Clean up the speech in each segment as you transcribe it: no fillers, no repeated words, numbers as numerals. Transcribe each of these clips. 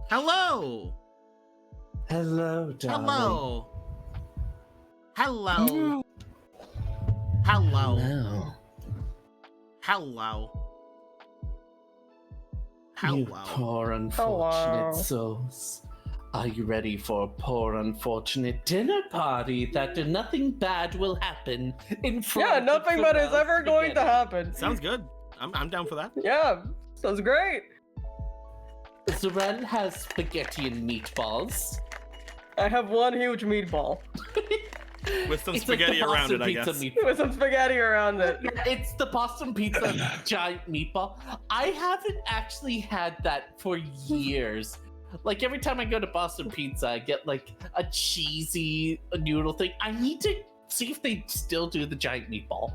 Hello. Hello, darling. Hello. Hello. Hello. Hello. You Hello. poor unfortunate souls. Are you ready for a poor unfortunate dinner party that nothing bad will happen in front Yeah, of nothing bad is Pharrell's ever going to spaghetti? happen. Sounds good. I'm down for that. Yeah, sounds great. Zarel has spaghetti and meatballs. I have one huge meatball With some It's spaghetti like the around Boston it, I pizza guess. meatball. with some spaghetti around it. It's the Boston Pizza giant meatball. I haven't actually had that for years. Like every time I go to Boston Pizza, I get like a cheesy noodle thing. I need to see if they still do the giant meatball.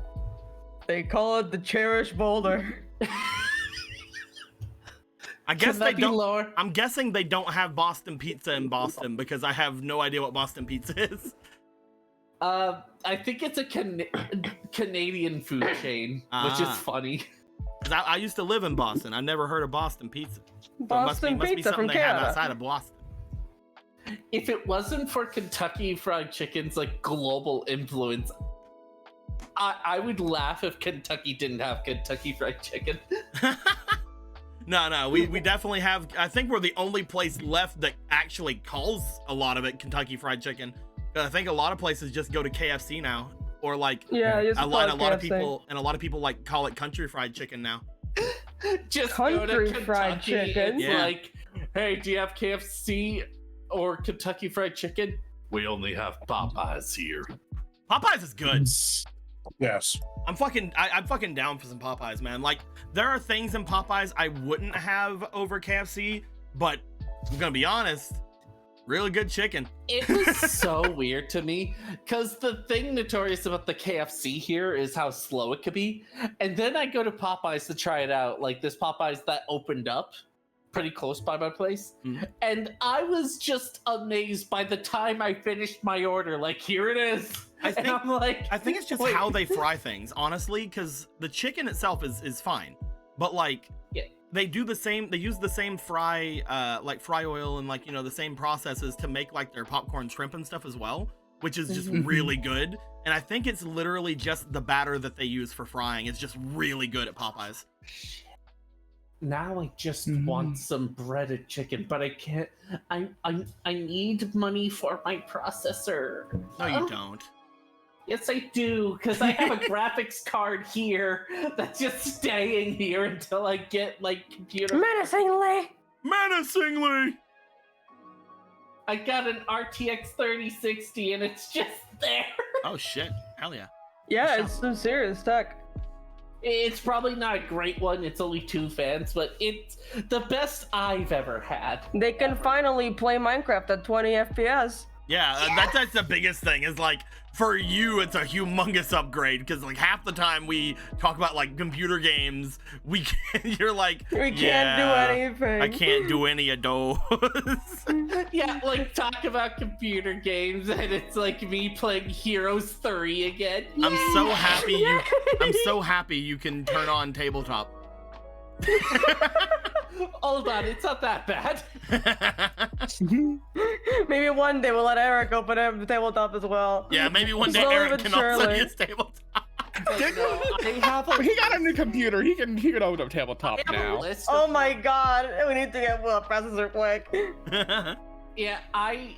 They call it the Cherished boulder. I guess Can they that be don't. lower? I'm guessing they don't have Boston Pizza in Boston because I have no idea what Boston Pizza is. I think it's a Canadian food chain, which is Ah. funny. 'Cause I used to live in Boston. I've never heard of Boston Pizza. So Boston it must be Pizza something from they have Canada. outside of Boston. If it wasn't for Kentucky Fried Chicken's like global influence, I would laugh if Kentucky didn't have Kentucky Fried Chicken. No, we definitely have. I think we're the only place left that actually calls a lot of it Kentucky Fried Chicken. I think a lot of places just go to KFC now, or like Yeah, you a lot of KFC. people like call it country fried chicken now. Just go to Country Kentucky. Fried Chicken? It's Yeah. like, hey, do you have KFC or Kentucky Fried Chicken? We only have Popeyes here. Popeyes is good. Yes. I'm fucking down for some Popeyes, man. Like there are things in Popeyes I wouldn't have over KFC, but I'm gonna be honest, really good chicken. It was so weird to me because the thing notorious about the KFC here is how slow it could be. And then I go to Popeyes to try it out, like this Popeyes that opened up pretty close by my place. Mhm. And I was just amazed by the time I finished my order. Like, here it is. I think- and I'm like, I think it's just wait. how they fry things, honestly, because the chicken itself is fine, but like Yeah. they do the same. They use the same fry oil and like the same processes to make like their popcorn shrimp and stuff as well, which is just Mhm. really good. And I think it's literally just the batter that they use for frying. It's just really good at Popeyes. Now I just want some breaded chicken, but I can't. I need money for my processor. No, you don't. Yes, I do, because I have a graphics card here that's just staying here until I get like computer. Menacingly. Menacingly. I got an RTX 3060 and it's just there. Oh shit! Hell yeah. Yeah, it's some serious tech. It's probably not a great one. It's only 2 fans, but it's the best I've ever had. They can finally play Minecraft at 20 FPS. Yeah, that's the biggest thing is like for you it's a humongous upgrade because like half the time we talk about like computer games you're like We can't "Yeah, do anything. I can't do any of those." Yeah, like talk about computer games and it's like me playing Heroes 3 again. I'm so happy you can turn on tabletop. Hold on, it's not that bad. Maybe one day we'll let Eric open up the tabletop as well. Yeah, maybe one day Slowly Eric but can also surely. use tabletop. Like, no, I have a, He got a new computer. He can open up tabletop I have a now. list Oh of- my god, we need to get a processor quick. Yeah, I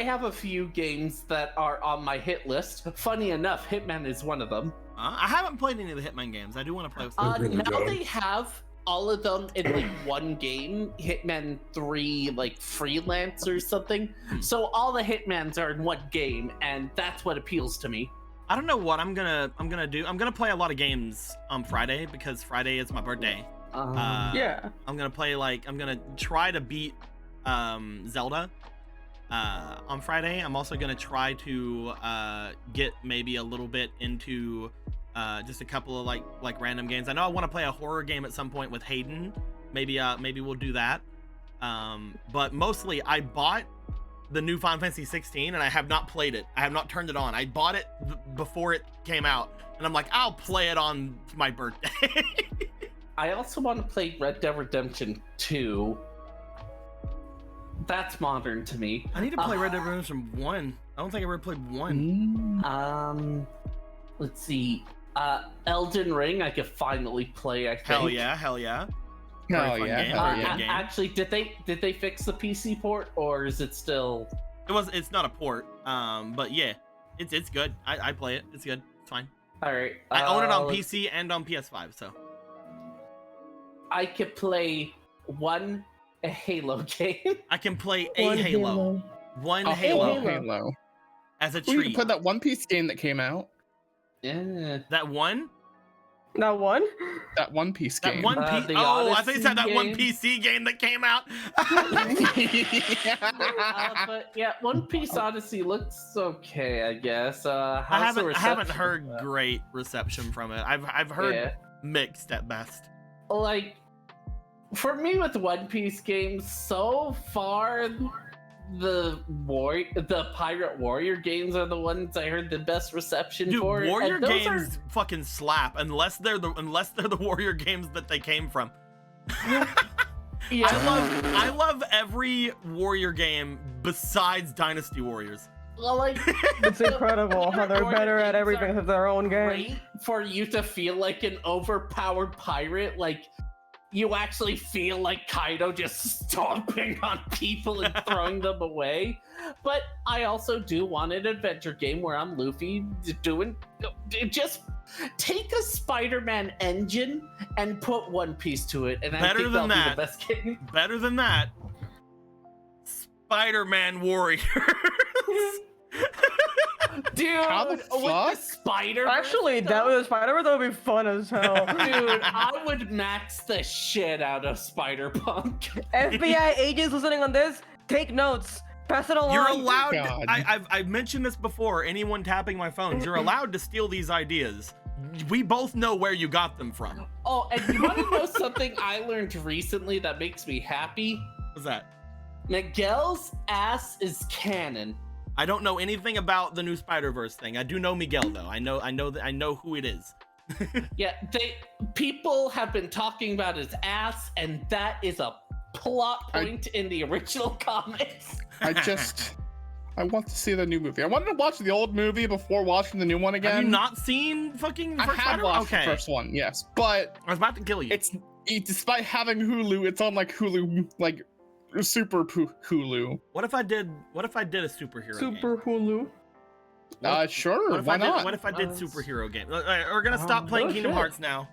have a few games that are on my hit list. Funny enough, Hitman is one of them. I haven't played any of the Hitman games. I do want to play with some. really Now good. they have all of them in like one game, Hitman 3 like freelance or something. So all the Hitmans are in one game, and that's what appeals to me. I don't know what I'm gonna do. I'm gonna play a lot of games on Friday because Friday is my birthday. Yeah. I'm gonna try to beat Zelda on Friday. I'm also gonna try to get maybe a little bit into just a couple of like random games. I know I want to play a horror game at some point with Hayden. Maybe we'll do that. But mostly I bought the new Final Fantasy 16 and I have not played it. I have not turned it on. I bought it before it came out and I'm like, I'll play it on my birthday. I also want to play Red Dead Redemption 2. That's modern to me. I need to play Red Dead Redemption 1. I don't think I ever played 1. Let's see. Elden Ring, I could finally play. I think. Hell yeah. Very Hell fun yeah, game, hell very yeah. good game. Actually, did they fix the PC port, or is it still? It's not a port. But yeah, it's good. I play it. It's good. It's fine. All right. I own it on PC and on PS5, so. I could play a Halo game. I can play a Halo. One Halo. As a Well, you treat. can put that One Piece game that came out. Yeah. That one? That one? That One Piece game. That one piece. the Oh, I think you said that Odyssey one game. PC game that came out. But yeah, One Piece Odyssey looks okay, I guess. I haven't heard great reception from it. I've heard mixed at best. Like, for me with One Piece games, so far, the Pirate Warrior games are the ones I heard the best reception Dude, for. Warrior and those games fucking slap unless they're the Warrior games that they came from. Yeah. I love every Warrior game besides Dynasty Warriors. Well, like, It's incredible how they're Warrior better at games everything are with their own game. great for you to feel like an overpowered pirate, like you actually feel like Kaido just stomping on people and throwing them away. But I also do want an adventure game where I'm Luffy just take a Spider-Man engine and put One Piece to it, and I think that'll be the best game. Better than that, Spider-Man Warriors. Dude, How the with fuck? the spider. Actually, that was Spider-Man. That would be fun as hell. Dude, I would max the shit out of Spider-Punk. FBI agents listening on this, take notes. Pass it along. You're allowed. God. I've mentioned this before. Anyone tapping my phones, you're allowed to steal these ideas. We both know where you got them from. Oh, and you want to know something I learned recently that makes me happy? What's that? Miguel's ass is canon. I don't know anything about the new Spider-Verse thing. I do know Miguel though. I know who it is. Yeah, people have been talking about his ass, and that is a plot point in the original comics. I want to see the new movie. I wanted to watch the old movie before watching the new one again. Have you not seen fucking I first have Spider-Man? watched Okay. the first one, yes, but I was about to kill you. despite having Hulu, it's on like Hulu, like Super Hulu. What if I did a superhero Super game? Hulu. Sure, why not? What if I did superhero game? We're gonna stop playing oh, Kingdom shit. Hearts now.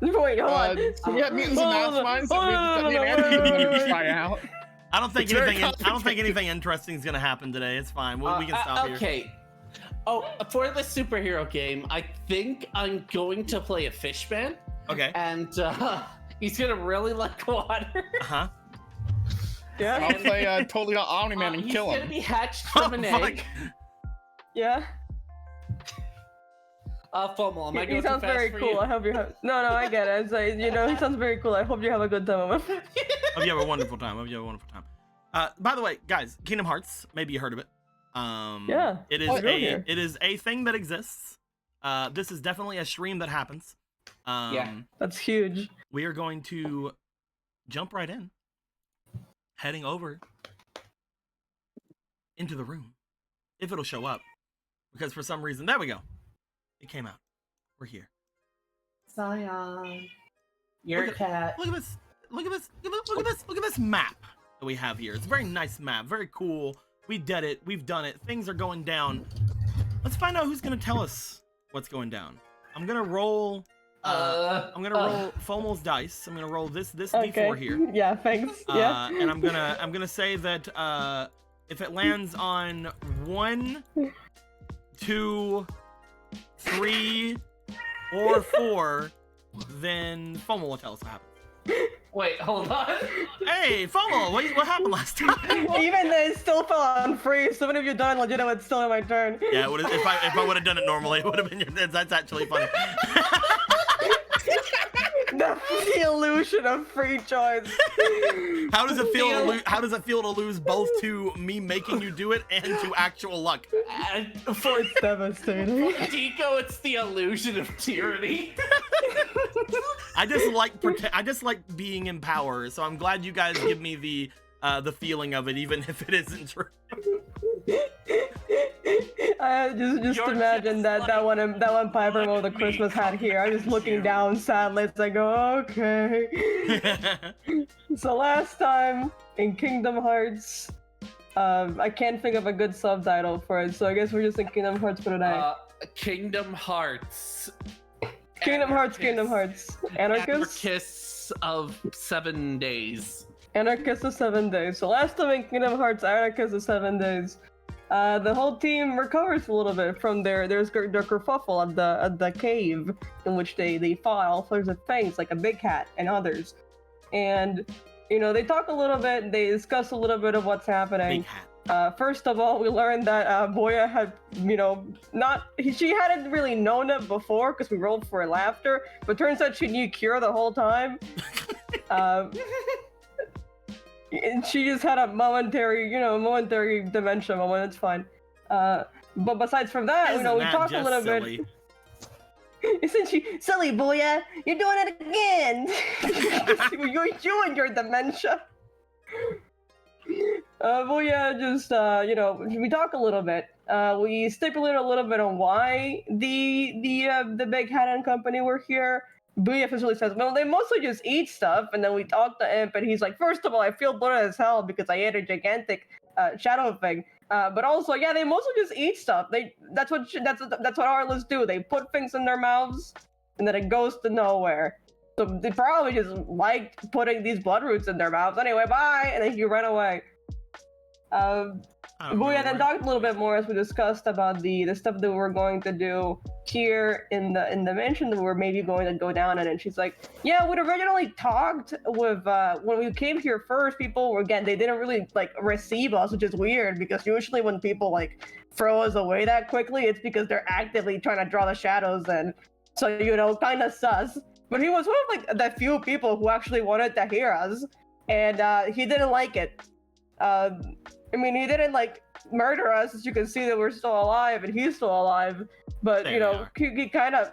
Wait, hold on. Yeah, mutants and Hold on, masterminds. hold on, That we try out. I don't think It's very anything interesting is gonna happen today. It's fine. We can stop here. Okay. Oh, for the superhero game, I think I'm going to play a fishman, Okay. and he's gonna really like water. Uh-huh. Yeah, I'll play totally not Omni-Man and He's kill gonna him. be hatched from an fuck. egg. yeah. FOMO, am I He going too sounds fast very for cool. you? I hope you have. No, I get it. It's like, he sounds very cool. I hope you have a good time with him. Hope you have a wonderful time. By the way, guys, Kingdom Hearts. Maybe you heard of it. Yeah. It is Familiar. it is a thing that exists. This is definitely a stream that happens. Yeah. That's huge. We are going to jump right in, heading over into the room, if it'll show up, because for some reason, there we go. It came out. We're here. Zion, you're a Look cat. Look at this. Look at this. Look at this map that we have here. It's a very nice map. Very cool. We did it. We've done it. Things are going down. Let's find out who's gonna tell us what's going down. I'm gonna roll. I'm gonna roll Fomal's dice. I'm gonna roll this Okay. D4 here. Yeah, thanks. Yeah. And I'm gonna say that if it lands on 1, 2, 3, or 4, then Fomal will tell us what happened. Wait, hold on. Hey, Fomal, what happened last time? Even then, it still fell on free. So even if you're done legitimate, it's still in my turn. Yeah, if I would have done it normally, it would have been your. That's actually funny. The illusion of free choice. How does it feel? How does it feel to lose both to me making you do it and to actual luck? And for It's devastating. Tico, it's the illusion of tyranny. I just like being in power, so I'm glad you guys give me the the feeling of it, even if it isn't true. Just You're imagine just that like, one Piper "Let with the me Christmas hat here. I'm just looking you." down sadly as I go, okay. So last time in Kingdom Hearts, I can't think of a good subtitle for it, so I guess we're just in Kingdom Hearts for today. Kingdom Hearts. Kingdom Hearts. Anarchists? Anarchists of 7 days. Anarchists of 7 days. So last time in Kingdom Hearts, Anarchists of 7 days, the whole team recovers a little bit from their kerfuffle at the cave in which they fought all sorts of things, like a big cat and others. And, you know, they talk a little bit, they discuss a little bit of what's happening. Big hat. First of all, we learned that Boya had, you know, she hadn't really known it before because we rolled for laughter, but turns out she knew Cure the whole time. And she just had a momentary dementia moment. It's fine. But besides from that, Isn't you know, we that talk a just little silly? bit. Isn't she silly, Boya? You're doing it again. you and your dementia. Boya just, you know, we talk a little bit. We stipulate a little bit on why the Big Hat and Company were here. Booyah officially says, well, they mostly just eat stuff, and then we talk to Imp, and he's like, first of all, I feel bloated as hell because I ate a gigantic shadow thing. But also, yeah, they mostly just eat stuff. That's what Arlists do. They put things in their mouths, and then it goes to nowhere. So they probably just liked putting these blood roots in their mouths. Anyway, bye, and then you run away. Booyah then talked a little bit more as we discussed about the stuff that we're going to do here in the mansion that we're maybe going to go down in. And she's like, yeah, we'd originally talked with when we came here first, people again, they didn't really like receive us, which is weird because usually when people like throw us away that quickly, it's because they're actively trying to draw the shadows in. So, you know, kind of sus. But he was one of like the few people who actually wanted to hear us, and he didn't like it. I mean, he didn't like murder us, as you can see that we're still alive and he's still alive. But There you know, you he kind of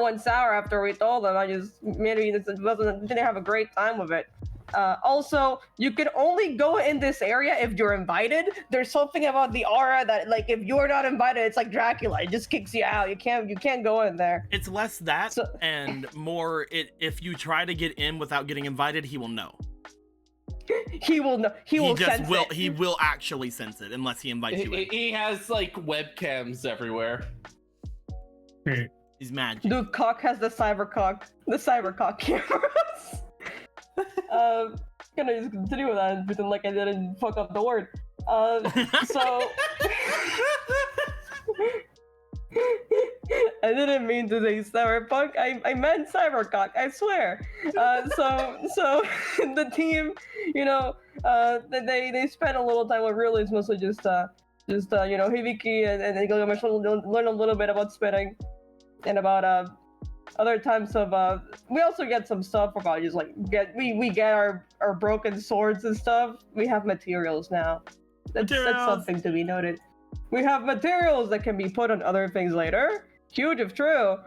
went sour after we told him. I just maybe didn't have a great time with it. Also, you can only go in this area if you're invited. There's something about the aura that, like, if you're not invited, it's like Dracula. It just kicks you out. You can't go in there. It's less that and more if you try to get in without getting invited, he will know. He will know. He will sense it. He will actually sense it unless he invites you in. He has like webcams everywhere. He's magic. Dude, Cock has the cyber cock cameras. Gonna just continue with that and pretend like I didn't fuck up the word. So I didn't mean to say cyberpunk. I meant cybercock. I swear. So the team, you know, they spent a little time with realists, mostly just you know, Hibiki and Gilgamesh learn a little bit about spitting and about other types of we also get some stuff about just like we get our broken swords and stuff. We have materials now. That's something to be noted. We have materials that can be put on other things later. Huge if true.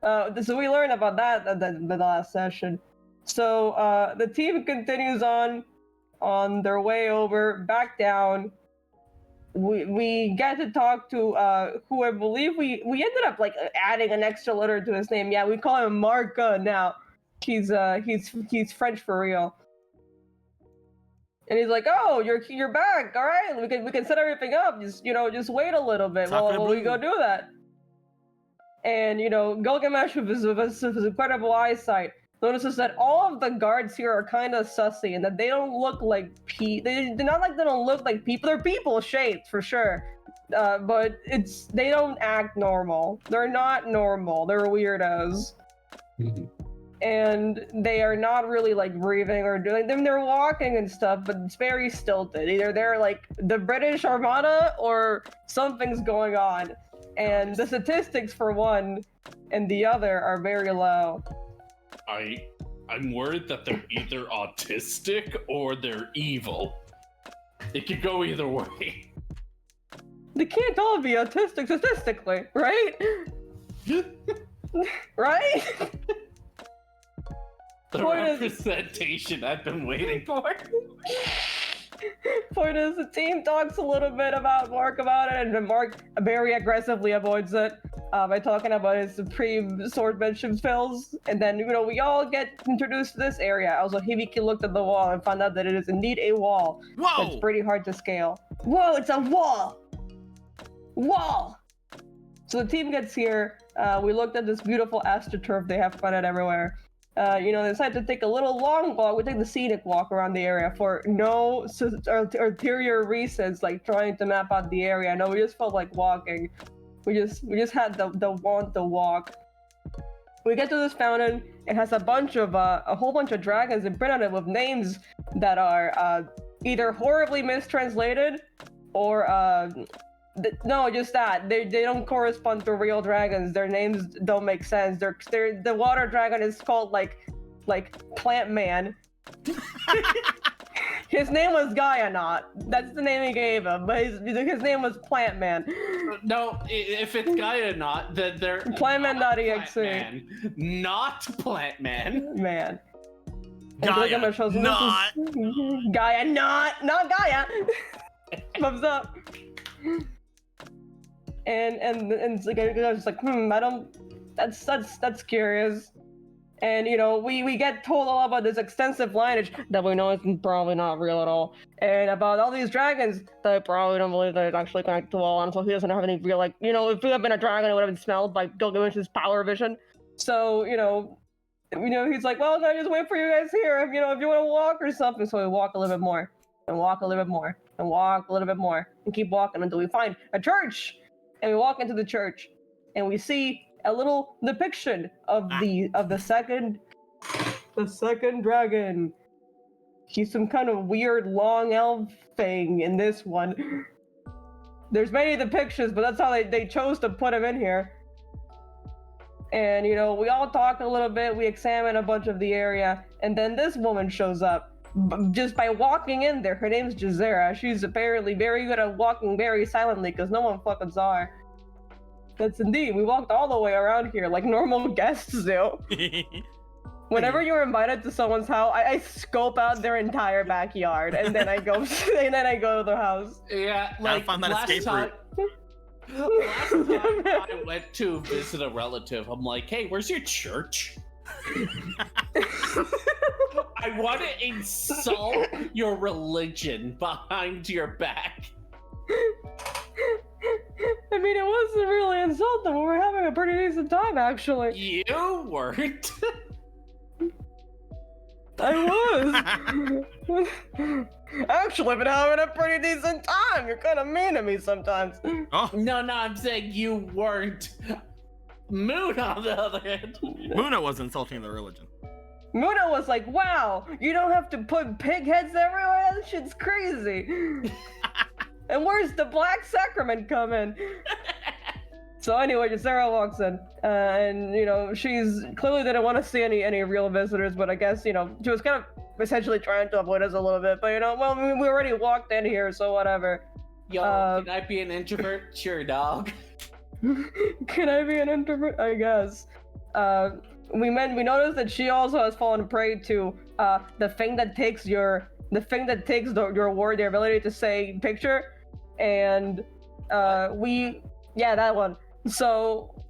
So we learned about that at the last session. So the team continues on their way over, back down. We get to talk to who I believe we ended up like adding an extra letter to his name. Yeah, we call him Marca now. He's French for real. And he's like, "Oh, you're back. All right, we can set everything up. Just wait a little bit while we go do that." And you know, Gilgamesh with his incredible eyesight notices that all of the guards here are kind of sussy and that they don't look like they don't look like people. They're people shaped for sure, but they don't act normal. They're not normal. They're weirdos. And they are not really like breathing or doing them. They're walking and stuff, but it's very stilted. Either they're like the British Armada or something's going on. And the statistics for one and the other are very low. I'm worried that they're either autistic or they're evil. It could go either way. They can't all be autistic statistically, right? Right? The representation I've been waiting for. Point is, the team talks a little bit about Mark about it, and then Mark very aggressively avoids it by talking about his supreme swordsmanship skills. And then, we all get introduced to this area. Also, Hibiki looked at the wall and found out that it is indeed a wall. Whoa! It's pretty hard to scale. Whoa, it's a wall! Wall! So the team gets here. We looked at this beautiful astroturf they have planted everywhere. They decided to take a little long walk. We take the scenic walk around the area for no ulterior reasons, like trying to map out the area. No, we just felt like walking. We just had the want to walk. We get to this fountain. It has a whole bunch of dragons and print on it with names that are either horribly mistranslated or no, just that they don't correspond to real dragons. Their names don't make sense. The water dragon is called like Plant Man. His name was Gaia Not. That's the name he gave him, but his name was Plant Man. No, if it's Gaia Not, then they're Plantman.exe. Plant Man, not Plant Man. Man. Gaia, not. Gaia Not Gaia. Thumbs up. And it's like, I was like, I don't. That's curious. And we get told all about this extensive lineage that we know is probably not real at all, and about all these dragons that I probably don't believe that it's actually connected to all. And so he doesn't have any real, if he had been a dragon, it would have been smelled by Gilgamesh's power vision. So he's like, well, can I just wait for you guys here? If you want to walk or something. So we walk a little bit more, and walk a little bit more, and walk a little bit more, and keep walking until we find a church. And we walk into the church, and we see a little depiction of the second dragon. He's some kind of weird long elf thing in this one. There's many depictions, but that's how they chose to put him in here. And we all talk a little bit, we examine a bunch of the area, and then this woman shows up. Just by walking in there. Her name's Jazera. She's apparently very good at walking very silently because no one fucking saw her. That's indeed. We walked all the way around here like normal guests do. Whenever you're invited to someone's house, I scope out their entire backyard and then I go to their house. Yeah, Gotta find that escape route. Last time I went to visit a relative, I'm like, hey, where's your church? I want to insult your religion behind your back. I mean, it wasn't really insulting. We were having a pretty decent time, actually. You weren't. I was. Actually, I've been having a pretty decent time. You're kind of mean to me sometimes. Oh. No, I'm saying you weren't. Moon, on the other hand. Muna was insulting the religion. Muna was like, wow, you don't have to put pig heads everywhere? That shit's crazy. And where's the Black Sacrament coming? So anyway, Jazera walks in, and she's clearly didn't want to see any real visitors, but I guess she was kind of essentially trying to avoid us a little bit. But well, we already walked in here, so whatever. Yo, can I be an introvert? Sure, dog. Can I be an introvert? I guess. We noticed that she also has fallen prey to the thing that takes your word, their ability to say picture, and that one. So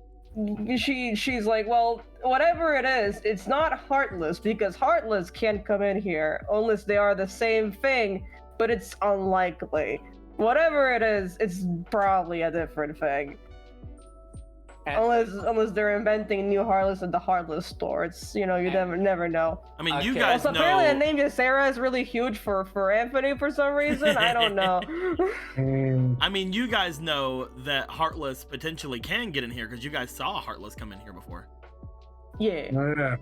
she's like, well, whatever it is, it's not Heartless, because Heartless can't come in here unless they are the same thing, but it's unlikely. Whatever it is, it's probably a different thing. Unless they're inventing new Heartless at the Heartless store. It's you never know. I mean, you guys also, know. apparently the name Sarah is really huge for Anthony for some reason. I don't know. I mean, you guys know that Heartless potentially can get in here because you guys saw Heartless come in here before. Yeah. Oh, yeah.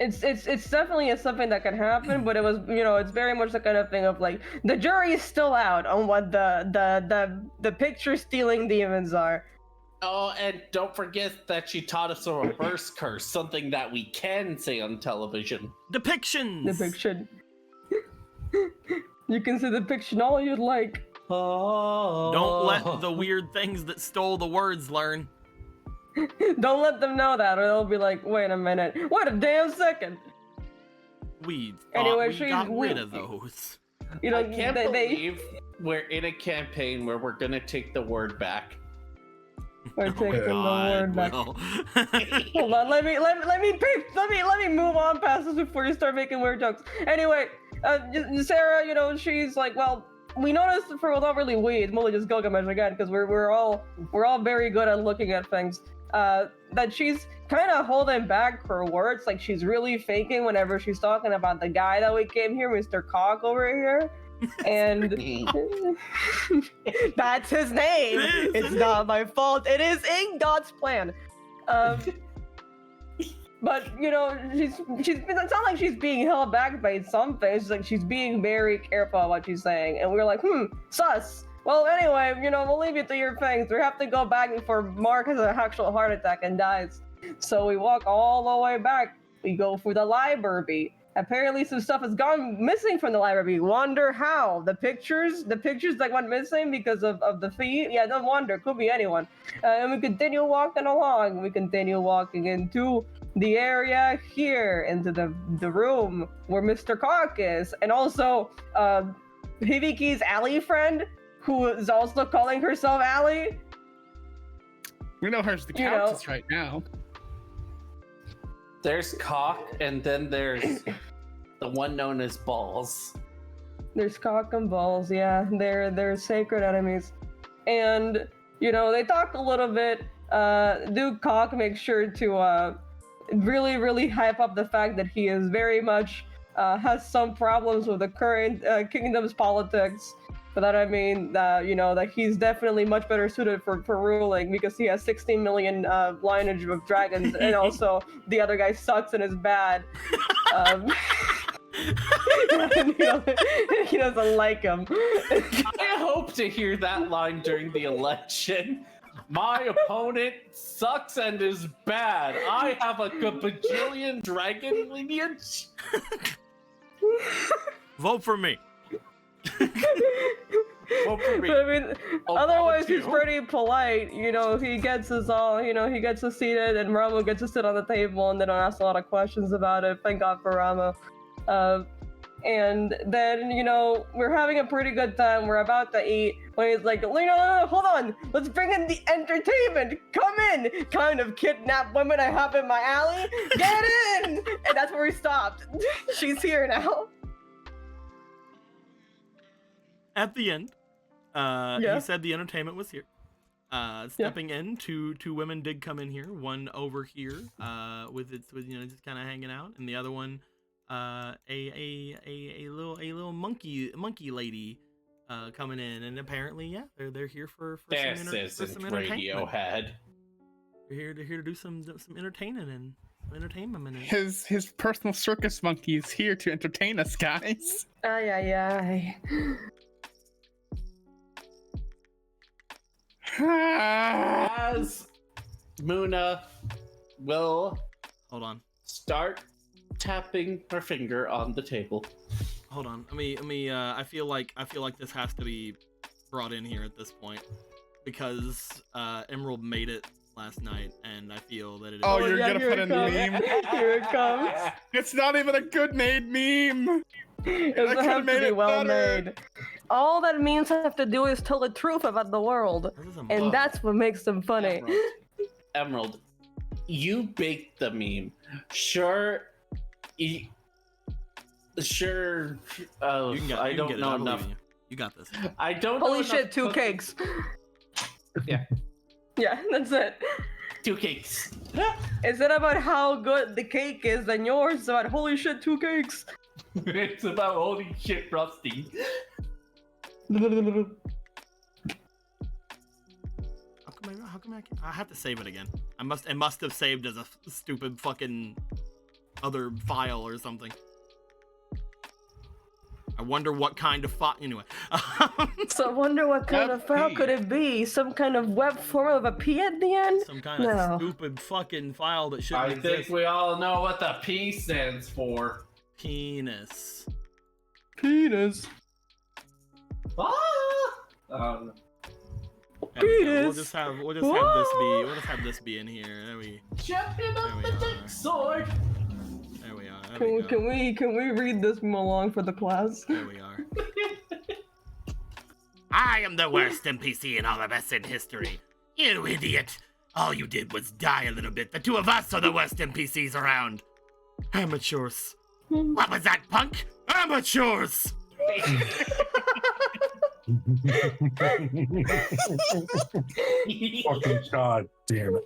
It's definitely something that can happen, but it was it's very much the kind of thing of like the jury is still out on what the picture stealing demons are. Oh, and don't forget that she taught us a reverse curse, something that we can say on television. Depictions! Depiction. You can say depiction all you'd like. Oh. Don't let the weird things that stole the words learn. Don't let them know that, or they'll be like, wait a minute. Wait a damn second. We Anyway, we got rid of those. You know, I can't they believe we're in a campaign where we're gonna take the word back. are taking the word back. Will. Hold on, let me move on past this before you start making weird jokes. Anyway, Sarah, you know, she's like, well, we noticed well, not really we, it's mostly just Gilgamesh again, because we're all very good at looking at things. That she's kind of holding back her words, like she's really faking whenever she's talking about the guy that we came here, Mr. Cock over here. And that's his name. It's not my fault. It is in God's plan. But you know, she's it's not like she's being held back by something. It's like she's being very careful about what she's saying. And we're like, sus. Well, anyway, you know, we'll leave you to your things. We have to go back before Mark has an actual heart attack and dies. So we walk all the way back. We go for the library. Apparently some stuff has gone missing from the library. Wonder how. The pictures that went missing because of the feed. Yeah, don't wonder. Could be anyone. And we continue walking along. We continue walking into the area here, into the room where Mr. Cock is. And also, Hibiki's alley friend, who is also calling herself Allie. We know her's the countess right now. There's Cock, and then there's the one known as Balls. There's Cock and Balls, yeah. They're sacred enemies. And, you know, they talk a little bit. Duke Cock makes sure to really, really hype up the fact that he is very much has some problems with the current kingdom's politics. But that I mean, you know, that he's definitely much better suited for ruling because he has 16 million lineage of dragons, and also the other guy sucks and is bad. And, you know, he doesn't like him. I hope to hear that line during the election. My opponent sucks and is bad. I have a bajillion dragon lineage. Vote for me. Vote for me. But I mean, otherwise he's you. pretty polite. You know, he gets us all. You know, he gets us seated, and Ramo gets to sit on the table, and they don't ask a lot of questions about it. Thank God for Ramo. And then, you know, we're having a pretty good time. We're about to eat when he's like, no, hold on. Let's bring in the entertainment. Come in. Kind of kidnapped women I have in my alley. Get in. And that's where we stopped. She's here now. At the end, he said the entertainment was here. Stepping in, two women did come in here. One over here, with you know, just kind of hanging out, and the other one, a little monkey lady, coming in, and apparently, yeah, they're here for some entertainment. Radiohead. They're here to do some entertaining and entertainment. His personal circus monkey is here to entertain us, guys. Ay. As Muna will Hold on. start tapping her finger on the table. Hold on. Let me. I feel like this has to be brought in here at this point because Emerald made it last night, and I feel that it is. Oh, you're gonna here put it in the comes. meme? Here it comes. It's not even a good made meme. It doesn't have to be well made. All that memes have to do is tell the truth about the world, and that's what makes them funny. Emerald, you baked the meme. Sure. Sure. You can I don't know enough. You got this. I don't know. Holy shit, 2 cakes. Yeah. Yeah, that's it. 2 cakes. Is it about how good the cake is, then yours is about holy shit, 2 cakes. It's about holy shit, Rusty. How come I have to save it again? It must have saved as a stupid fucking other file or something. I wonder what kind of file. Anyway. So I wonder what kind of file could it be? Some kind of web form of a P at the end? Some kind of stupid fucking file that shouldn't exist. I think we all know what the P stands for. Penis. Penis. Ah! We'll just have this be in here. There we Champion of the are. Dick Sword. There we are. we go. Can we read this along for the class? There we are. I am the worst NPC in all of SN history. You idiot. All you did was die a little bit. The two of us are the worst NPCs around. Amateurs. What was that, punk? Amateurs! Fucking god damn it.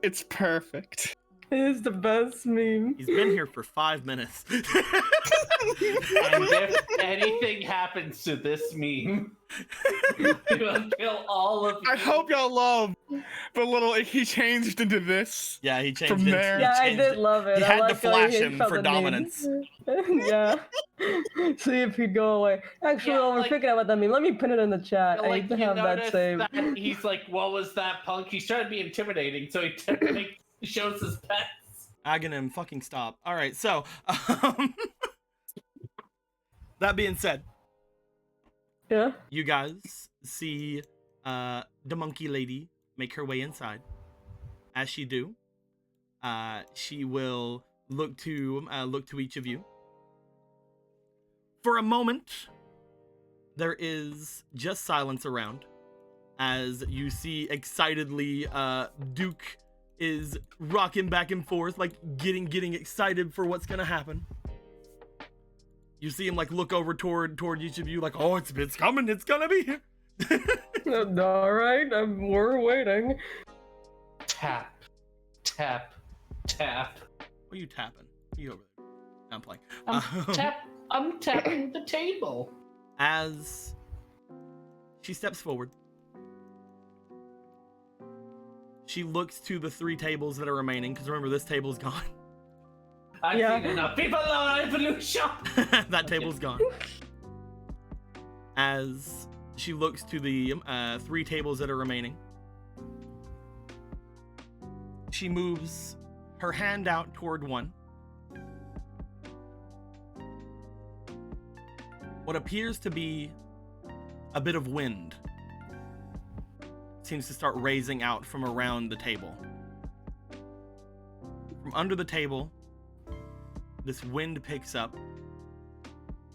It's perfect. It is the best meme. He's been here for 5 minutes. And if anything happens to this meme, it will kill all of you. I hope y'all love the little he changed into this. Yeah, he changed From it. there. Yeah, I did love it. He I had to like how flash he him felt for the meme. dominance. Yeah. See if he'd go away. Actually, Yeah, while we're like- thinking about that meme, let me pin it in the chat. I Like, need to you have that notice saved. that he's like, what was that, punk? He's trying to be intimidating, so he shows his pets. Aghanim, fucking stop. All right, so that being said, Yeah. you guys see the monkey lady make her way inside. As she do, she will look to each of you. For a moment, there is just silence around as you see excitedly Duke is rocking back and forth, like getting excited for what's gonna happen. You see him like look over toward each of you, like, oh, it's coming, it's gonna be here. All right, we're waiting. Tap, tap, tap. What are you tapping? You over there? No, I'm playing. I'm tapping the table. As she steps forward, she looks to the 3 tables that are remaining, because remember, this table's gone. I've Yeah. seen enough people on evolution. That table's gone. As she looks to the 3 tables that are remaining, she moves her hand out toward one. What appears to be a bit of wind seems to start raising out from around the table. From under the table, this wind picks up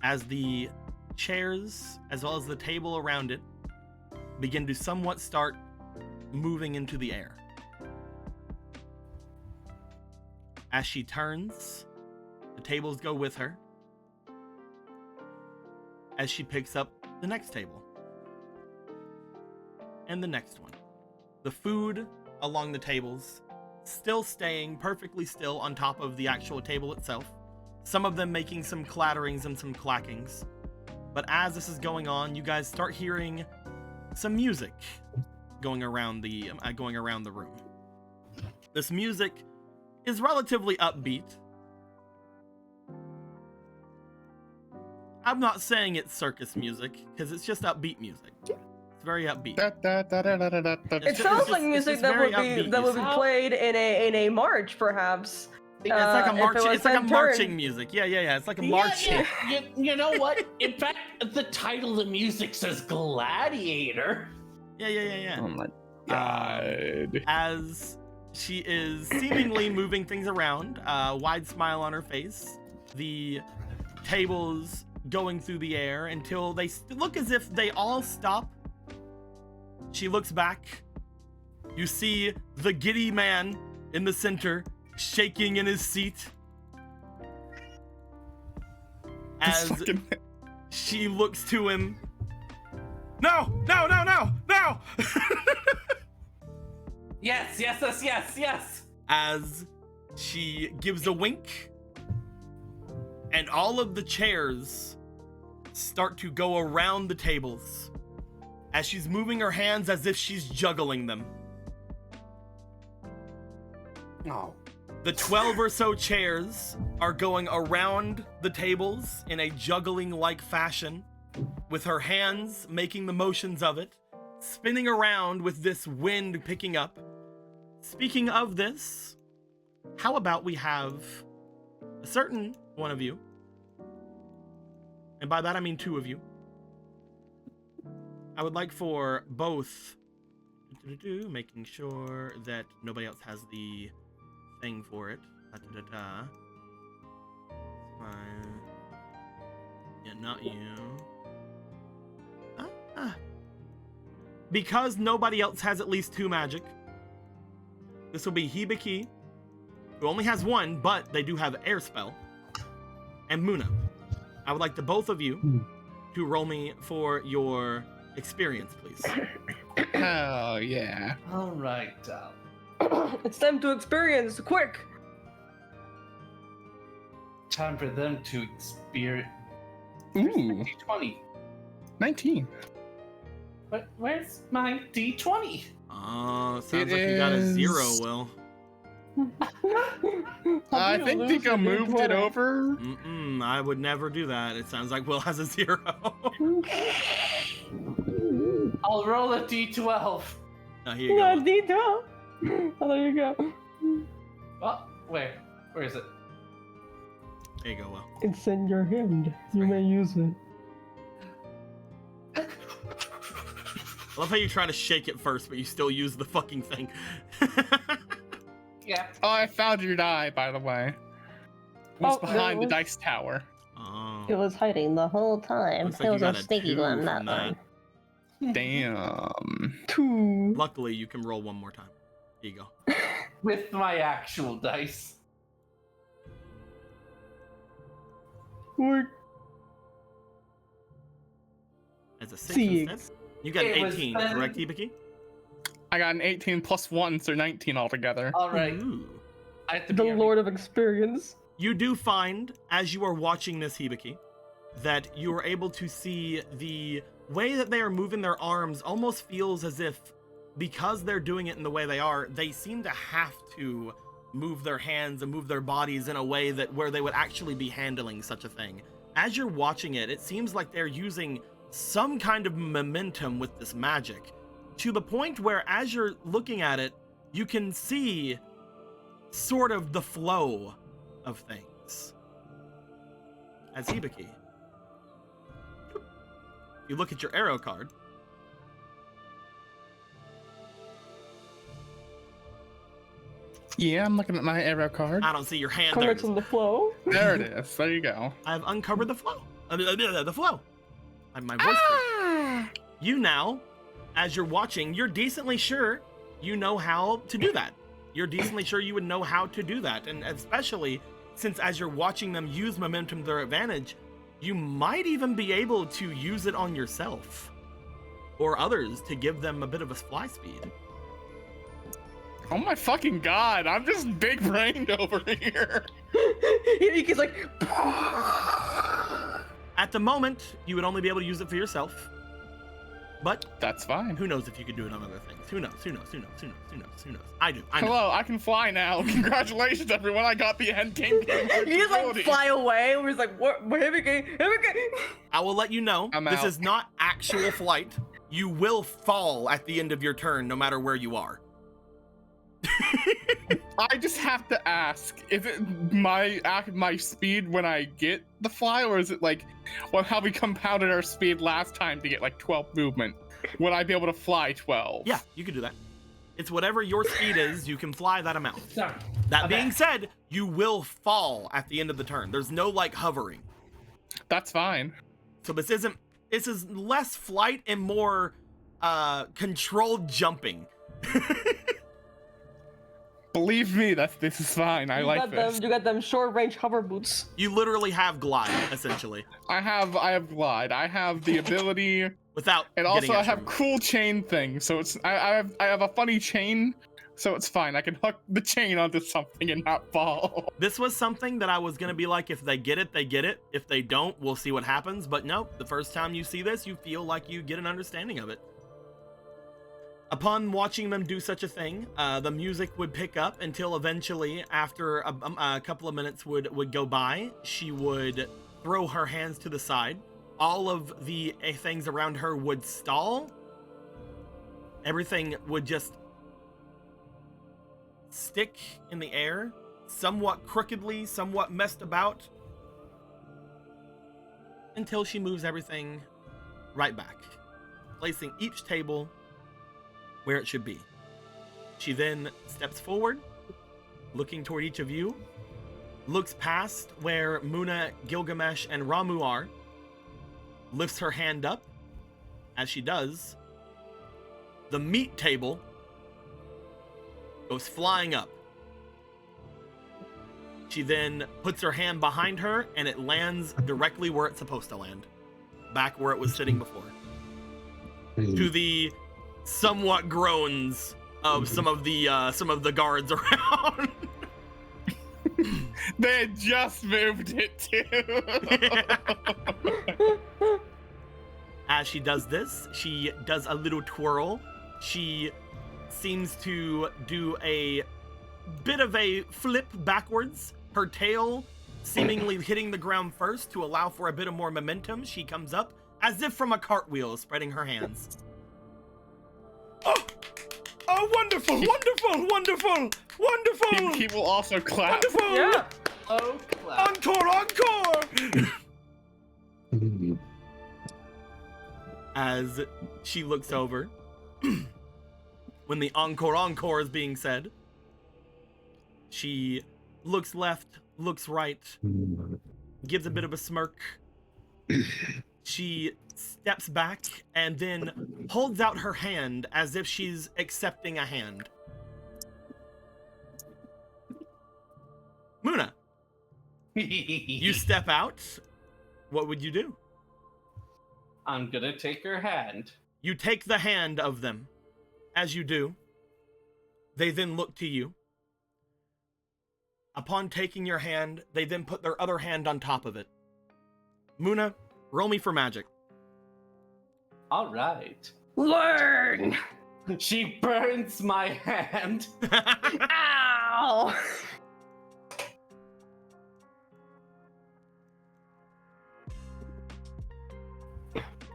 as the chairs, as well as the table around it, begin to somewhat start moving into the air. As she turns, the tables go with her. As she picks up the next table. And the next one. The food along the tables still staying perfectly still on top of the actual table itself. Some of them making some clatterings and some clackings. But as this is going on, you guys start hearing some music going around the room. This music is relatively upbeat. I'm not saying it's circus music, because it's just upbeat music. It's very upbeat. It sounds like music that would be played in a march, perhaps. It's like a if marching. it was It's like a in marching turn. music. Yeah. It's like a march. Yeah. You know what? In fact, the title of the music says Gladiator. Yeah. Oh my god. As she is seemingly moving things around, wide smile on her face, the tables going through the air until they look as if they all stop. She looks back. You see the giddy man in the center shaking in his seat as she looks to him. No! Yes. As she gives a wink, and all of the chairs start to go around the tables as she's moving her hands as if she's juggling them. Oh. The 12 or so chairs are going around the tables in a juggling-like fashion, with her hands making the motions of it, spinning around with this wind picking up. Speaking of this, how about we have a certain one of you, and by that I mean 2 of you. I would like for both, making sure that nobody else has the thing for it. Fine. Yeah, not you. Because nobody else has at least 2 magic, this will be Hibiki, who only has 1, but they do have air spell, and Muna. I would like the both of you to roll me for your experience, please. Oh yeah. All right. It's time to experience, quick! Time for them to experience. Ooh, D20. 19. Where's my D20? Sounds like you got a 0, Will. I think Dika moved it over. I would never do that. It sounds like Will has a 0. I'll roll a D12. Oh, here you Yeah, go. D12. Oh, there you go. Oh, where is it? There you go, Will. It's in your hand. You may use it. I love how you try to shake it first, but you still use the fucking thing. Yeah. Oh, I found your die, by the way. It was Oh, behind the no. dice tower. Oh. It was hiding the whole time. Looks like It you was a got a sneaky 2 one, from that that. one. Damn. 2. Luckily, you can roll 1 more time. Here you go. With my actual dice. We're As a 6 Seeing. instead. You got an It was 18, then- correct, Hibiki? I got an 18 plus 1, so 19 altogether. All right. Ooh. I have to the be Lord of Experience. You do find, as you are watching this, Hibiki, that you are able to see the way that they are moving their arms almost feels as if, because they're doing it in the way they are, they seem to have to move their hands and move their bodies in a way that where they would actually be handling such a thing. As you're watching it, it seems like they're using some kind of momentum with this magic, to the point where as you're looking at it, you can see sort of the flow of things. As Hibiki, you look at your arrow card. Yeah, I'm looking at my arrow card. I don't see your hand there. Comments on the flow. There it is. There you go. I've uncovered the flow. The flow. My voice. You now, as you're watching, you're decently sure you know how to do that. You're decently sure you would know how to do that. And especially since as you're watching them use momentum to their advantage, you might even be able to use it on yourself or others to give them a bit of a fly speed. Oh my fucking god, I'm just big brained over here. He's like, At the moment, you would only be able to use it for yourself. But That's fine. who knows if you could do it on other things? Who knows? Who knows? Who knows? Who knows? Who knows? Who knows? I do. I know. Hello, I can fly now. Congratulations, everyone. I got the end game. you just like fly away. We're just like, what? Here we go. I will let you know, I'm this out. is not actual flight. You will fall at the end of your turn, no matter where you are. I just have to ask: is it my speed when I get the fly, or is it like, well, how we compounded our speed last time to get like 12 movement? Would I be able to fly 12? Yeah, you can do that. It's whatever your speed is, you can fly that amount. Sorry. That Okay. being said, you will fall at the end of the turn. There's no like hovering. That's fine. So this is less flight and more controlled jumping. Believe me, this is fine. I like this. You got them short range hover boots. You literally have glide, essentially, I have glide. I have the ability, without and getting also I extra have cool chain thing. So it's I have a funny chain, so it's fine. I can hook the chain onto something and not fall. This was something that I was going to be like, if they get it, they get it. If they don't, we'll see what happens. But no, the first time you see this, you feel like you get an understanding of it. Upon watching them do such a thing, the music would pick up until eventually, after a couple of minutes would go by, she would throw her hands to the side. All of the things around her would stall. Everything would just stick in the air, somewhat crookedly, somewhat messed about, until she moves everything right back, placing each table where it should be. She then steps forward, looking toward each of you, looks past where Muna, Gilgamesh, and Ramu are, lifts her hand up. As she does, the meat table goes flying up. She then puts her hand behind her, and it lands directly where it's supposed to land, back where it was sitting before. To the somewhat groans of some of the guards around. They had just moved it too. As she does this, she does a little twirl. She seems to do a bit of a flip backwards. Her tail seemingly hitting the ground first to allow for a bit of more momentum. She comes up as if from a cartwheel, spreading her hands. Oh, wonderful, wonderful, wonderful, wonderful. He will also clap. Wonderful. Yeah. Oh, clap. Encore, encore. As she looks over, when the encore is being said, she looks left, looks right, gives a bit of a smirk. She steps back and then holds out her hand as if she's accepting a hand. Muna, you step out. What would you do? I'm gonna take her hand. You take the hand of them. As you do, they then look to you. Upon taking your hand, they then put their other hand on top of it. Muna, roll me for magic. All right. Learn! She burns my hand. Ow!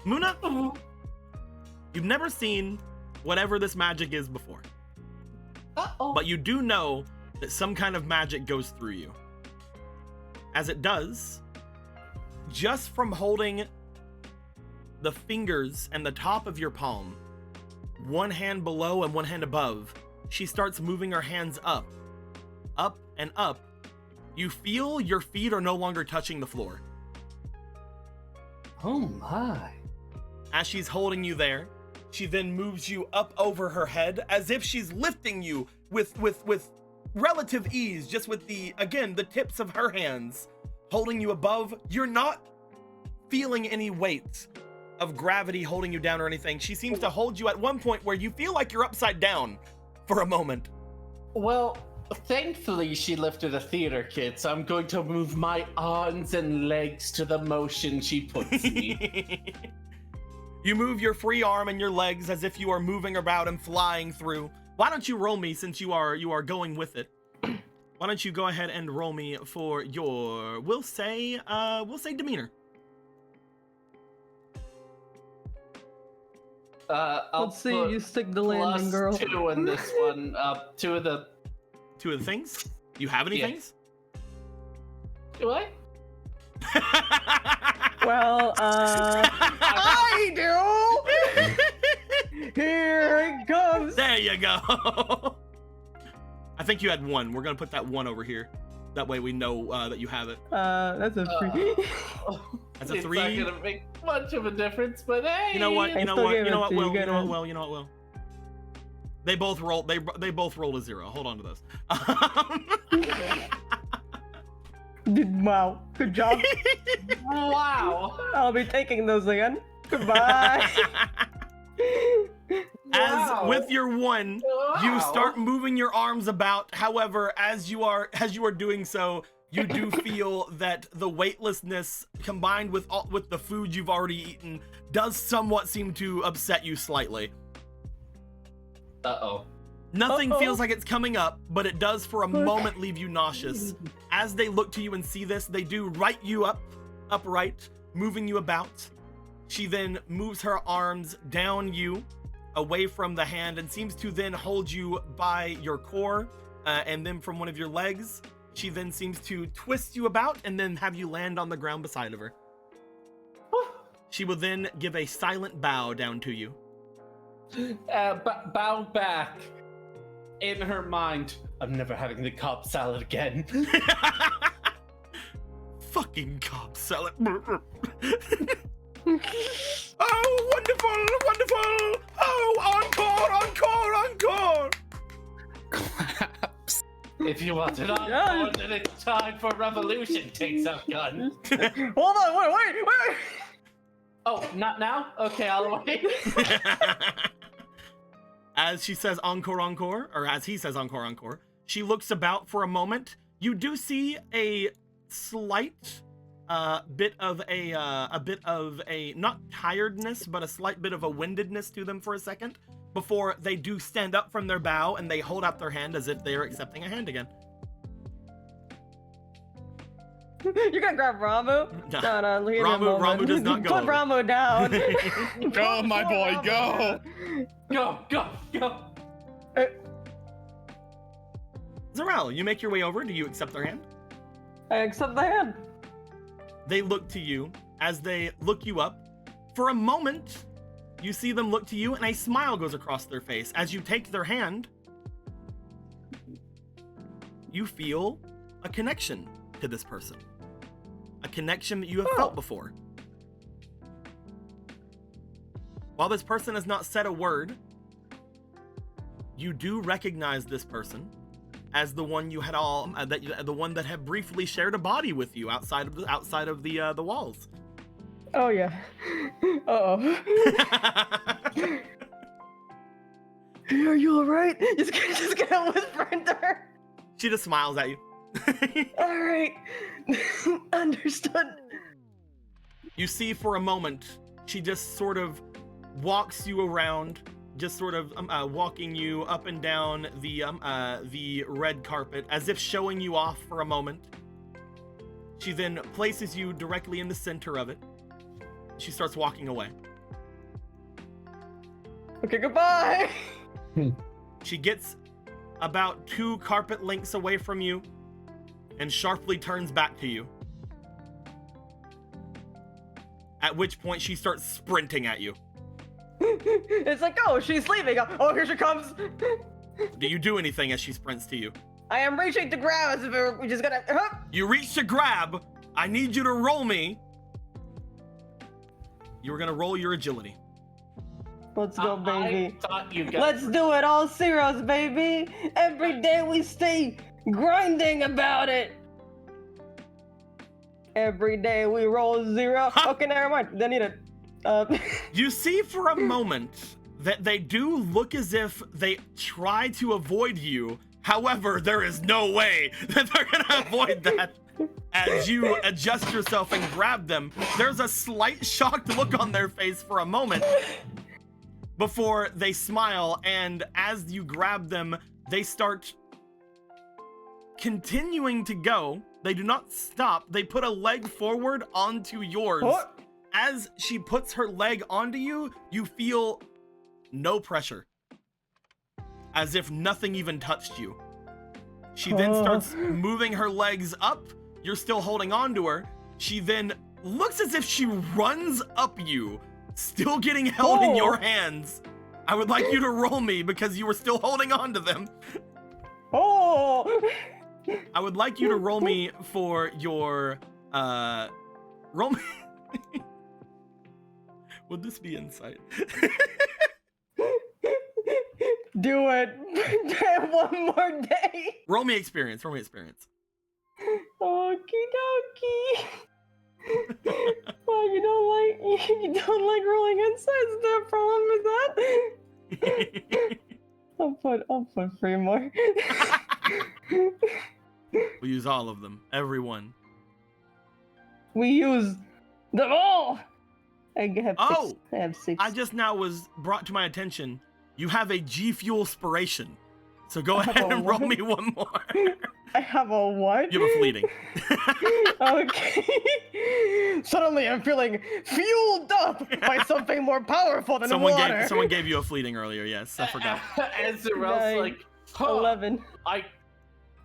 Muna, you've never seen whatever this magic is before, Uh-oh. but you do know that some kind of magic goes through you. As it does, just from holding the fingers and the top of your palm, one hand below and one hand above, she starts moving her hands up and up. You feel your feet are no longer touching the floor. Oh my. As she's holding you there, she then moves you up over her head as if she's lifting you with relative ease, just with the tips of her hands holding you above. You're not feeling any weight of gravity holding you down or anything. She seems to hold you at one point where you feel like you're upside down for a moment. Well, thankfully she lifted a theater kid, so I'm going to move my arms and legs to the motion she puts me. You move your free arm and your legs as if you are moving about and flying through. Why don't you roll me, since you are going with it? Why don't you go ahead and roll me for your, we'll say demeanor. I'll Let's see, put you stick the landing, girl. +2 in this one. Two of the things. You have any Yeah. things? Do I? Well, I do! Here it comes! There you go. I think you had one. We're gonna put that one over here. That way we know that you have it. That's a free. That's a It's 3. not gonna make much of a difference, but hey. You know what? I You know still what? gave You know it what? to you, Will? You get know what? it. Will? You know what? Will? They both rolled. They both rolled a 0. Hold on to this. Wow, good job. Wow. I'll be taking those again. Goodbye. As Wow. with your 1, you Wow. start moving your arms about. However, as you are doing so, you do feel that the weightlessness combined with the food you've already eaten does somewhat seem to upset you slightly. Uh-oh. Nothing Uh-oh. feels like it's coming up, but it does for a moment leave you nauseous. As they look to you and see this, they do right you upright, moving you about. She then moves her arms down you, away from the hand, and seems to then hold you by your core, and then from one of your legs. She then seems to twist you about and then have you land on the ground beside of her. She will then give a silent bow down to you. Bow back. in her mind, I'm never having the Cobb salad again. Fucking Cobb salad. Oh, wonderful, wonderful. Oh, encore. Claps. If you want it on, Yeah. then it's time for revolution. Takes up gun. Hold on, wait. Oh, not now? Okay, I'll wait. As she says encore, or as he says encore, she looks about for a moment. You do see a slight bit of a not tiredness, but a slight bit of a windedness to them for a second before they do stand up from their bow and they hold out their hand as if they are accepting a hand again. You can grab Ramu. No, leave him alone. Ramu does not go Put over. Ramu down. Go, my boy, go. Go. Zarel, you make your way over. Do you accept their hand? I accept the hand. They look to you. As they look you up, for a moment, you see them look to you and a smile goes across their face. As you take their hand, you feel a connection to this person. A connection that you have felt before. While this person has not said a word, you do recognize this person as the one you had the one that had briefly shared a body with you outside of the walls. Oh yeah. Uh-oh. Hey, are you alright? Just gonna whisper into her. She just smiles at you. Alright. Understood. You see for a moment, she just sort of walks you around, just sort of walking you up and down the red carpet, as if showing you off for a moment. She then places you directly in the center of it. She starts walking away. Okay, goodbye. She gets about 2 carpet lengths away from you and sharply turns back to you. At which point she starts sprinting at you. It's like, oh, she's leaving. Oh, here she comes. Do you do anything as she sprints to you? I am reaching to grab as if we're just gonna. You reach to grab. I need you to roll me. You were gonna roll your agility. Let's go, baby. I thought you guys Let's do it all zeros, baby. Every day we stay grinding about it. Every day we roll 0. Okay, never mind. They need it. You see for a moment that they do look as if they try to avoid you. However, there is no way that they're gonna avoid that. As you adjust yourself and grab them, there's a slight shocked look on their face for a moment before they smile, and as you grab them, they start continuing to go. They do not stop. They put a leg forward onto yours. What? As she puts her leg onto you, you feel no pressure. As if nothing even touched you. She then starts moving her legs up. You're still holding on to her. She then looks as if she runs up you, still getting held in your hands. I would like you to roll me because you were still holding on to them. Oh! I would like you to roll me for your, roll me. Would this be insight? Do it. One more day. Roll me experience. Roll me experience. Okie dokie. Oh, you don't like rolling insights. Is there a problem with that? I'll put 3 more. We use all of them. Everyone. We use them all. I have 6. Oh! I have 6. I just now was brought to my attention. You have a G Fuel Spiration. So go ahead and roll me one more. I have a what? You have a fleeting. Okay. Suddenly I'm feeling fueled up by something more powerful than water. Someone gave you a fleeting earlier, yes. I forgot. And Zarel's like, 11.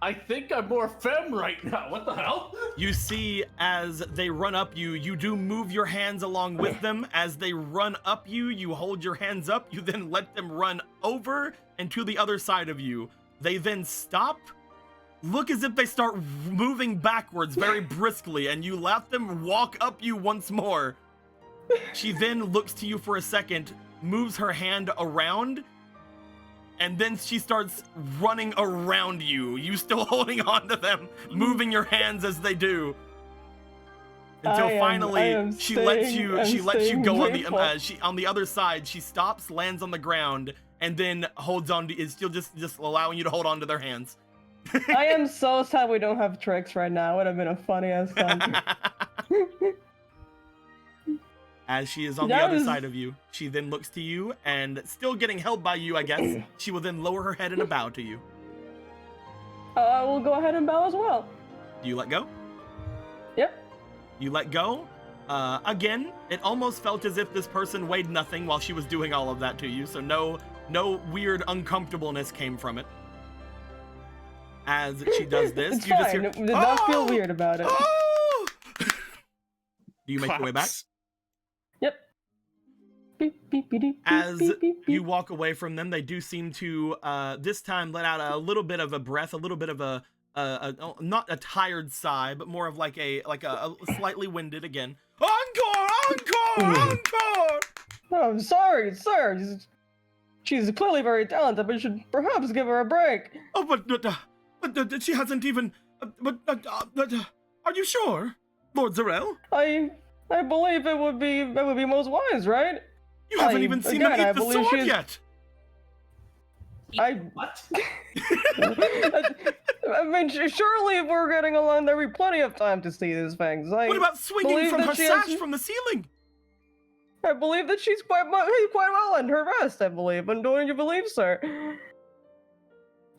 I think I'm more femme right now. What the hell? You see, as they run up you, you do move your hands along with them. As they run up you, you hold your hands up. You then let them run over and to the other side of you. They then stop, look as if they start moving backwards very briskly, and you let them walk up you once more. She then looks to you for a second, moves her hand around, and then she starts running around you. You still holding on to them, moving your hands as they do. Until finally, she lets you go on the other side. She stops, lands on the ground, and then holds on to, is still just allowing you to hold on to their hands. I am so sad we don't have tricks right now. It would have been a funny ass time. As she is on the other side of you, she then looks to you, and still getting held by you, I guess, she will then lower her head in a bow to you. I will go ahead and bow as well. Do you let go? Yep. You let go. Again, it almost felt as if this person weighed nothing while she was doing all of that to you, so no weird uncomfortableness came from it. As she does this, It's you fine. just hear, It did not feel weird about it. Oh! Do you make your way back? Claps. Yep. Beep, beep, beep, beep, As beep, beep, you beep. walk away from them, they do seem to this time let out a little bit of a breath, a little bit of a not a tired sigh, but more of like a slightly winded again. Encore, encore, encore! Oh, I'm sorry, sir. She's clearly very talented, but you should perhaps give her a break. Oh, but she hasn't even. Are you sure, Lord Zarel? I believe it would be most wise, right? You haven't even seen them again, I eat the believe sword she's- yet. What? I mean, surely if we're getting along, there'll be plenty of time to see these things. What about swinging believe from that her she has- sash from the ceiling? I believe that she's quite well in her rest. I believe, and don't you believe, sir?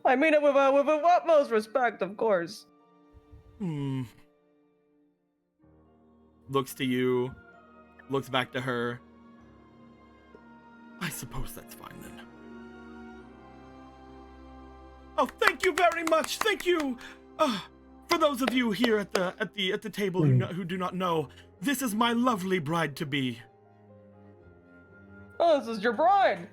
I mean it with utmost respect, of course. Looks to you, looks back to her. I suppose that's fine then. Oh, thank you very much. Thank you. For those of you here at the table who do not know, this is my lovely bride to be. Oh, this is your bride.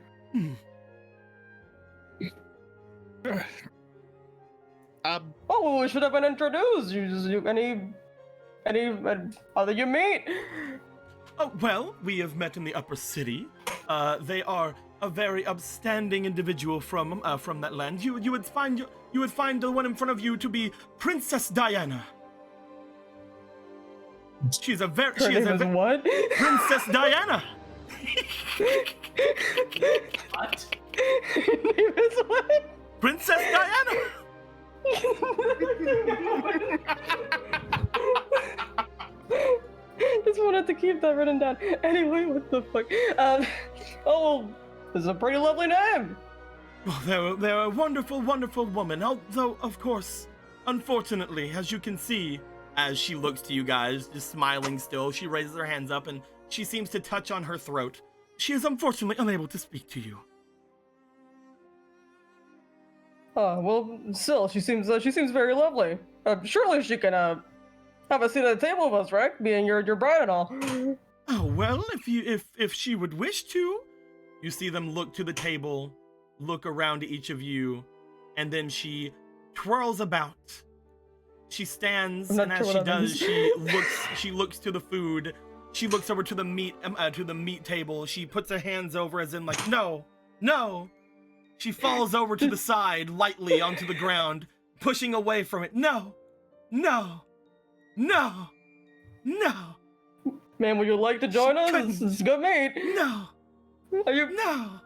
Oh, well, we should have been introduced. Any other you meet? Oh, well, we have met in the upper city. They are a very upstanding individual from that land. You would find the one in front of you to be Princess Diana. She's a very what? Princess Diana. What? Her name is what? Princess Diana. Just wanted to keep that written down. Anyway, what the fuck? Oh, this is a pretty lovely name. Well, they're a wonderful, wonderful woman. Although, of course, unfortunately, as you can see, as she looks to you guys, just smiling still, she raises her hands up and she seems to touch on her throat. She is unfortunately unable to speak to you. Oh, well, still, she seems very lovely. Surely she can have a seat at the table with us, right? Being your bride and all. Oh, well, if she would wish to. You see them look to the table, look around to each of you, and then she twirls about. She stands, and as she does, she looks to the food. She looks over to the meat table. She puts her hands over as in like, no. She falls over to the side lightly onto the ground, pushing away from it. No. Man, would you like to join us? This is good meat. No. Are you? No.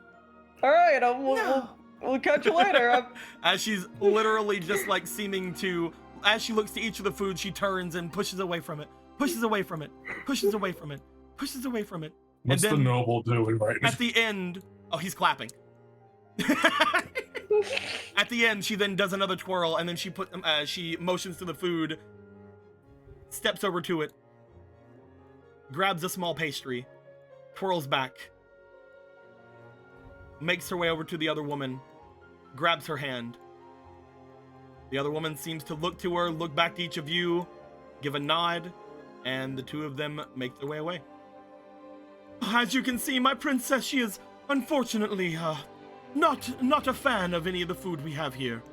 All right, we'll catch you later. As she's literally just like seeming to, as she looks to each of the food, she turns and pushes away from it. Pushes away from it. What's And the then, noble doing right now? at the end, oh, he's clapping. At the end, she then does another twirl, and then she motions to the food, steps over to it, grabs a small pastry, twirls back, makes her way over to the other woman, grabs her hand. The other woman seems to look to her, look back to each of you, give a nod, and the two of them make their way away. As you can see, my princess, she is unfortunately not a fan of any of the food we have here.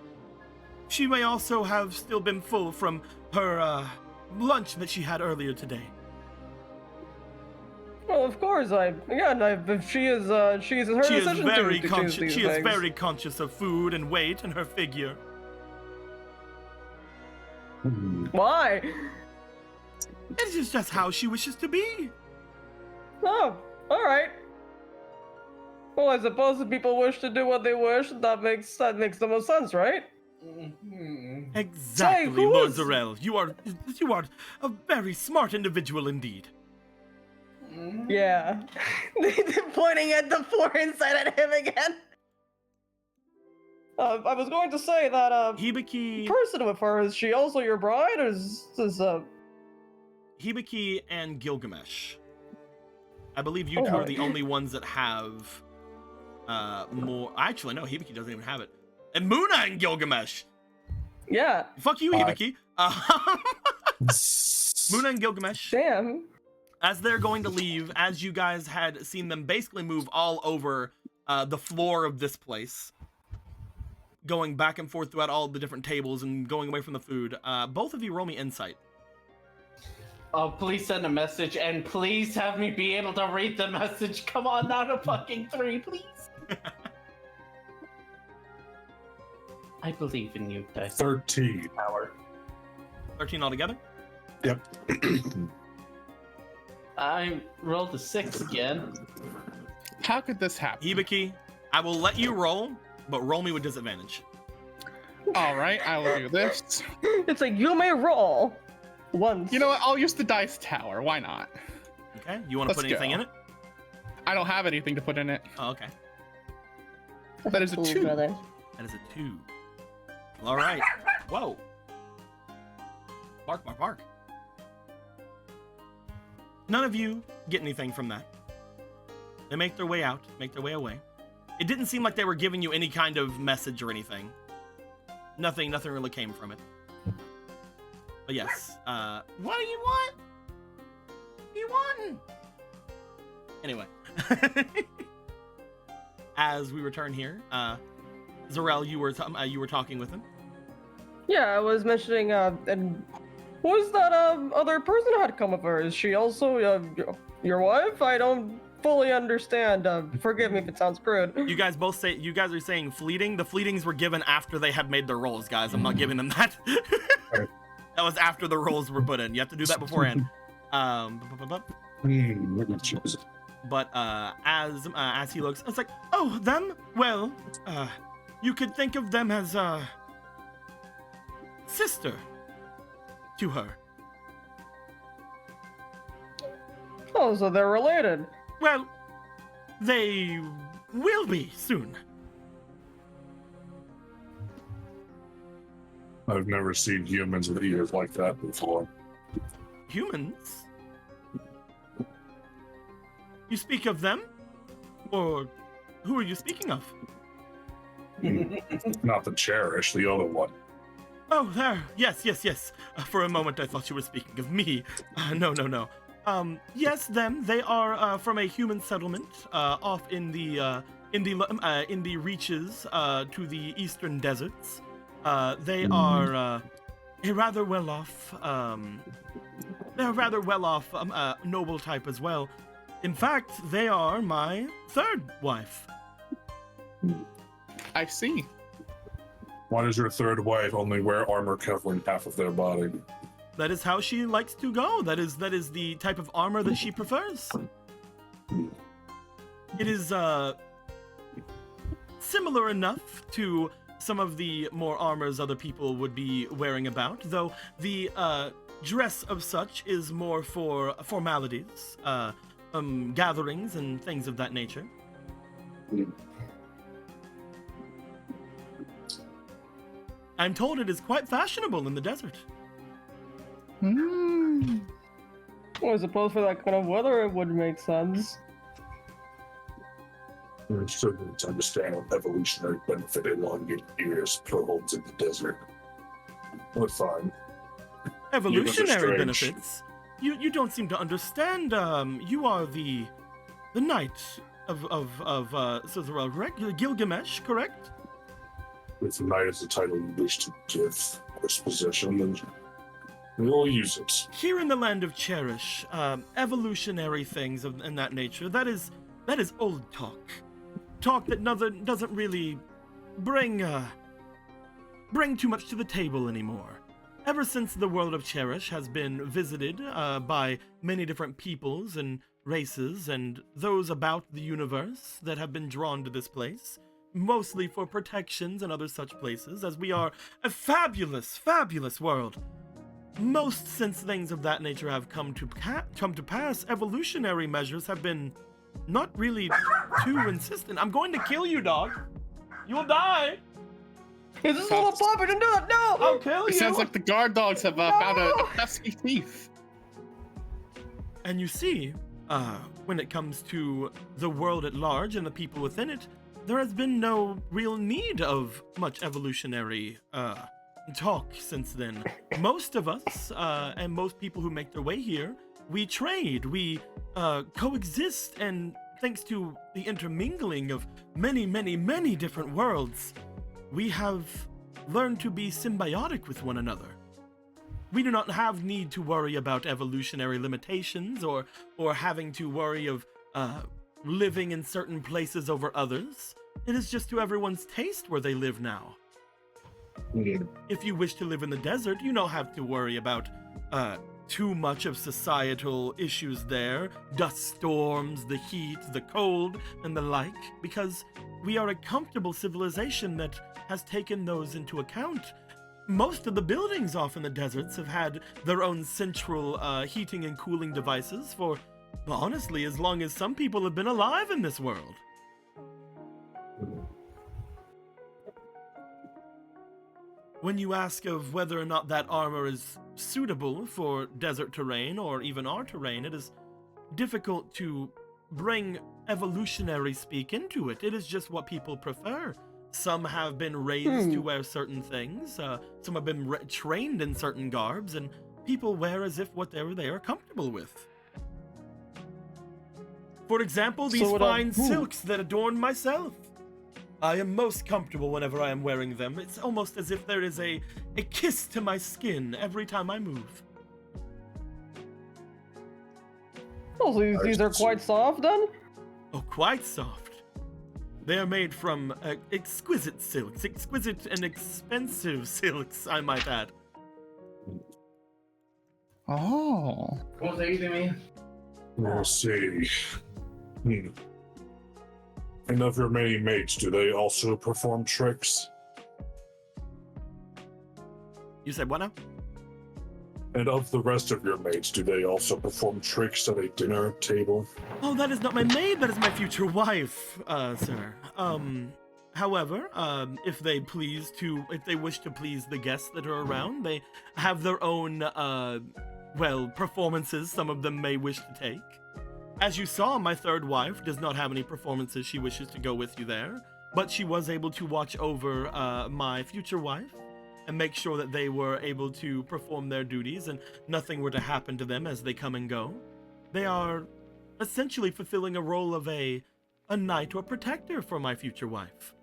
She may also have still been full from her lunch that she had earlier today. Well, of course, if she is her She is decision very to choose conscious. these She is things. very conscious of food and weight and her figure. Why? It is just how she wishes to be. Oh, all right. Well, I suppose if people wish to do what they wish, that makes the most sense, right? Exactly, who Lord is- Zarel. You are a very smart individual indeed. Yeah. Pointing at the floor inside at him again. I was going to say that Hibiki, person with her, is she also your bride, or is this Hibiki and Gilgamesh. I believe you two are the only ones that have more. Actually, no, Hibiki doesn't even have it. And Muna and Gilgamesh. yeah. Fuck you, Hibiki. Muna and Gilgamesh. Damn. As they're going to leave, as you guys had seen them basically move all over the floor of this place, going back and forth throughout all the different tables and going away from the food, both of you roll me insight. Oh, please send a message, and please have me be able to read the message. Come on, not a fucking 3, please. I believe in you, Dice 13. Power. 13 altogether. Yep. I rolled a 6 again. How could this happen? Hibiki, I will let you roll, but roll me with disadvantage. All right, I will do this. It's like you may roll once. You know what? I'll use the dice tower. Why not? Okay, you want to Let's put anything go. in it? I don't have anything to put in it. Oh, okay. That is a 2. Brother. That is a 2. All right. Whoa. Bark, bark, bark. None of you get anything from that. They make their way out, make their way away. It didn't seem like they were giving you any kind of message or anything. Nothing really came from it. But yes, what do you want? What do you want? Anyway. As we return here, Zarel, you were talking with him. Yeah, I was mentioning, and who's that other person who had come with her? Is she also your wife? I don't fully understand. Forgive me if it sounds crude. You guys are saying fleeting. The fleetings were given after they had made their rolls, guys. I'm not giving them that. Right. That was after the rolls were put in. You have to do that beforehand. But as he looks, it's like, oh, them? Well, you could think of them as sister to her. Oh, so they're related. Well, they will be soon. I've never seen humans with ears like that before. Humans? You speak of them? Or who are you speaking of? Not the Cherished, the other one. Oh, there. Yes. For a moment, I thought you were speaking of me. No. Yes, them. They are from a human settlement off in the reaches to the eastern deserts. They are a rather well-off. They're a rather well-off noble type as well. In fact, they are my third wife. I see. Why does your third wife only wear armor covering half of their body? That is how she likes to go. That is the type of armor that she prefers. It is similar enough to some of the more armors other people would be wearing about, though the dress of such is more for formalities, gatherings and things of that nature. I'm told it is quite fashionable in the desert. Well, I suppose for that kind of weather, it would make sense. I still need to understand what evolutionary benefit elongated ears holds in the desert. But fine. Evolutionary Humans are strange. benefits? You don't seem to understand. You are the knight of Gilgamesh, correct? if knight is the title you wish to give this position, then we'll use it. Here in the land of Cherish, evolutionary things in that nature, that is old talk. Talk that doesn't really bring too much to the table anymore. Ever since the world of Cherish has been visited by many different peoples and races and those about the universe that have been drawn to this place, mostly for protections and other such places, as we are a fabulous, fabulous world. Most since things of that nature have come to pass, evolutionary measures have been not really too insistent. I'm going to kill you, dog. You'll die. Is this little puppy? Don't do it! No! I'll kill you. It sounds like the guard dogs have found a pesky thief. And you see, when it comes to the world at large and the people within it, there has been no real need of much evolutionary talk since then. Most of us, and most people who make their way here, we trade, we coexist, and thanks to the intermingling of many, many, many different worlds, we have learned to be symbiotic with one another. We do not have need to worry about evolutionary limitations or having to worry of living in certain places over others. It is just to everyone's taste where they live now. If you wish to live in the desert, you don't have to worry about too much of societal issues there, dust storms, the heat, the cold, and the like, because we are a comfortable civilization that has taken those into account. Most of the buildings off in the deserts have had their own central heating and cooling devices for, well, honestly, as long as some people have been alive in this world. When you ask of whether or not that armor is suitable for desert terrain or even our terrain, it is difficult to bring evolutionary speak into it. It is just what people prefer. Some have been raised to wear certain things, some have been trained in certain garbs, and people wear as if whatever they are comfortable with. For example, these fine silks that adorn myself. I am most comfortable whenever I am wearing them. It's almost as if there is a kiss to my skin every time I move. Oh, so these are quite soft then? Oh, quite soft. They are made from exquisite silks, exquisite and expensive silks, I might add. Oh. What are you doing? We'll see. And of your many mates, do they also perform tricks? You said what now? And of the rest of your mates, do they also perform tricks at a dinner table? Oh, that is not my maid, that is my future wife, sir. However, if they wish to please the guests that are around, they have their own, performances some of them may wish to take. As you saw, my third wife does not have any performances she wishes to go with you there, but she was able to watch over my future wife and make sure that they were able to perform their duties and nothing were to happen to them as they come and go. They are essentially fulfilling a role of a knight or protector for my future wife.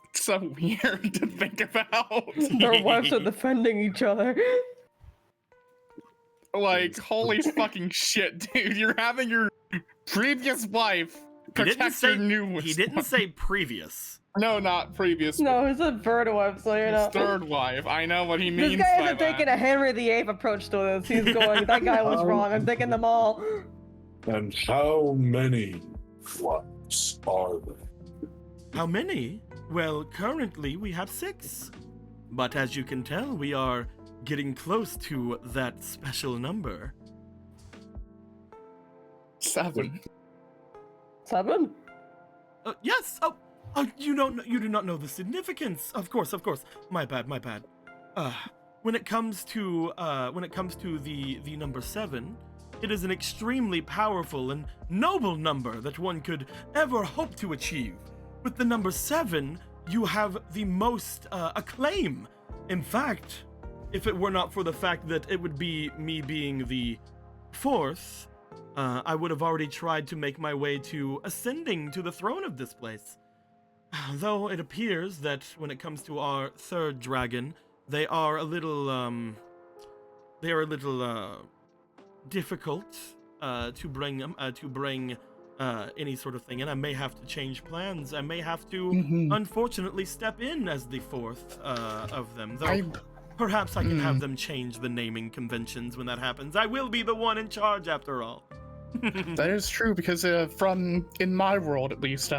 It's so weird to think about. Their wives are defending each other. Like, holy fucking shit, dude. You're having your previous wife protect your new one. He didn't say previous. No, not previous. No, it's a third wife, so you know. His third wife. I know what he means. This guy by isn't taking that. a Henry VIII approach to this. He's going, that guy was wrong. I'm taking them all. And how many wives are there? How many? Well, currently we have 6. But as you can tell, we are getting close to that special number. 7. 7? Yes. Oh, you do not know the significance. Of course. My bad. When it comes to the number 7, it is an extremely powerful and noble number that one could ever hope to achieve. With the number 7, you have the most acclaim. In fact, if it were not for the fact that it would be me being the Fourth, I would have already tried to make my way to ascending to the throne of this place. Though it appears that when it comes to our third dragon, they are a little difficult to bring any sort of thing, and I may have to change plans. I may have to, unfortunately, step in as the fourth of them. Though perhaps I can have them change the naming conventions when that happens. I will be the one in charge, after all. That is true, because in my world at least,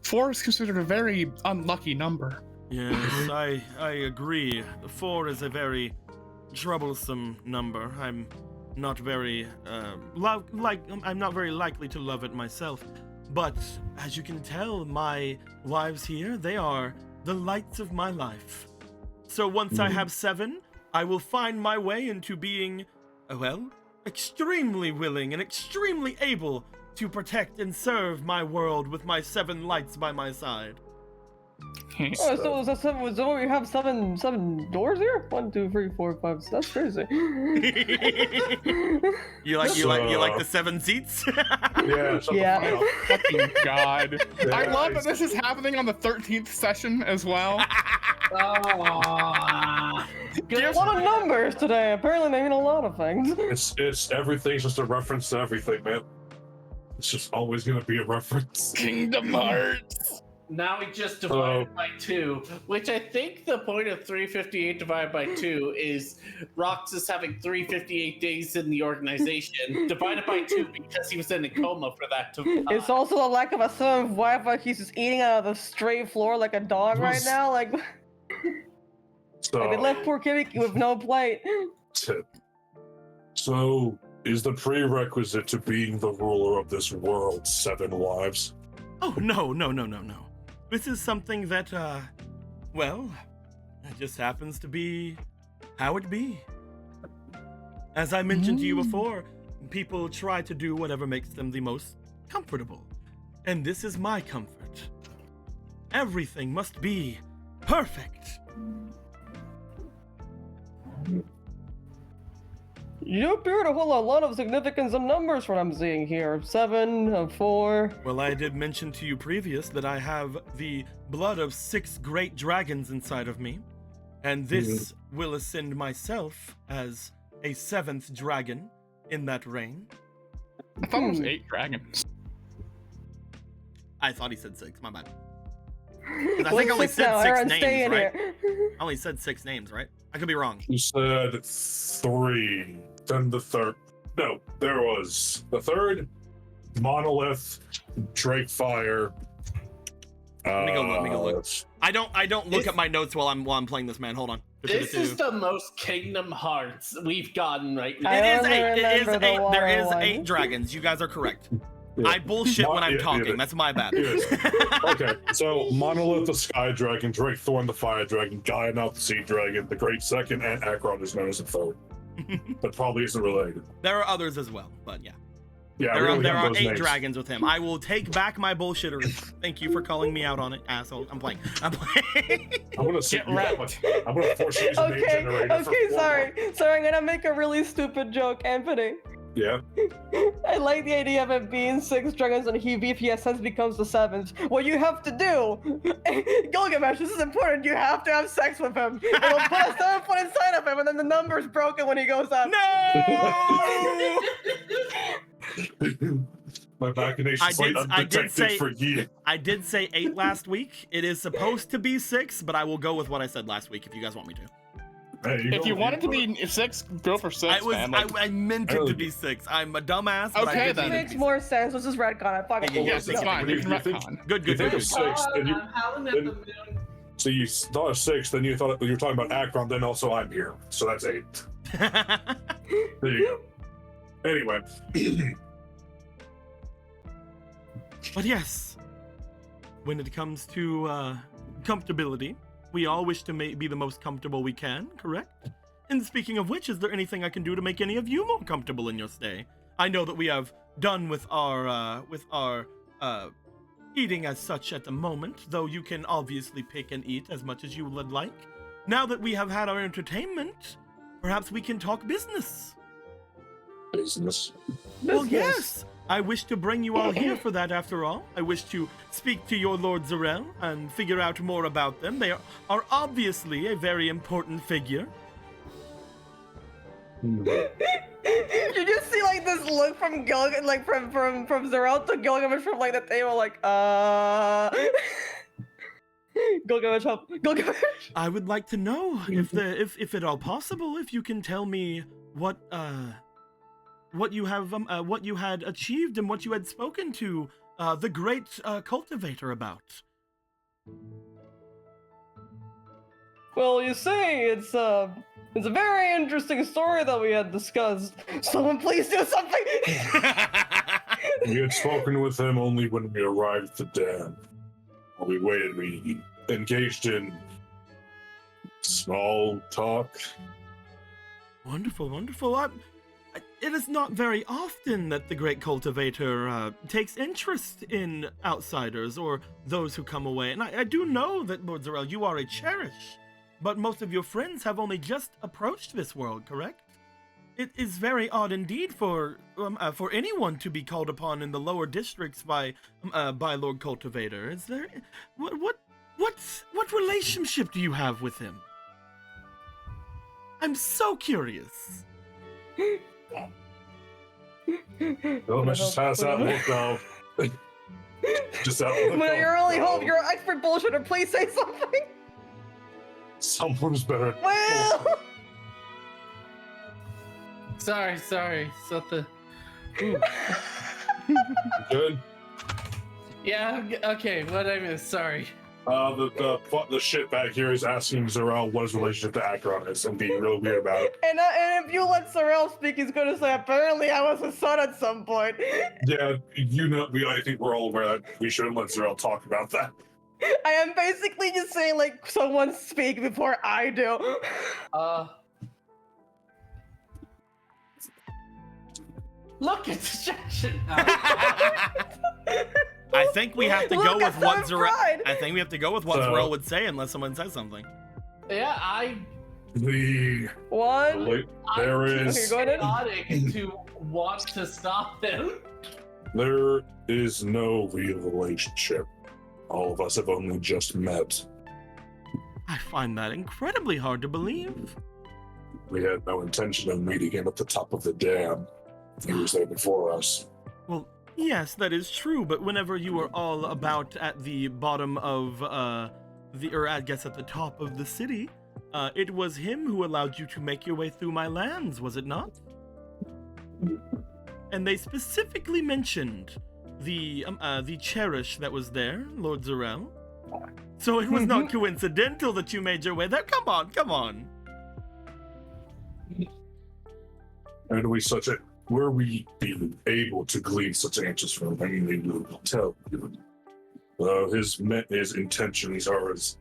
4 is considered a very unlucky number. Yes, I agree. 4 is a very troublesome number. I'm not very I'm not very likely to love it myself. But as you can tell, my wives here, they are the lights of my life. So once I have 7, I will find my way into being, well, extremely willing and extremely able to protect and serve my world with my 7 lights by my side. Oh, so is that 7? So we have seven doors here? 1, 2, 3, 4, 5. That's crazy. You like the 7 seats? Yeah. Yeah. Oh, fucking God. Yeah, I love that this is happening on the 13th session as well. Oh. A lot of numbers today. Apparently they mean a lot of things. It's everything's just a reference to everything, man. It's just always gonna be a reference. Kingdom Hearts. Now we just divided by 2, which I think the point of 358 divided by 2 is Roxas having 358 days in the organization, divided by 2 because he was in a coma for that time. It's also the lack of a 7th wife, like he's just eating out of the straight floor like a dog right now. Like, So, like they left poor Kimmy with no plate. so is the prerequisite to being the ruler of this world 7 wives? Oh, no. This is something that, well, it just happens to be how it be. As I mentioned to you before, people try to do whatever makes them the most comfortable. And this is my comfort. Everything must be perfect. You appear to hold a lot of significance in numbers from what I'm seeing here. 7, 4. Well, I did mention to you previous that I have the blood of 6 great dragons inside of me. And this will ascend myself as a 7th dragon in that reign. I thought it was 8 dragons. I thought he said 6, my bad. 'Cause I think I only said 6 names, right? I only said 6 names, right? I could be wrong. You said 3. Then the third. No, there was the third, Monolith, Drakefire. Let me go look. I don't look at my notes while I'm playing this, man. Hold on. This is the most Kingdom Hearts we've gotten right now. I It is only 8. It is remember the 8. water There is one. 8 dragons. You guys are correct. Yeah. I bullshit when I'm talking. That's my bad. Okay, so Monolith, the Sky Dragon, Drakethorn, the Fire Dragon, Gaianoth, the Sea Dragon, the Great Second, and Akron is known as the third. But probably isn't related. There are others as well, but yeah. Yeah, There are those 8 names. dragons with him. I will take back my bullshittery. Thank you for calling me out on it, asshole. I'm playing. I'm gonna sit Get wrecked. I'm gonna force you to use a name generator. for 4 Sorry, months. I'm gonna make a really stupid joke, Anthony. Yeah. I like the idea of it being 6 dragons and he VPSS becomes the 7th. What you have to do, Gilgamesh, this is important, you have to have sex with him. It'll put a 7 foot inside of him and then the number's broken when he goes up. No! My machinations went undetected for years. I did say 8 last week. It is supposed to be 6, but I will go with what I said last week if you guys want me to. Hey, If you want it to be 6, go for 6, man. Like, I meant it to be 6. I'm a dumbass, but Okay, I did then. mean it Makes to be more sense. Let's just retcon it. Fuck it. Yeah, yes, it's fine. You can retcon. Good. You think of 6, then you, I'm howling at the moon. so you thought of 6, then you thought you were talking about Akron, then also I'm here. So that's 8. There you go. Anyway. But yes, when it comes to comfortability, we all wish to be the most comfortable we can, correct? And speaking of which, is there anything I can do to make any of you more comfortable in your stay? I know that we have done with our eating as such at the moment, though you can obviously pick and eat as much as you would like. Now that we have had our entertainment, perhaps we can talk business. Business. Well, Business. yes. I wish to bring you all here for that, after all. I wish to speak to your Lord Zarel and figure out more about them. They are obviously a very important figure. Hmm. You just see like this look from Gilgamesh, like from Zarel to Gilgamesh from like the table, like Gilgamesh, help, Gilgamesh. I would like to know if at all possible, if you can tell me what you have what you had achieved and what you had spoken to the great cultivator about. Well, you see, it's a very interesting story that we had discussed. Someone please do something. We had spoken with him only when we arrived at the dam. While we waited, we engaged in small talk. Wonderful, wonderful. It is not very often that the great cultivator takes interest in outsiders or those who come away. And I do know that, Lord Zarel, you are a Cherished, but most of your friends have only just approached this world, correct? It is very odd indeed for anyone to be called upon in the lower districts by Lord Cultivator. Is there what relationship do you have with him? I'm so curious. Oh, just has that look now. Just that look. Well, your only hope, now. you're an expert bullshitter. Please say something. Someone's better. Well. Sorry. Something. Good. Yeah. Okay. What I missed? Sorry. The shit back here is asking Zarel what his relationship to Akron is and being real weird about it. And if you let Zarel speak, he's gonna say, apparently I was a son at some point. Yeah, I think we're all aware that we shouldn't let Zarel talk about that. I am basically just saying, like, someone speak before I do. Look at distraction. I think we have to go Look with at what some Zarel. pride. I think we have to go with what So- Zarel would say unless someone says something. Yeah, One. There I'm is- too Okay, go ahead. chaotic to want to stop him. There is no real relationship. All of us have only just met. I find that incredibly hard to believe. We had no intention of meeting him at the top of the dam. He was there before us. Well, yes, that is true, but whenever you were all about at the bottom of I guess at the top of the city, it was him who allowed you to make your way through my lands, was it not? And they specifically mentioned the Cherished that was there, Lord Zarel. So it was not coincidental that you made your way there. Come on. And were we being able to glean such answers from him, they will tell you. His intentions are as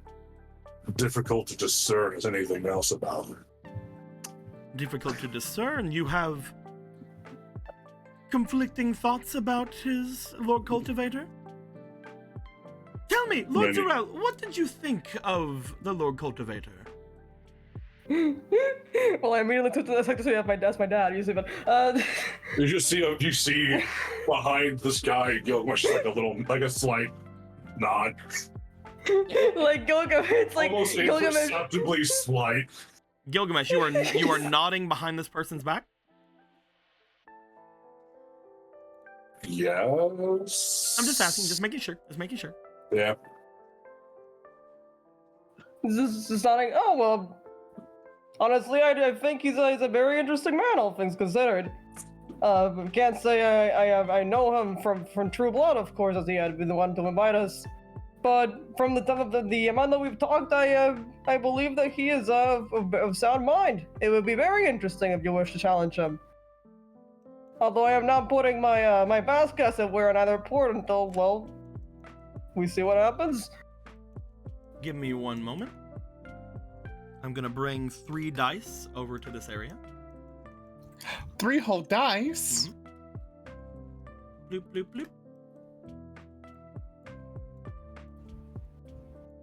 difficult to discern as anything else about him. Difficult to discern. You have conflicting thoughts about his Lord Cultivator? Tell me, Lord Many. Zarel, what did you think of the Lord Cultivator? Well, I immediately took to the sector, so yeah, that's my dad usually, but You see behind this guy, Gilgamesh is like a slight nod. like Gilgamesh, it's like Almost Gilgamesh. imperceptibly slight. Gilgamesh, you are nodding behind this person's back? Yes. I'm just asking, just making sure. Yeah. This is nodding. Oh well. Honestly, I think he's a very interesting man, all things considered. Can't say I know him from True Blood, of course, as he had been the one to invite us. But from the amount that we've talked, I believe that he is of sound mind. It would be very interesting if you wish to challenge him. Although I am not putting my best guess at where in either port until, well, we see what happens. Give me one moment. I'm gonna bring 3 dice over to this area. 3 whole dice. Bloop, bloop, bloop.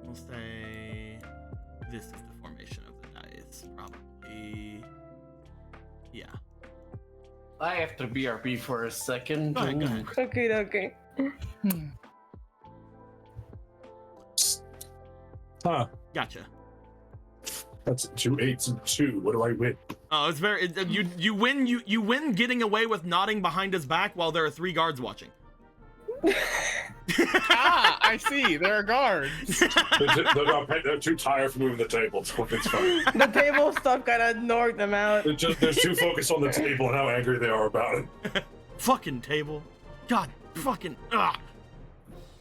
We'll say this is the formation of the dice, probably. Yeah. I have to BRB for a second. Go ahead. Okay. Huh. Gotcha. That's 2 8s and 2. What do I win? Oh, it's very. You win. You win getting away with nodding behind his back while there are 3 guards watching. I see. There are guards. They're too tired for moving the table. It's fine. The table stuff kind of knocked them out. They're too focused on the table and how angry they are about it. Fucking table. God fucking. Ugh.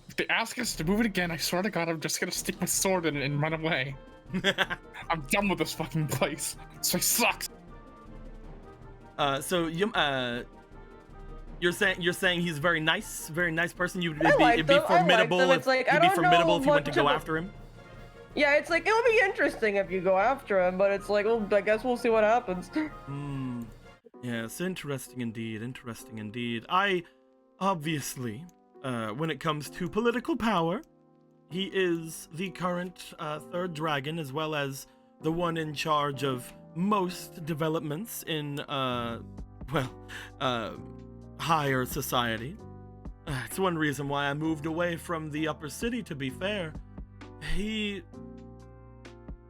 If they ask us to move it again, I swear to God, I'm just gonna stick my sword in it and run away. I'm done with this fucking place. This place sucks. So you're saying he's a very nice person. It'd be them. formidable. It's like, I it'd be don't formidable know if you went to much go about- after him. Yeah, it's like, it would be interesting if you go after him, but it's like, well, I guess we'll see what happens. Yes, interesting indeed. I, obviously, when it comes to political power, he is the current 3rd dragon, as well as the one in charge of most developments in, higher society. It's one reason why I moved away from the upper city, to be fair. He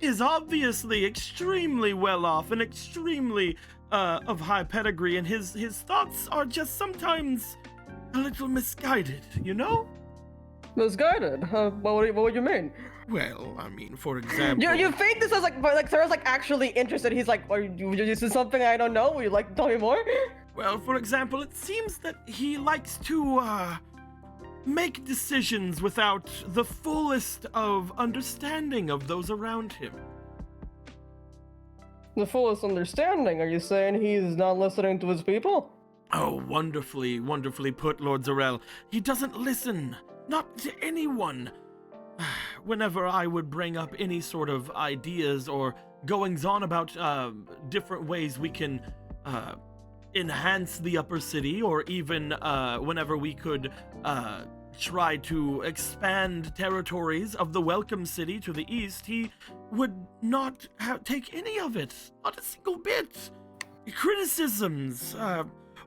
is obviously extremely well off and extremely of high pedigree, and his thoughts are just sometimes a little misguided, you know? Misguided? What would you mean? Well, I mean, for example... You think this is like Sarah's like actually interested? He's like, this is something I don't know. Would you like to tell me more? Well, for example, it seems that he likes to, make decisions without the fullest of understanding of those around him. The fullest understanding? Are you saying he's not listening to his people? Oh, wonderfully put, Lord Zarel. He doesn't listen, not to anyone. Whenever I would bring up any sort of ideas or goings-on about different ways we can enhance the upper city, or even whenever we could try to expand territories of the Welcome City to the east, he would not take any of it, not a single bit. Criticisms,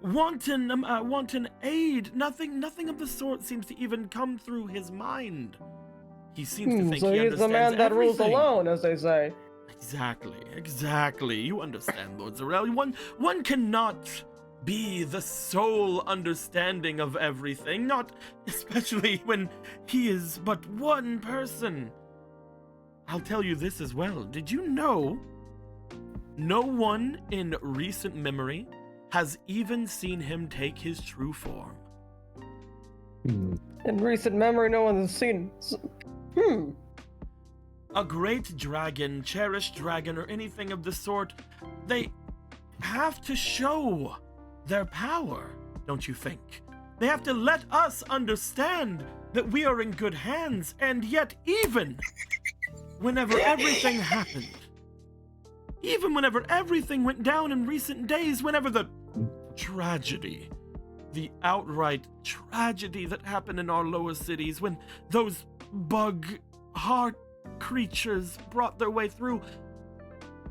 wanton aid, nothing of the sort seems to even come through his mind. He seems to think so he he's the man understands that rules everything. alone, as they say. Exactly. You understand, Lord Zarel. One cannot be the sole understanding of everything, not especially when he is but one person. I'll tell you this as well. Did you know no one in recent memory has even seen him take his true form? In recent memory, no one has seen. A great dragon, cherished dragon, or anything of the sort, they have to show their power, don't you think? They have to let us understand that we are in good hands, and yet even whenever everything happened, even whenever everything went down in recent days, whenever the tragedy, the outright tragedy that happened in our lower cities, when those bug heart creatures brought their way through,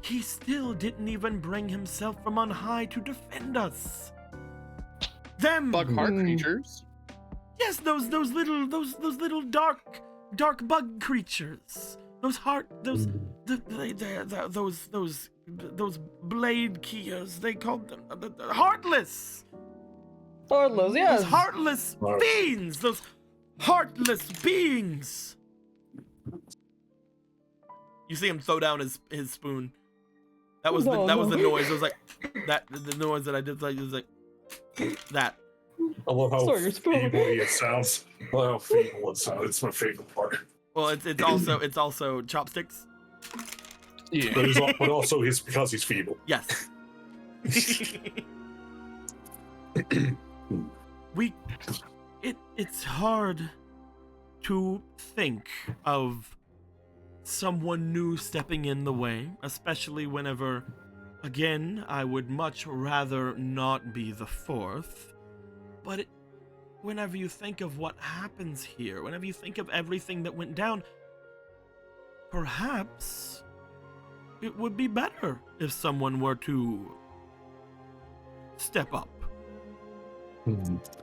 he still didn't even bring himself from on high to defend us. Them Bug heart creatures. Yes, those little dark bug creatures. Those blade keys, they called them heartless. Heartless, yes. Those heartless fiends, those heartless beings. You see him throw down his spoon. That was the noise. It was like the noise that I did. Like, it was like that. I love how Sorry, feeble it sounds. I love how feeble it sounds. It's my favorite part. Well, it's also chopsticks. Yeah. But also because he's feeble. Yes. It's hard to think of someone new stepping in the way, especially whenever, again, I would much rather not be the fourth, but whenever you think of what happens here, whenever you think of everything that went down, perhaps it would be better if someone were to step up.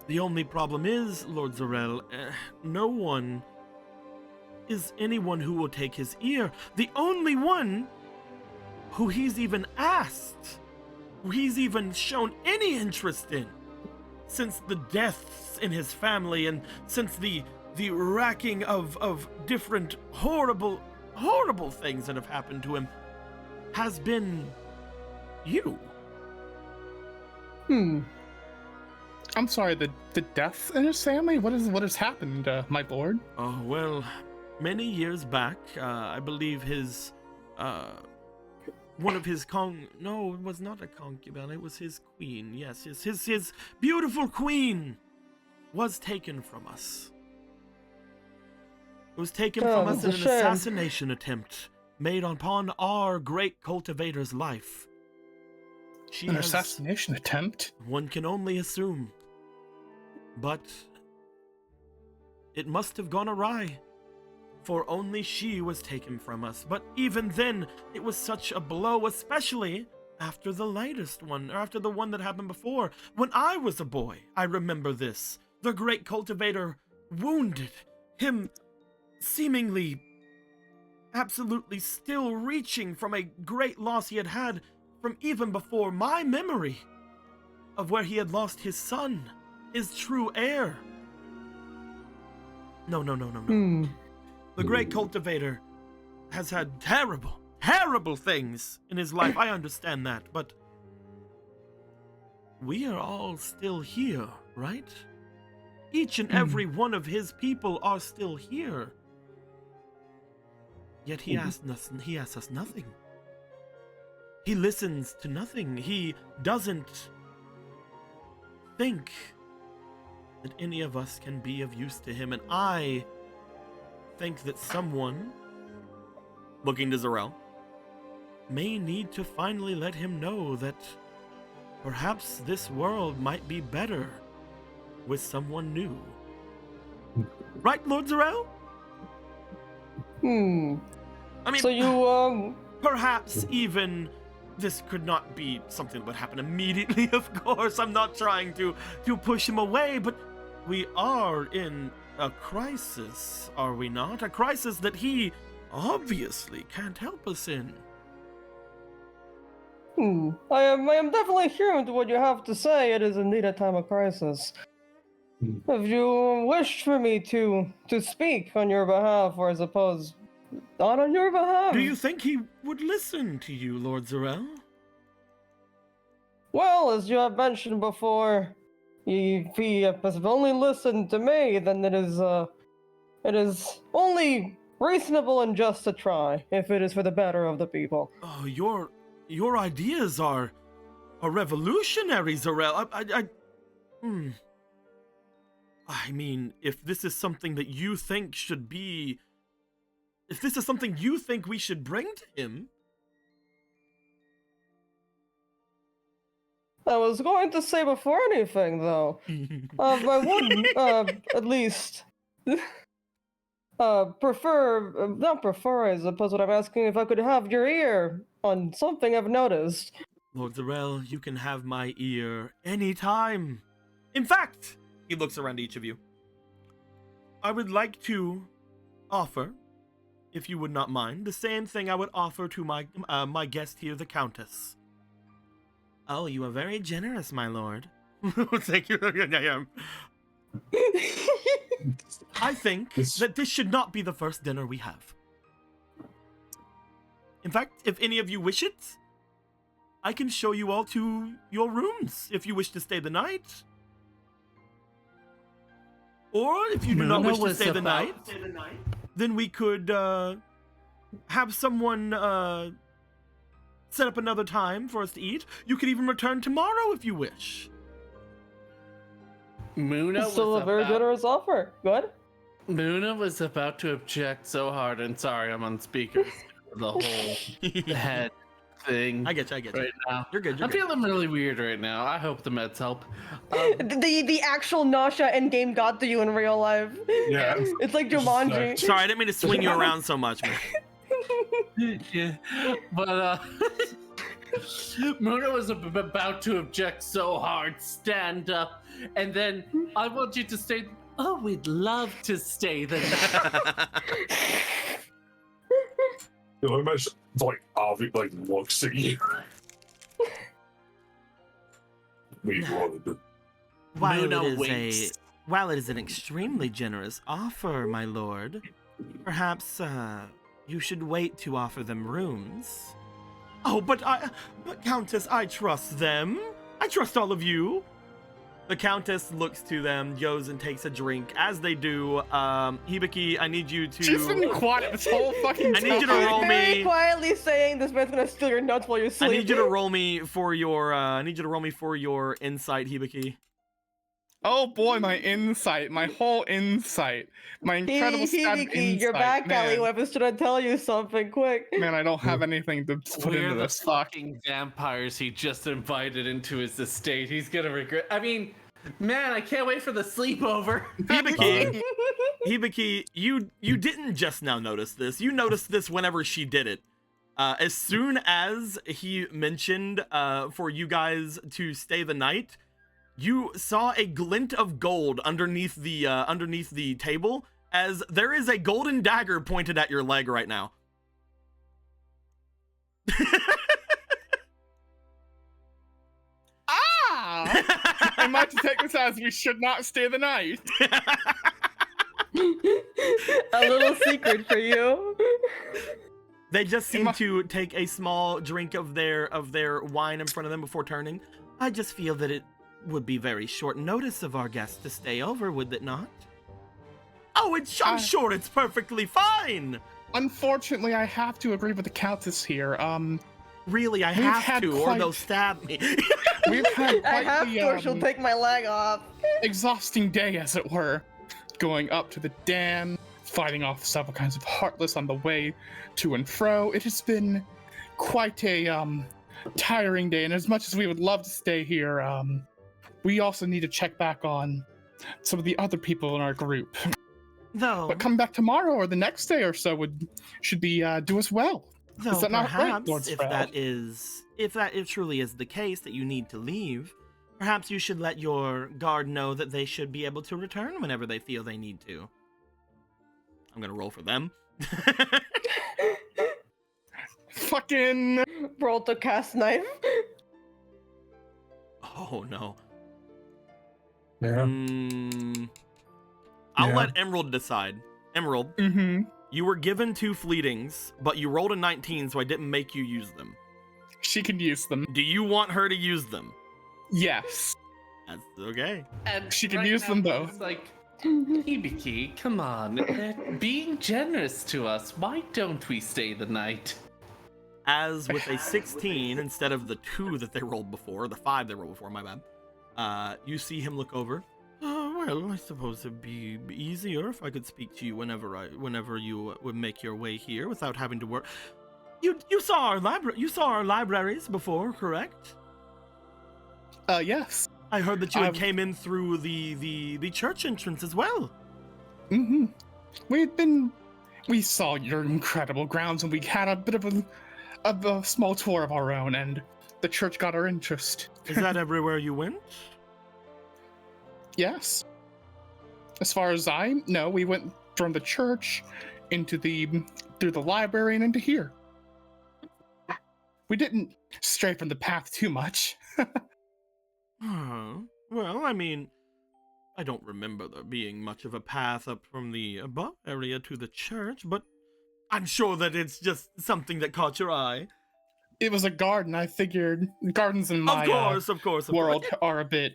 The only problem is, Lord Zarel, no one is anyone who will take his ear. The only one who he's even asked, who he's even shown any interest in, since the deaths in his family and since the racking of different horrible things that have happened to him, has been you. I'm sorry, the death in his family? What has happened, my lord? Oh, well, many years back, I believe his, one of his no, it was not a concubine, it was his queen. Yes, his beautiful queen was taken from us. It was taken from us in an assassination attempt made upon our great cultivator's life. An assassination attempt? One can only assume. But it must have gone awry, for only she was taken from us. But even then, it was such a blow, especially after the latest one, or after the one that happened before. When I was a boy, I remember this. The great cultivator wounded him, seemingly absolutely still reaching from a great loss he had had from even before my memory of where he had lost his son, his true heir. No. The great cultivator has had terrible things in his life. I understand that, but we are all still here, right? Each and every one of his people are still here. Yet he asks us nothing. He listens to nothing. He doesn't think that any of us can be of use to him. And I think that someone, looking to Zarel, may need to finally let him know that perhaps this world might be better with someone new. Right, Lord Zarel? I mean, So you, perhaps even this could not be something that would happen immediately, of course. I'm not trying to push him away, but we are in a crisis, are we not? A crisis that he obviously can't help us in. I am definitely hearing to what you have to say. It is indeed a time of crisis. If you wished for me to speak on your behalf, or I suppose not on your behalf. Do you think he would listen to you, Lord Zarel? Well, as you have mentioned before, if he has only listened to me, then it is only reasonable and just to try, if it is for the better of the people. Oh, your ideas are revolutionary, Zarel. I mean, if this is something that you think should be, if this is something you think we should bring to him. I was going to say before anything, though, I would, at least, not prefer, I suppose what I'm asking, if I could have your ear on something I've noticed. Lord Zarel, you can have my ear anytime. In fact, he looks around each of you. I would like to offer, if you would not mind, the same thing I would offer to my guest here, the Countess. Oh, you are very generous, my lord. Thank you. I think that this should not be the first dinner we have. In fact, if any of you wish it, I can show you all to your rooms if you wish to stay the night. Or if you do not wish to stay the night, then we could have someone set up another time for us to eat. You could even return tomorrow if you wish. Muna Still a very generous offer. Good. Muna was about to object so hard, and sorry, I'm on speaker. The whole head thing. I get you. Right now. You're good. I'm feeling really weird right now. I hope the meds help. The actual nausea in game got to you in real life. Yeah. It's like Jumanji. Sorry, I didn't mean to swing you around so much, man. Yeah. But Muna was about to object so hard, stand up, and then I want you to stay. Oh, we'd love to stay the night. You know, imagine, like, Avi, like, looks at you. We wanted to. While it is an extremely generous offer, my lord, perhaps you should wait to offer them rooms. Oh, but Countess, I trust them. I trust all of you. The Countess looks to them, goes and takes a drink. As they do, Hibiki, I need you to... She's been quiet this whole fucking time. I need you to roll Very me... quietly saying this man's gonna steal your nuts while you sleep. I need you to roll me for your, insight, Hibiki. Oh boy, my insight, my whole insight, my incredible stab insight. Your back alley man. weapons should I tell you something quick? Man, I don't have anything to put We're into the this. Fuck. fucking vampires he just invited into his estate. He's gonna regret. I mean, man, I can't wait for the sleepover. Hibiki, you didn't just now notice this. You noticed this whenever she did it. As soon as he mentioned for you guys to stay the night, you saw a glint of gold underneath the table, as there is a golden dagger pointed at your leg right now. Ah! I might take this as we should not stay the night. A little secret for you. They just seem to take a small drink of their wine in front of them before turning. I just feel that it would be very short notice of our guests to stay over, would it not? Oh, I'm sure it's perfectly fine. Unfortunately, I have to agree with the Countess here. Really, I have to, or they'll stab me. We've had quite I have the, to, or she'll take my leg off. exhausting day, as it were. Going up to the dam, fighting off several kinds of heartless on the way to and fro. It has been quite a tiring day, and as much as we would love to stay here, we also need to check back on some of the other people in our group. Though, But come back tomorrow or the next day or so should be do as well. though Is that not right, perhaps Lord Sprout? if that truly is the case that you need to leave, perhaps you should let your guard know that they should be able to return whenever they feel they need to. I'm gonna roll for them. Fucking Roll to cast knife. Oh no. Yeah. I'll Yeah. let Emerald decide. Emerald, you were given 2 fleetings, but you rolled a 19, so I didn't make you use them. she can use them. Do you want her to use them? Yes. That's okay. And She can right use now, them both. It's like, Hibiki, come on. Being generous to us, why don't we stay the night? As with a 16 instead of the 2 that they rolled before, the 5 they rolled before, my bad. You see him look over. Well, I suppose it'd be easier if I could speak to you whenever you would make your way here without having to work. You saw our libraries before, correct? Yes. I heard that you had came in through the church entrance as well. We saw your incredible grounds and we had a bit of a small tour of our own, and the church got our interest. Is that everywhere you went? Yes. As far as I know, we went from the church through the library and into here. We didn't stray from the path too much. Well, I mean, I don't remember there being much of a path up from the above area to the church, but I'm sure that it's just something that caught your eye. It was a garden. I figured gardens in my Of course. world are a bit.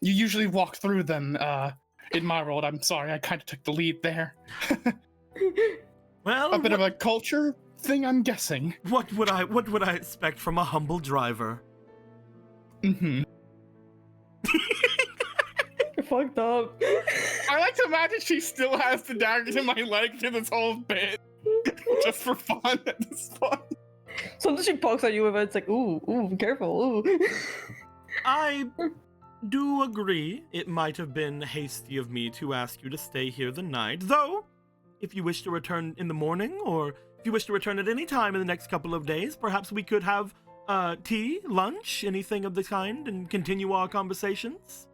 You usually walk through them. In my world, I'm sorry, I kind of took the lead there. Well, A bit of a culture thing, I'm guessing. what would I expect from a humble driver? You're fucked up. I like to imagine she still has the daggers in my leg through this whole bit. Just for fun at this point. Sometimes she pokes at you with it, it's like, ooh, careful, ooh. I do agree it might have been hasty of me to ask you to stay here the night, though, if you wish to return in the morning, or if you wish to return at any time in the next couple of days, perhaps we could have tea, lunch, anything of the kind, and continue our conversations?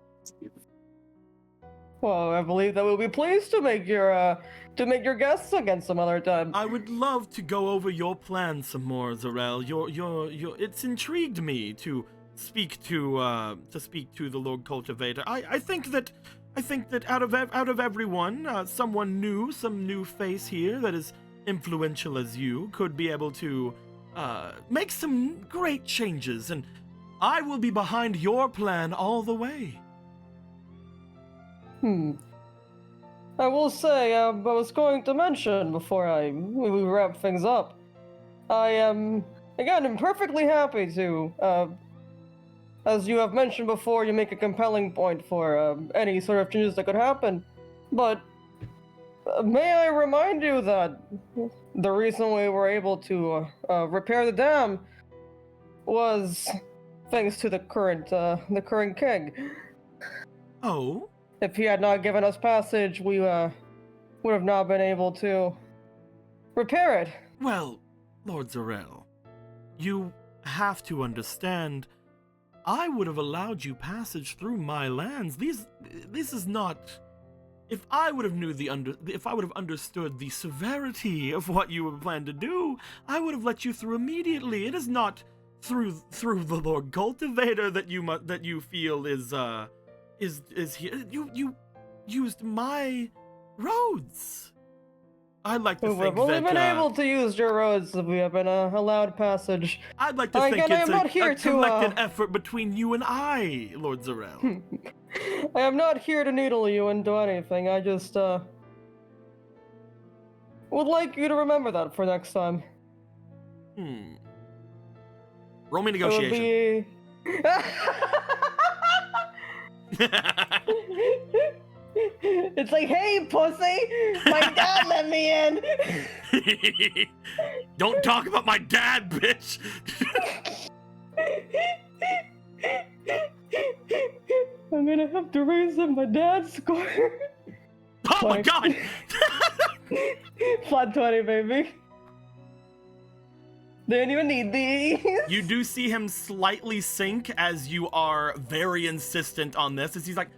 Well, I believe that we'll be pleased to make your guests again some other time. I would love to go over your plan some more, Zarel. It's intrigued me to speak to the Lord Cultivator. I think that out of everyone, someone new, some new face here that is influential as you could be able to make some great changes, and I will be behind your plan all the way. I will say, I was going to mention before we wrap things up, I am, again, I'm perfectly happy to, as you have mentioned before, you make a compelling point for any sort of changes that could happen, but may I remind you that the reason we were able to repair the dam was thanks to the current king. Oh? If he had not given us passage, we would have not been able to repair it. Well, Lord Zarel, you have to understand, I would have allowed you passage through my lands. This is not. If I would have understood the severity of what you would plan to do, I would have let you through immediately. It is not through the Lord Cultivator that you feel is here. You used my roads. I'd like to think that... We've only been able to use your roads if we have been allowed passage. I'd like to think it's a to, collected effort between you and I, Lord Zarel. I am not here to needle you into anything. I just, would like you to remember that for next time. Roll me negotiation. It's like, hey, pussy! My dad let me in! Don't talk about my dad, bitch! I'm gonna have to raise up my dad's score. Oh my god! Flat 20, baby. Didn't even need these. You do see him slightly sink as you are very insistent on this, as he's like,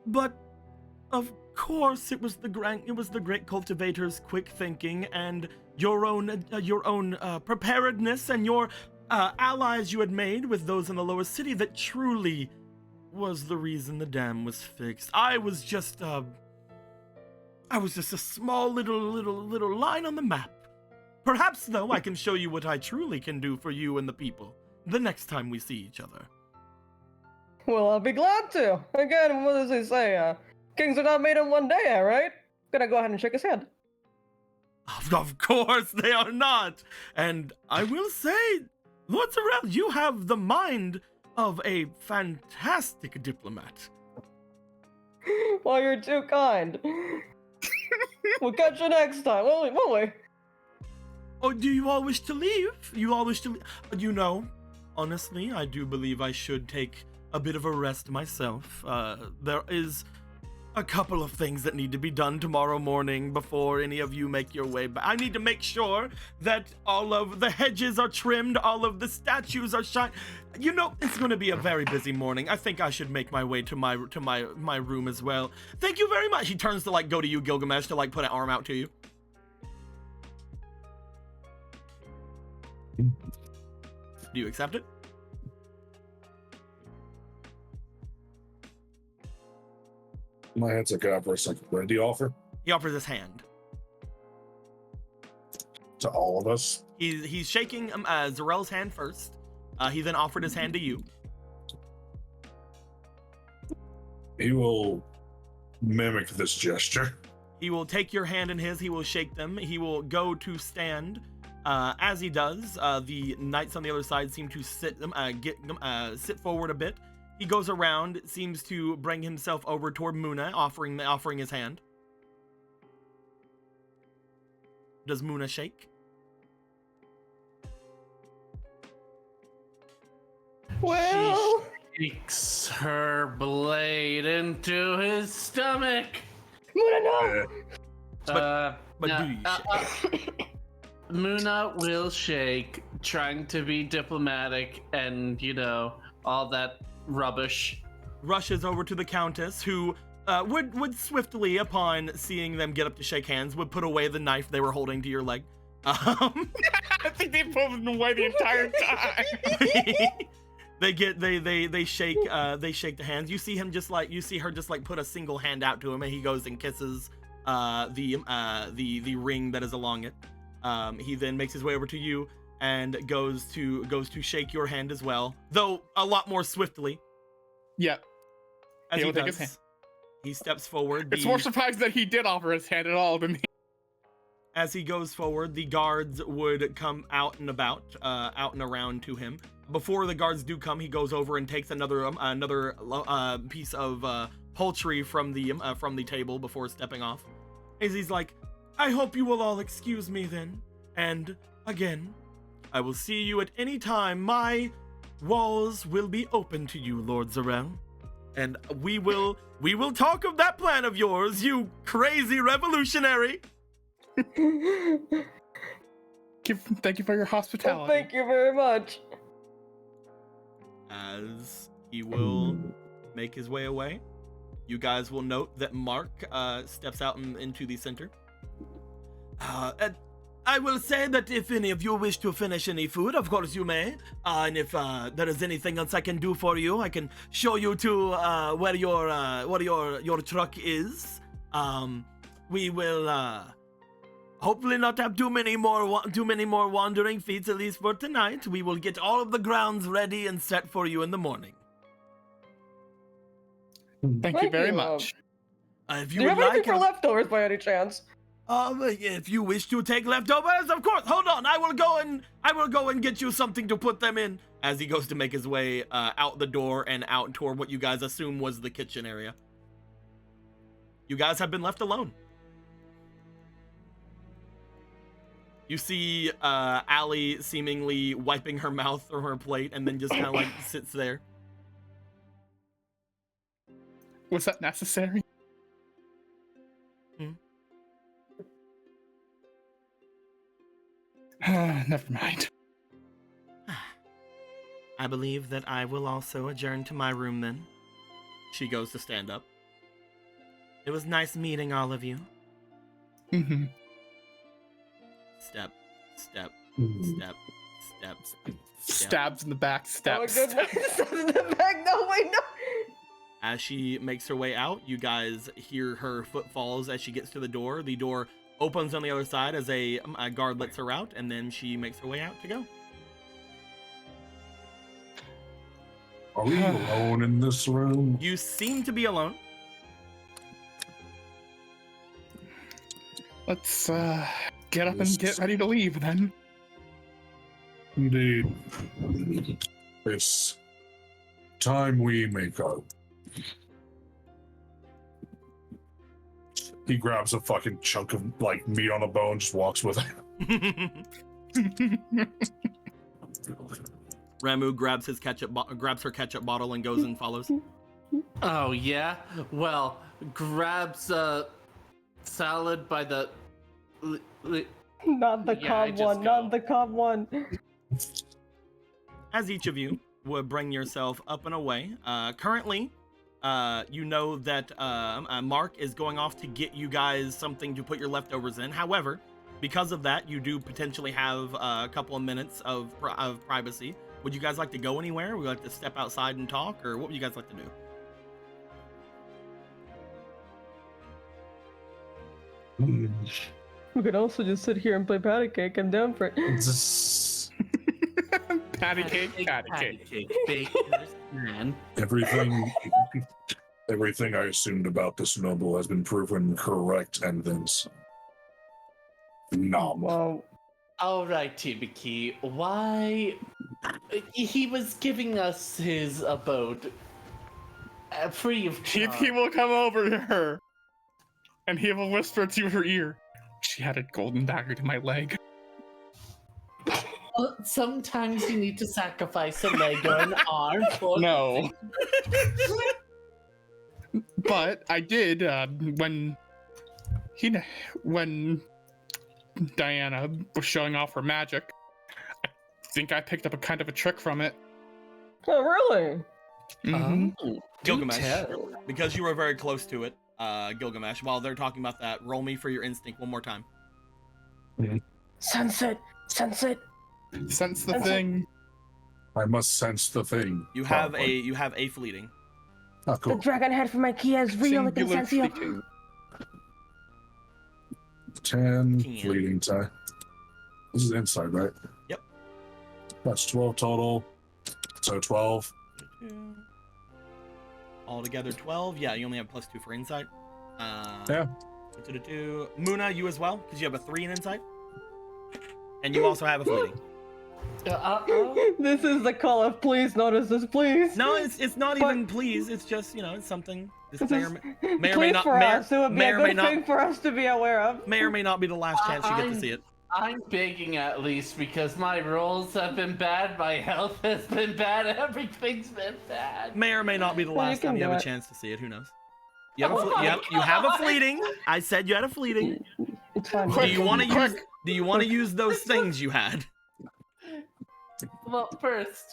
but of course it was the great cultivator's quick thinking and your own preparedness and your allies you had made with those in the lower city that truly was the reason the dam was fixed. I was just a small little line on the map. Perhaps, though, I can show you what I truly can do for you and the people the next time we see each other. Well, I'll be glad to. Again, what does he say? Kings are not made in one day, right? Gonna go ahead and shake his hand. Of course they are not. And I will say, Lord Zarel, you have the mind of a fantastic diplomat. Well, you're too kind. We'll catch you next time, won't we? Oh, do you all wish to leave? You all wish to leave? You know, honestly, I do believe I should take a bit of a rest myself. There is a couple of things that need to be done tomorrow morning before any of you make your way back. I need to make sure that all of the hedges are trimmed, all of the statues are shined. You know, it's going to be a very busy morning. I think I should make my way to my room as well. Thank you very much. He turns to go to you, Gilgamesh, to put an arm out to you. Do you accept it? My head's like out for a second. What did he offer? He offers his hand. To all of us? He's shaking Zarel's hand first. He then offered his hand to you. He will mimic this gesture. He will take your hand in his. He will shake them. He will go to stand. As he does, the knights on the other side seem to sit forward a bit. He goes around, seems to bring himself over toward Muna, offering his hand. Does Muna shake? Well, She shakes her blade into his stomach. Muna, no! But do you shake? Muna will shake trying to be diplomatic and, all that rubbish. Rushes over to the Countess, who would swiftly, upon seeing them get up to shake hands, would put away the knife they were holding to your leg. I think they pulled it away the entire time. They shake the hands. You see her just like put a single hand out to him, and he goes and kisses the ring that is along it. He then makes his way over to you and goes to shake your hand as well, though a lot more swiftly. Yeah. As He'll he take does, his hand. he steps forward. It's more surprised that he did offer his hand at all than me. As he goes forward, the guards would come out and around to him. Before the guards do come, he goes over and takes another piece of poultry from the table before stepping off. As he's like, "I hope you will all excuse me then, and again, I will see you at any time. My walls will be open to you, Lord Zarel, and we will talk of that plan of yours, you crazy revolutionary." Thank you for your hospitality. Well, thank you very much. As he will make his way away, you guys will note that Mark steps out into the center. I will say that if any of you wish to finish any food, of course you may. And if there is anything else I can do for you, I can show you to where your truck is. We will hopefully not have too many more wandering feet, at least for tonight. We will get all of the grounds ready and set for you in the morning. Thank you very much. If Do you you would have anything like, for leftovers by any chance? if you wish to take leftovers, of course. Hold on, I will go and get you something to put them in. As he goes to make his way out the door and out toward what you guys assume was the kitchen area. You guys have been left alone. You see Allie seemingly wiping her mouth from her plate and then just kind of like sits there. Was that necessary? Never mind. I believe that I will also adjourn to my room then. She goes to stand up. It was nice meeting all of you. Mm-hmm. Step, step, step, step, step. Stabs in the back. Oh Steps. my goodness, that's in the back. No, wait, no. As she makes her way out, you guys hear her footfalls as she gets to the door. The door opens on the other side as a guard lets her out, and then she makes her way out to go. Are we alone in this room? You seem to be alone. Let's get up and get ready to leave then. Indeed. It's time we make up. He grabs a fucking chunk of like meat on a bone, just walks with it. Ramu grabs her ketchup bottle and goes and follows. Oh, yeah? Well, grabs a salad by the... Not the Yeah, I cob just one, go. not the cob one. As each of you would bring yourself up and away. Currently, you know that Mark is going off to get you guys something to put your leftovers in. However, because of that, you do potentially have a couple of minutes of privacy. Would you guys like to go anywhere? Would you like to step outside and talk, or what would you guys like to do? We could also just sit here and play patty cake. I'm down for it. Patty cake, patty cake. Baker's man. Everything I assumed about this noble has been proven correct, and then some. Nom. Wow. All right, Tibiki. Why? He was giving us his abode free of charge. He will come over to her, and he will whisper to her ear. She had a golden dagger to my leg. Well, sometimes you need to sacrifice a leg or an arm for... No. But I did when Diana was showing off her magic. I think I picked up a kind of a trick from it. Oh, really? Mhm. Do Gilgamesh, tell. because you were very close to it, Gilgamesh, while they're talking about that, roll me for your instinct one more time. Sense it. Sense the thing. I must sense the thing. You have probably. a fleeting. Oh, The cool. dragon head from IKEA is real. It can Singular sense you. fleeting. 10 Can. fleeting time. This is inside, right? Yep. That's 12 total. So 12. Altogether 12. Yeah, you only have +2 for insight. Yeah. Muna, you as well, because you have a 3 in insight. And you also have a fleeting. This is the call of please notice this, please. No, it's not But- even please. It's just, you know, it's something. This This may is or may or please not for us. It would be may a or may good not thing for us to be aware of. may or may not be the last chance you get to see it. I'm begging at least because my rolls have been bad, my health has been bad, everything's been bad. May or may not be the Well, you last can time you do have a it. chance to see it. Who knows? You have a Oh my you have a God. fleeting. I said you had a fleeting. It's fine. Do you want to Quick. use? Do you want to use those things you had? Well, first,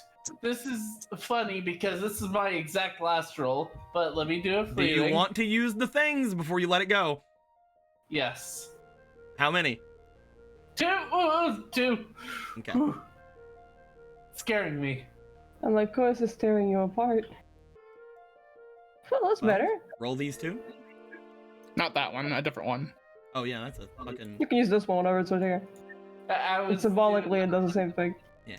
this is funny because this is my exact last roll, but let me do a Do fleeting. you want to use the things before you let it go? Yes. How many? 2. Two. Okay. Whew. Scaring me. I'm like, course is tearing you apart. Well, that's Well, better. Roll these two. Not that one, a different one. Oh yeah, that's a fucking. You can use this one whenever it's right here. I was Symbolically, it does the same thing. Yeah.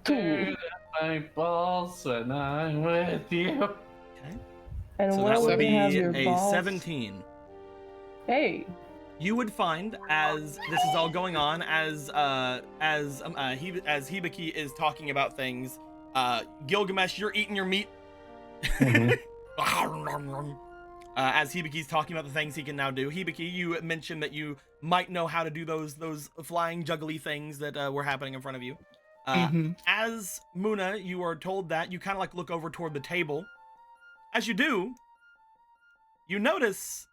staring at my balls when I'm with you. Okay. And So where that would would we be have your a balls? 17. Hey, You would find as this is all going on, as Hibiki is talking about things, Gilgamesh, you're eating your meat. Mhm. As Hibiki's talking about the things he can now do. Hibiki, you mentioned that you might know how to do those flying juggly things that were happening in front of you. Mhm. As Muna, you are told that, you kind of like look over toward the table. As you do, you notice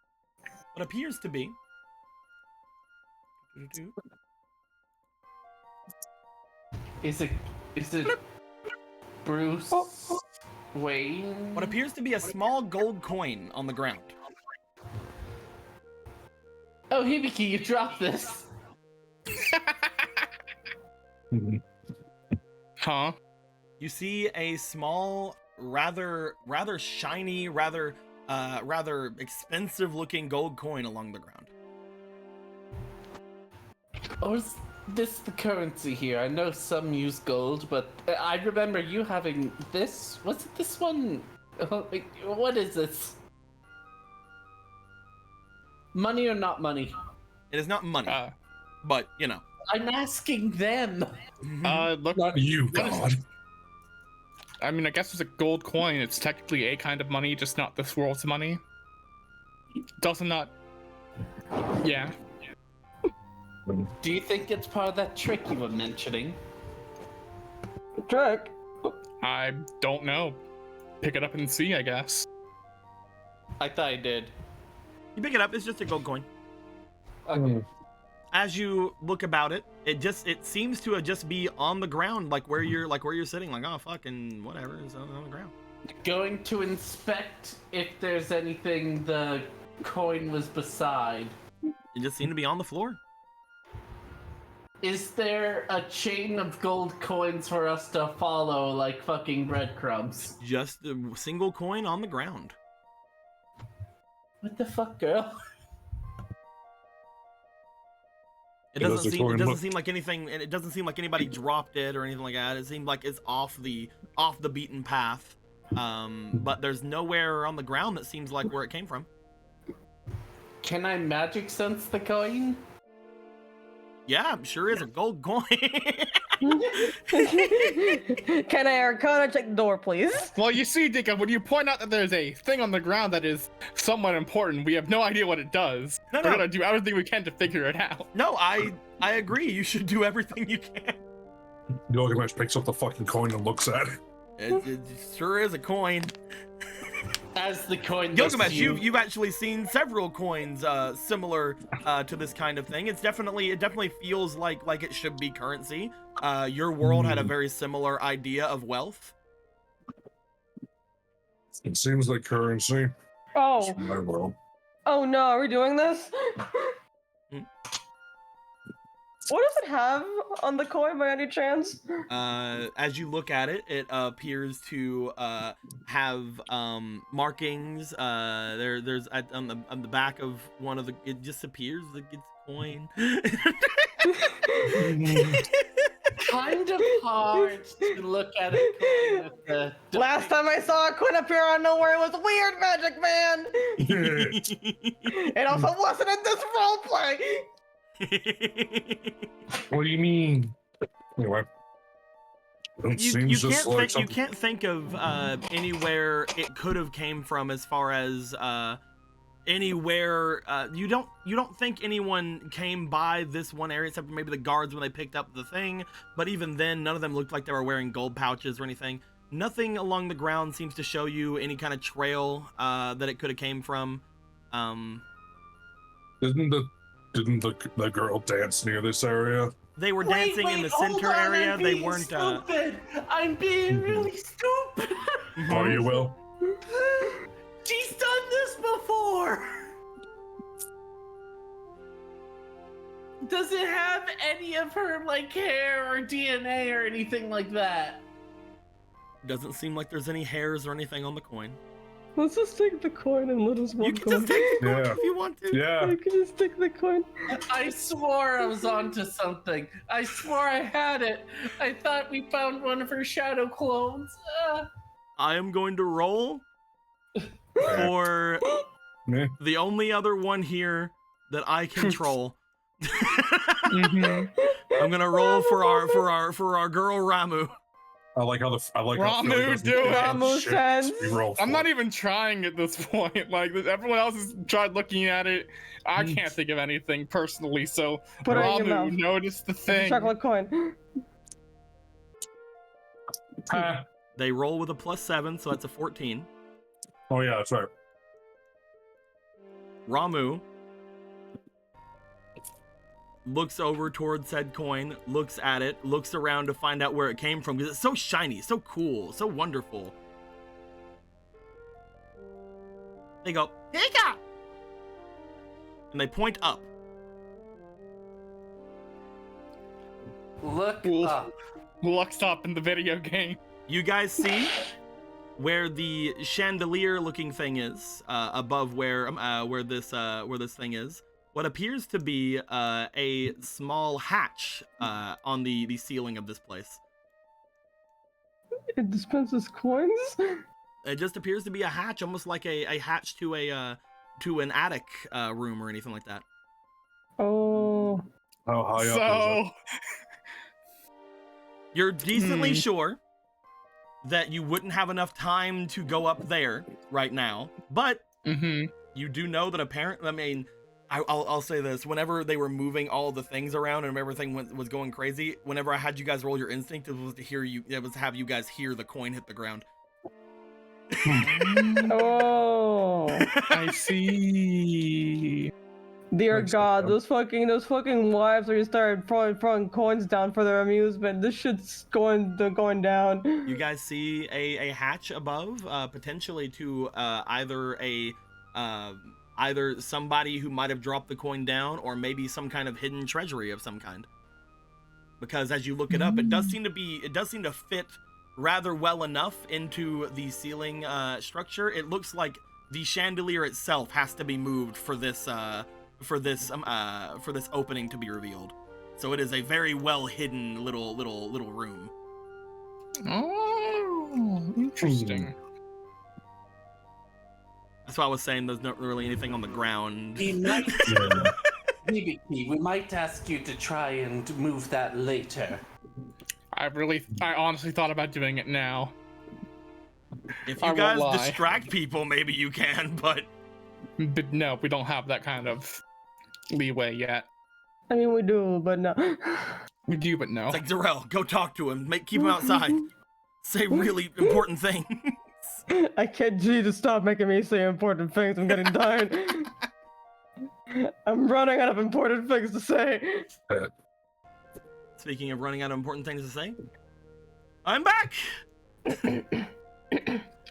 what appears to be Is it Bruce Wayne? what appears to be a small gold coin on the ground. Oh, Hibiki, you dropped this. Mhm. Huh? You see a small, rather shiny, rather expensive looking gold coin along the ground. Or is this the currency here? I know some use gold, but I remember you having this. Was it this one? What is this? Money or not money? It is not money, but you know. I'm asking them. Look, Not you, What is- God. I mean, I guess it's a gold coin. It's technically a kind of money, just not this world's money. Doesn't not. Yeah. Do you think it's part of that trick you were mentioning? trick. I don't know. Pick it up and see, I guess. I thought I did. You pick it up. It's just a gold coin. Okay. As you look about it, it seems to just be on the ground, like where you're sitting. Like, oh fucking whatever, it's on the ground. Going to inspect if there's anything the coin was beside. It just seemed to be on the floor. Is there a chain of gold coins for us to follow like fucking breadcrumbs? Just a single coin on the ground. What the fuck, girl? It Does doesn't the seem. It coin doesn't look- seem like anything. It doesn't seem like anybody dropped it or anything like that. It seemed like it's off the beaten path. But there's nowhere on the ground that seems like where it came from. Can I magic sense the coin? Yeah, it sure is a gold coin. Can I Arcana check the door, please? Well, you see, Dika, when you point out that there's a thing on the ground that is somewhat important, we have no idea what it does. No, We're no. gonna do everything we can to figure it out. No, I agree. You should do everything you can. Gilgamesh picks up the fucking coin and looks at it. It sure is a coin. As the coin Gilgamesh, you've actually seen several coins similar to this kind of thing. It definitely feels like it should be currency. Your world had a very similar idea of wealth. It seems like currency. Oh. My world. Oh no, are we doing this? What does it have on the coin by any chance? As you look at it, it appears to have markings. There's on the back of one of the. It just appears like it's a coin. Kind of hard to look at it. With the Last time I saw a coin appear out of nowhere, it was weird, Magic Man. It also wasn't in this roleplay. What do you mean? Anyway. You can't think of anywhere it could have came from as far as anywhere. You don't think anyone came by this one area except for maybe the guards when they picked up the thing, but even then none of them looked like they were wearing gold pouches or anything. Nothing along the ground seems to show you any kind of trail that it could have came from. Didn't the girl dance near this area? They were dancing in the center area. They weren't. Stupid. I'm being really stupid. Oh, you will? She's done this before. Does it have any of her like hair or DNA or anything like that? Doesn't seem like there's any hairs or anything on the coin. Let's just take the coin and let us walk. You can just take the coin if you want to. Yeah. I can just take the coin. I swore I was onto something. I swore I had it. I thought we found one of her shadow clones. I am going to roll for the only other one here that I control. I'm gonna roll for our girl Ramu. I like how Ramu, do it. Ramu says. I'm not even trying at this point. Like everyone else has tried looking at it. I can't think of anything personally. So Put it in your mouth. Ramu, notice the thing. Chocolate coin. They roll with a +7, so that's a 14. Oh yeah, that's right. Ramu looks over towards said coin, looks at it, looks around to find out where it came from because it's so shiny, so cool, so wonderful. They go, Higa! And they point up. Look up. Looked up in the video game. You guys see where the chandelier-looking thing is above where this thing is. What appears to be a small hatch on the ceiling of this place. It dispenses coins? It just appears to be a hatch, almost like a hatch to an attic room or anything like that. Oh. How high up is it? You're decently sure that you wouldn't have enough time to go up there right now, but you do know that apparently, I mean, I'll say this, whenever they were moving all the things around and everything was going crazy, whenever I had you guys roll your instinct, it was to have you guys hear the coin hit the ground. Oh. I see. Dear God, those fucking wives are just started throwing coins down for their amusement. This shit's going down. You guys see a hatch above, potentially to either somebody who might have dropped the coin down, or maybe some kind of hidden treasury of some kind. Because as you look it up, it does seem to fit rather well enough into the ceiling structure. It looks like the chandelier itself has to be moved for this opening to be revealed. So it is a very well hidden little room. Oh, interesting. That's why I was saying there's not really anything on the ground. We might ask you to try and move that later. I honestly thought about doing it now. If you guys distract people, maybe you can, but no, we don't have that kind of leeway yet. I mean, we do, but no. We do, but no. It's like, Darrell, go talk to him. Keep him outside. Say really important things. I can't get you to stop making me say important things. I'm getting tired. I'm running out of important things to say. Speaking of running out of important things to say, I'm back.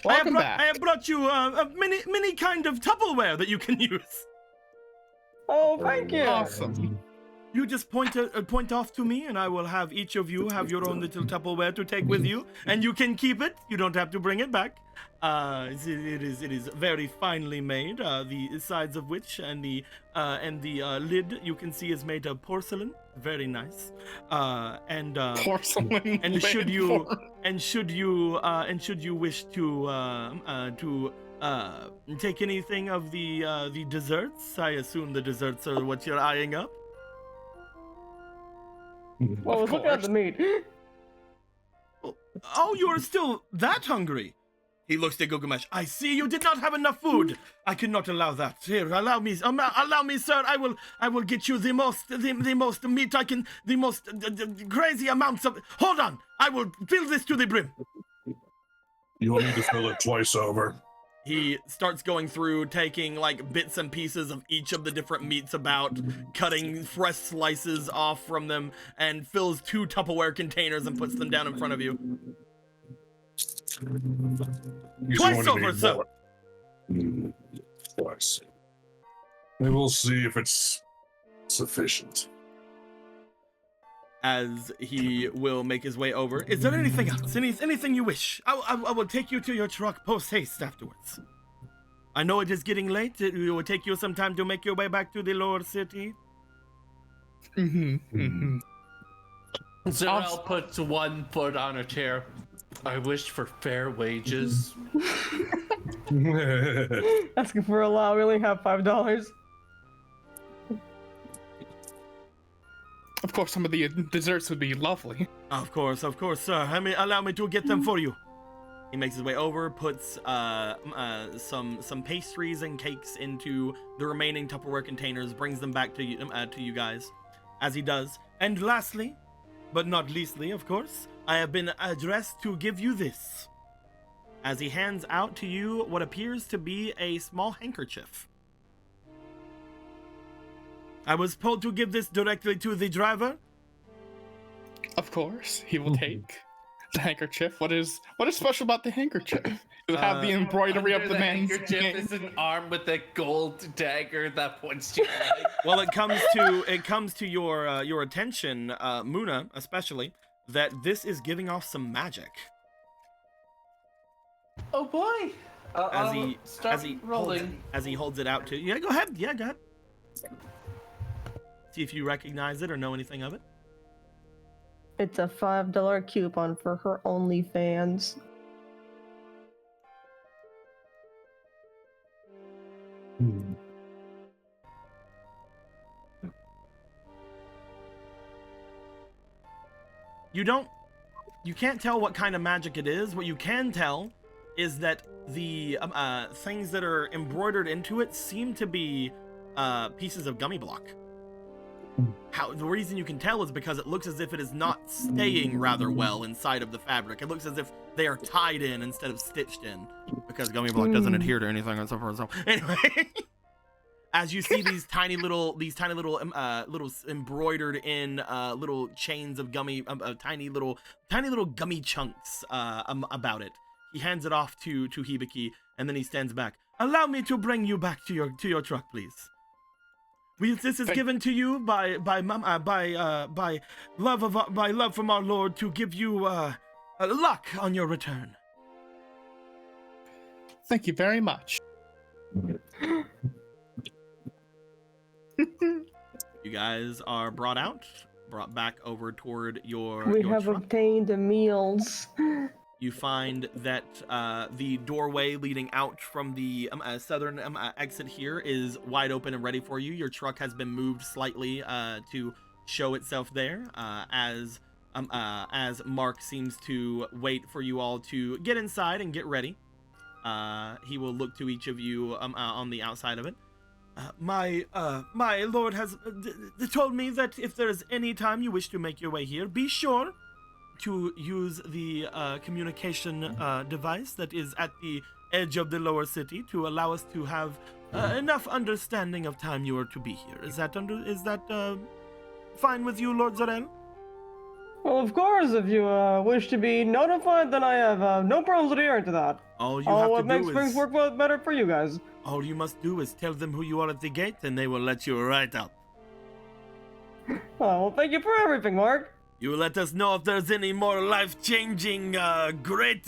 Welcome back. I have brought you a mini kind of Tupperware that you can use. Oh, thank you. Awesome. You just point off to me, and I will have each of you have your own little Tupperware to take with you, and you can keep it. You don't have to bring it back. It is very finely made. The sides of which and the lid you can see is made of porcelain. Very nice. Porcelain. And should you wish to take anything of the desserts, I assume the desserts are what you're eyeing up. Well, look at the meat. Oh, you are still that hungry? He looks at Gilgamesh. I see you did not have enough food. I cannot allow that. Here, allow me, sir. I will get you the most meat I can, the most crazy amounts of. Hold on, I will fill this to the brim. You'll need to fill it twice over. He starts going through, taking like bits and pieces of each of the different meats about, cutting fresh slices off from them, and fills 2 Tupperware containers and puts them down in front of you. Twice over, sir. Twice. We will see if it's sufficient. As he will make his way over. Is there anything else? Anything you wish? I will take you to your truck post-haste afterwards. I know it is getting late. It will take you some time to make your way back to the lower city. Zarel puts 1 foot on a chair. I wish for fair wages. Asking for a lot. We only have $5. Of course, some of the desserts would be lovely. Of course, sir. Allow me to get them for you. He makes his way over, puts some pastries and cakes into the remaining Tupperware containers, brings them back to you guys, as he does. And lastly, but not leastly, of course, I have been addressed to give you this. As he hands out to you what appears to be a small handkerchief. I was told to give this directly to the driver. Of course, he will take the handkerchief. What is special about the handkerchief? Does it have the embroidery of the man's handkerchief name? is an arm with a gold dagger that points to your leg. Well, it comes to your attention, Muna, especially, that this is giving off some magic. Oh boy! As he holds it out to you. Yeah, go ahead. See if you recognize it or know anything of it. It's a $5 coupon for her OnlyFans. You can't tell what kind of magic it is. What you can tell is that the things that are embroidered into it seem to be pieces of gummy block. The reason you can tell is because it looks as if it is not staying rather well inside of the fabric. It looks as if they are tied in instead of stitched in, because gummy block doesn't adhere to anything and so forth. So anyway, as you see these tiny little embroidered in little chains of gummy, tiny little gummy chunks about it. He hands it off to Hibiki, and then he stands back. Allow me to bring you back to your truck, please. This is given to you by love from our Lord to give you luck on your return. Thank you very much. You guys are brought back over toward your We your have truck. obtained the meals. You find that the doorway leading out from the southern exit here is wide open and ready for you. Your truck has been moved slightly to show itself there, as Mark seems to wait for you all to get inside and get ready. He will look to each of you on the outside of it. My lord has told me that if there is any time you wish to make your way here, be sure to use the communication device that is at the edge of the lower city to allow us to have enough understanding of time you are to be here. Is that fine with you, Lord Zarel? Well, of course, if you wish to be notified, then I have no problems adhering to that. What makes things work better for you guys. All you must do is tell them who you are at the gate, and they will let you right out. Oh, well, thank you for everything, Mark. You let us know if there's any more life-changing, great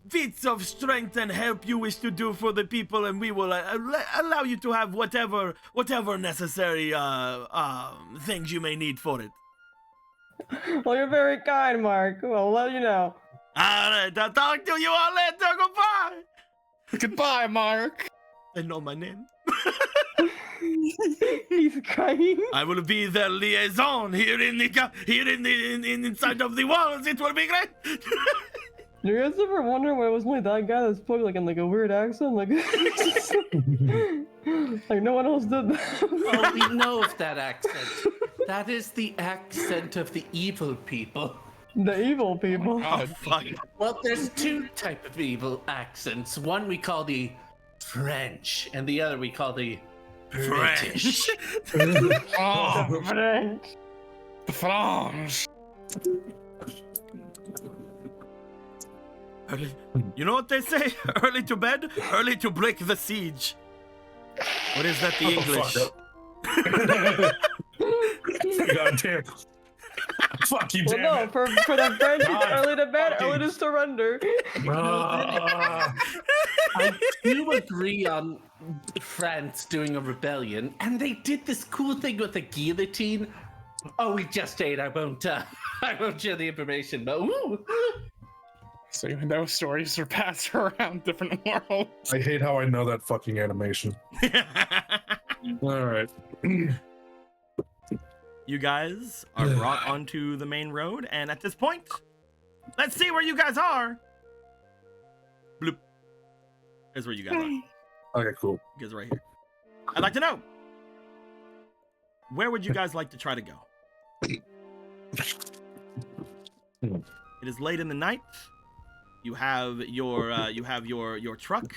feats of strength and help you wish to do for the people, and we will allow you to have whatever necessary things you may need for it. Well, you're very kind, Mark. Well, I'll let you know. All right, I'll talk to you all later. Goodbye. Goodbye, Mark. They know my name. He's crying. I will be their liaison here inside of the walls. It will be great. Do you guys ever wonder why it was only that guy that spoke like in like a weird accent? Like, like no one else did that. Oh, we know of that accent. That is the accent of the evil people. The evil people. Oh, fuck. Well, there's two type of evil accents. One we call the French, and the other we call the British. Oh, French. France. You know what they say? Early to bed, early to break the siege. What is that, the English? God damn. Fuck you, Well, damn no, it. for the French, it's early to bed, early to surrender. I do agree on France doing a rebellion, and they did this cool thing with the guillotine. Oh, we just ate. I won't share the information, but ooh. So even those stories are passed around different worlds. I hate how I know that fucking animation. All right. You guys are brought onto the main road, and at this point, let's see where you guys are. Bloop. Here's where you guys are. Okay, cool. You guys are right here. I'd like to know, where would you guys like to try to go? It is late in the night. You have your truck.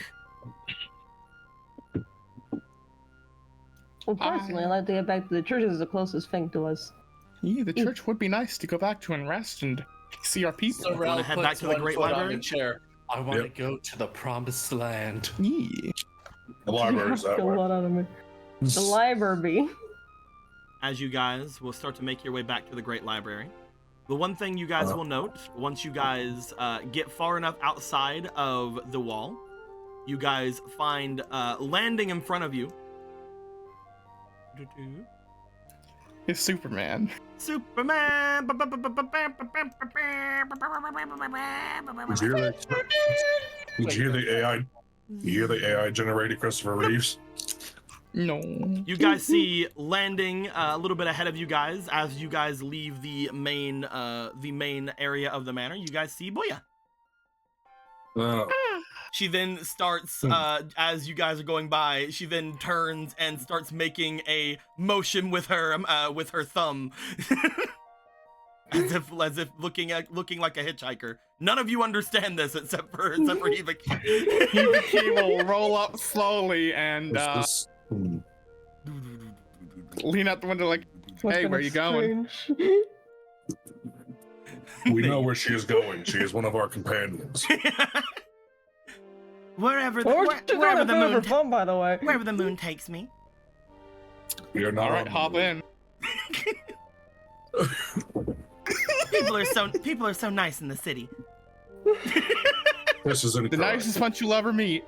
Well, personally, I'd like to get back to the church as the closest thing to us. Yeah, the church would be nice to go back to and rest and see our people. wanna Sorrel head puts back to the one Great foot on Library? the chair. I want to Yep. go to the promised land. Yeah. The library's that Get a way. lot out of me. The library. As you guys will start to make your way back to the Great Library, the one thing you guys will note, once you guys get far enough outside of the wall, you guys find landing in front of you. It's Superman. Superman! Did you hear that? Did you hear the AI? You hear the AI generated Christopher Reeves? No. You guys see landing a little bit ahead of you guys as you guys leave the main area of the manor. You guys see Booyah. Oh. She then starts, as you guys are going by, she then turns and starts making a motion with her thumb, as if looking like a hitchhiker. None of you understand this except for Hibiki. Hibiki will roll up slowly and lean out the window like, "Hey, where you going?" We know where she is going. She is one of our companions. Wherever Wherever the moon takes me. We are not. All right, on hop the in. People are so nice in the city. This is The incorrect. nicest bunch you'll ever meet.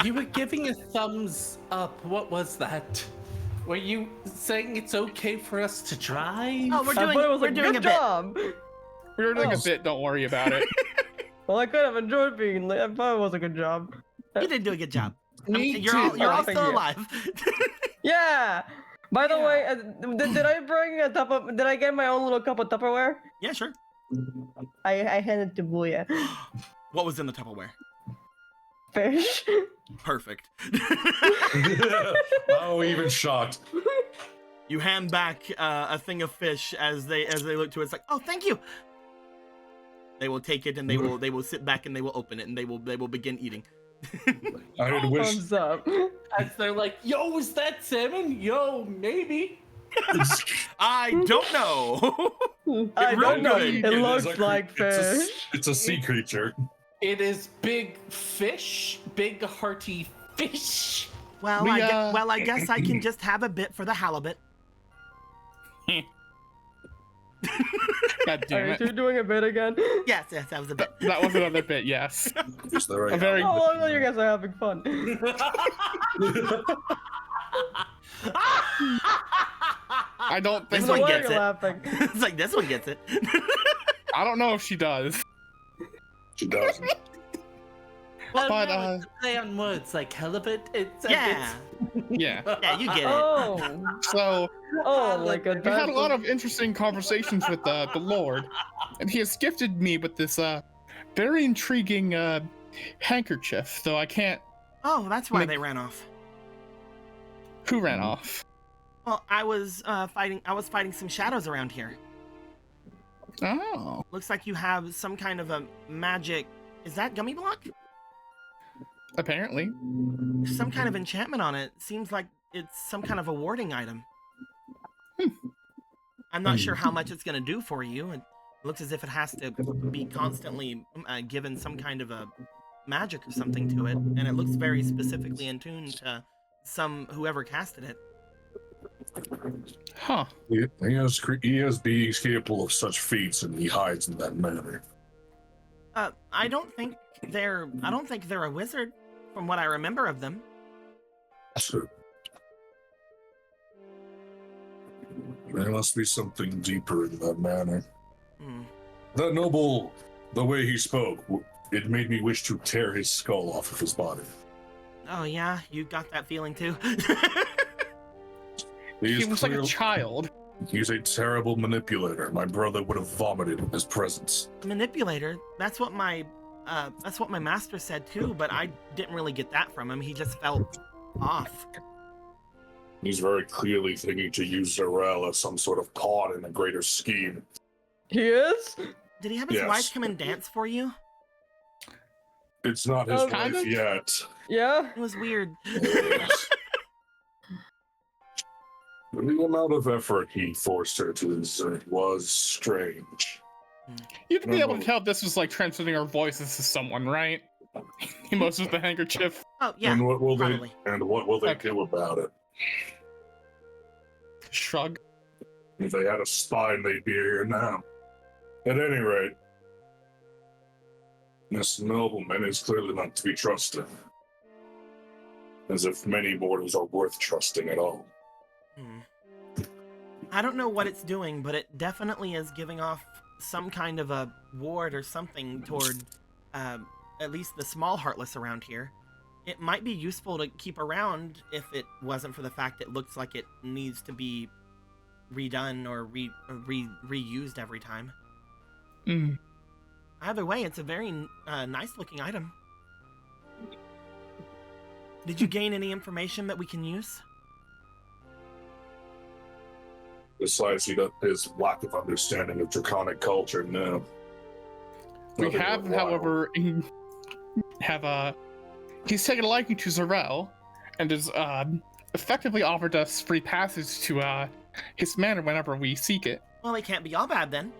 You were giving a thumbs up. What was that? Were you saying it's okay for us to drive? Oh, I thought it was we're a doing good a bit. job. We were doing Oh. a bit, don't worry about it. Well, I could have enjoyed being late. I thought it was a good job. You did do a good job. Me You're too. all Thank still you. alive. Yeah. By the Yeah. way, did I bring a Tupperware? Did I get my own little cup of Tupperware? Yeah, sure. I handed it to Booyah. What was in the Tupperware? Fish. Perfect. Oh, even shocked. You hand back a thing of fish as they look to it. It's like, oh, thank you. They will take it and they will sit back and they will open it and they will begin eating. I had wished. Thumbs up. As they're like, yo, is that salmon? Yo, maybe. I don't know. I don't know. good. It is looks a like fish. It's a sea creature. It is big fish, big hearty fish. Well, I guess I can just have a bit for the halibut. God damn Alright, it. you're doing a bit again. Yes, that was a bit. That was another bit, yes. Is that right? A very Oh, well, you guys are having fun. I don't think This So one why gets are you it. laughing? It's like this one gets it. I don't know if she does. She doesn't. Well, But, no, it's a play on words like halibut. Yeah, Yeah. yeah, you get it. Oh, So like a we had a lot of interesting conversations with the Lord, and he has gifted me with this very intriguing handkerchief, though I can't. Oh, that's why Like- they ran off. Who ran off? Well, I was fighting some shadows around here. Oh. Looks like you have some kind of a magic. Is that gummy block? Apparently. There's some kind of enchantment on it. Seems like it's some kind of a warding item. I'm not sure how much it's gonna do for you. It looks as if it has to be constantly given some kind of a magic or something to it, and it looks very specifically in tune to whoever casted it. Huh. He has beings capable of such feats, and he hides in that manner. I don't think they're a wizard, from what I remember of them. So, there must be something deeper in that manner. Hmm. That noble, the way he spoke, it made me wish to tear his skull off of his body. Oh yeah, you got that feeling too. He was like a clearly- child. He's a terrible manipulator. My brother would have vomited in his presence. Manipulator. That's what my master said too, but I didn't really get that from him. He just felt off. He's very clearly thinking to use Zarel as some sort of pawn in a greater scheme. He is? Did he have his Yes. wife come and dance for you? It's not his Oh, kind wife of? yet. Yeah. It was weird. The amount of effort he forced her to exert was strange. You'd be able to tell if this was like transmitting our voices to someone, right? He motions with the handkerchief. Oh yeah. And what will probably. they do about it? Shrug. If they had a spine, they'd be here now. At any rate, this nobleman is clearly not to be trusted. As if many mortals are worth trusting at all. I don't know what it's doing, but it definitely is giving off some kind of a ward or something toward at least the small heartless around here. It might be useful to keep around if it wasn't for the fact it looks like it needs to be redone or reused every time. Mm. Either way, it's a very nice looking item. Did you gain any information that we can use? Besides his lack of understanding of draconic culture, no. We Nothing have, worthwhile. however, he's taken a liking to Zarel and has effectively offered us free passage to his manor whenever we seek it. Well, it can't be all bad then.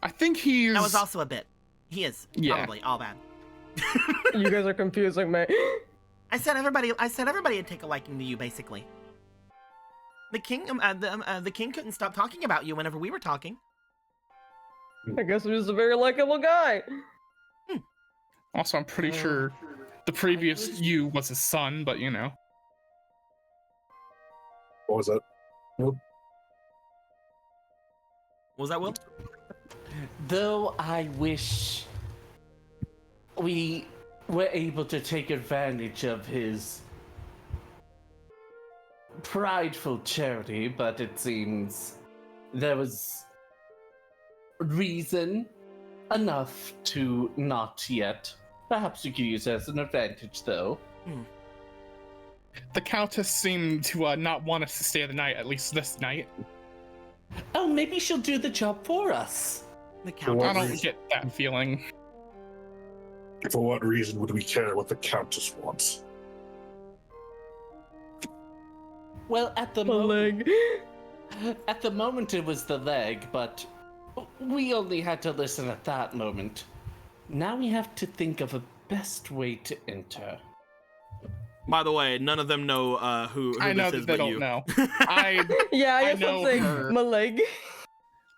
I think he's. That was also a bit. He is Yeah. probably all bad. You guys are confusing me. I said everybody would take a liking to you, basically. The king, the king couldn't stop talking about you whenever we were talking. I guess I'm just a very likable guy. Also, I'm pretty sure the previous you was his son, but you know. What was that? What was that, Will? Though I wish we were able to take advantage of his prideful charity, but it seems there was reason enough to not yet. Perhaps you could use it as an advantage, though. The Countess seemed to not want us to stay the night, at least this night. Oh, maybe she'll do the job for us. The I What Countess. don't reason? get that feeling. For what reason would we care what the Countess wants? Well, at the The moment, leg. at the moment it was the leg, but we only had to listen at that moment. Now we have to think of a best way to enter. By the way, none of them know who I know this is that they but don't you. know. I Yeah, I I guess know I'll say her. my leg.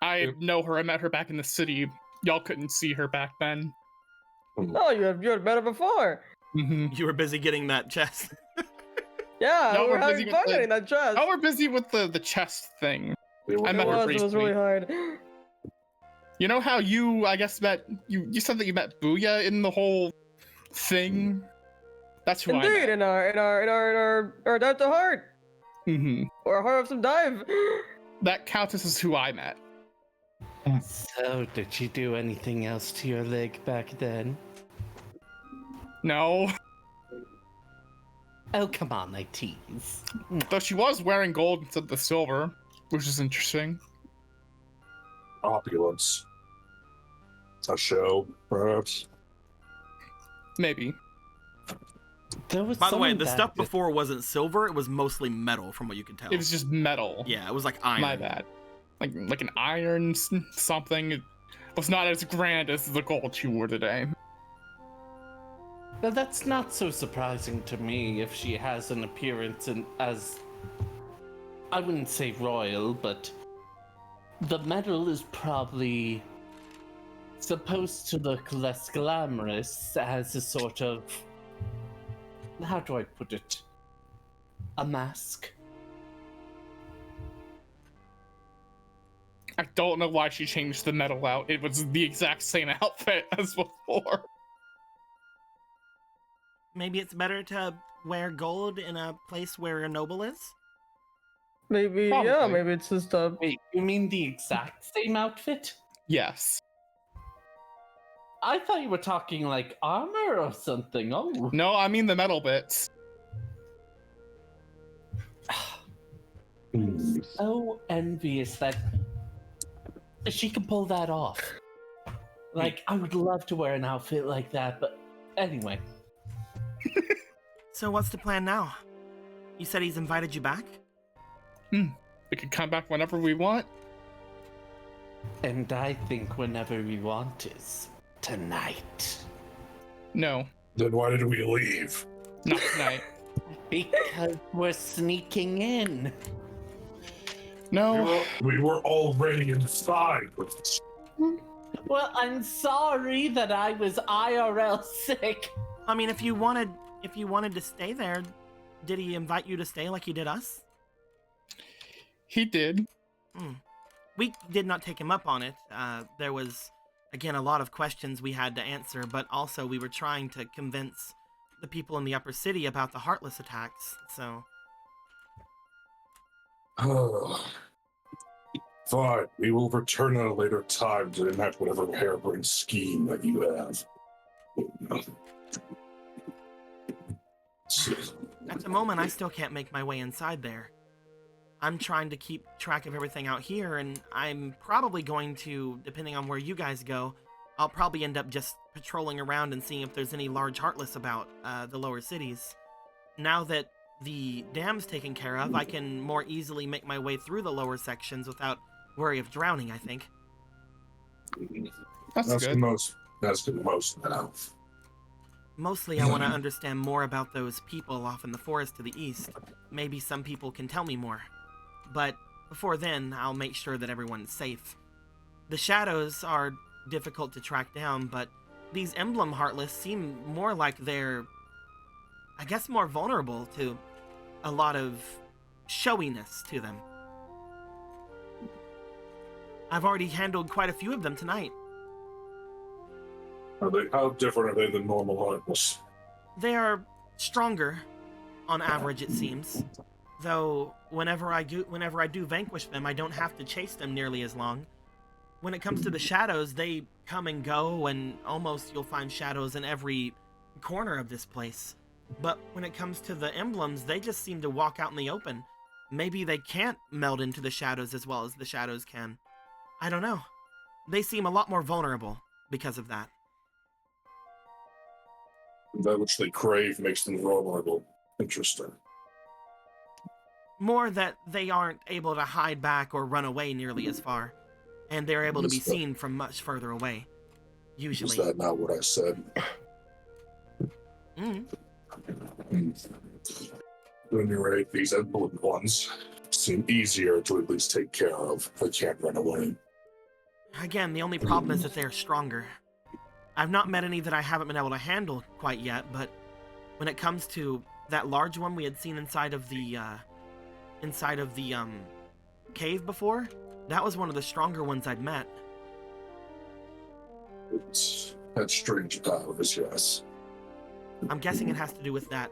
I know her. I met her back in the city. Y'all couldn't see her back then. Oh, you had met her before. Mm-hmm. You were busy getting that chest. Yeah, No, we were we're busy having with fun the- getting that chest. Oh, we're busy with the chest thing. They were I it met her was really briefly. hard. You know how you, I guess, met you said that you met Booyah in the whole thing? That's who I Indeed, met. in our dive to heart. Mm-hmm. Or heart of some dive. That Countess is who I met. So, did you do anything else to your leg back then? No. Oh, come on, I tease. Though she was wearing gold instead of the silver, which is interesting. Opulence. A show, perhaps. Maybe. There was By the way, something the back stuff then- before wasn't silver; it was mostly metal, from what you can tell. It was just metal. Yeah, it was like iron. My bad. Like an iron something. It was not as grand as the gold she wore today. But that's not so surprising to me if she has an appearance as, I wouldn't say royal, but the metal is probably supposed to look less glamorous as a sort of, how do I put it? A mask. I don't know why she changed the metal out. It was the exact same outfit as before. Maybe it's better to wear gold in a place where a noble is. Maybe, yeah, Probably. maybe it's just a. Wait, you mean the exact same outfit? Yes. I thought you were talking like armor or something. Oh. No, I mean the metal bits. So envious that she can pull that off. Like, I would love to wear an outfit like that, but anyway. So what's the plan now? You said he's invited you back? We can come back whenever we want. And I think whenever we want is tonight. No, Then why did we leave? not tonight. Because we're sneaking in. No. We were already inside. Well, I'm sorry that I was IRL sick. I mean, if you wanted to stay there, did he invite you to stay like he did us? He did. We did not take him up on it. There was, again, a lot of questions we had to answer, but also we were trying to convince the people in the upper city about the Heartless attacks, so... Fine, we will return at a later time to enact whatever harebrained scheme that you have. At the moment, I still can't make my way inside there. I'm trying to keep track of everything out here, and I'm probably going to, depending on where you guys go, I'll probably end up just patrolling around and seeing if there's any large Heartless about the lower cities. Now that the dam's taken care of, I can more easily make my way through the lower sections without worry of drowning, I think. That's That's good. the most. That's the most now. Mostly, I want to understand more about those people off in the forest to the east. Maybe some people can tell me more. But before then, I'll make sure that everyone's safe. The shadows are difficult to track down, but these emblem Heartless seem more like they're, I guess, more vulnerable to a lot of showiness to them. I've already handled quite a few of them tonight. How different are they than normal Heartless? They are stronger, on average, it seems. Though, whenever I do vanquish them, I don't have to chase them nearly as long. When it comes to the shadows, they come and go, and almost you'll find shadows in every corner of this place. But when it comes to the emblems, they just seem to walk out in the open. Maybe they can't meld into the shadows as well as the shadows can. I don't know. They seem a lot more vulnerable because of that. That which they crave makes them vulnerable. Interesting. More that they aren't able to hide back or run away nearly as far. And they're able to be seen from much further away. Usually. Is that not what I said? Mm. At any rate, these emblem ones seem easier to at least take care of. They can't run away. Again, the only problem is that they're stronger. I've not met any that I haven't been able to handle quite yet, but when it comes to that large one we had seen inside of the cave before, that was one of the stronger ones I'd met. It's had strange powers, yes. I'm guessing it has to do with that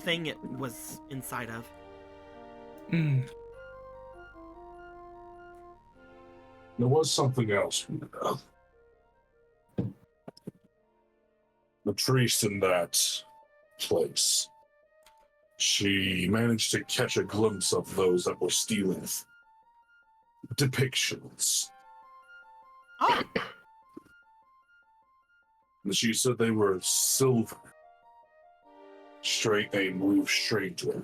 thing it was inside of. There was something else. The priest in that place. She managed to catch a glimpse of those that were stealing depictions. Oh, And she said they were silver. They moved straight to her.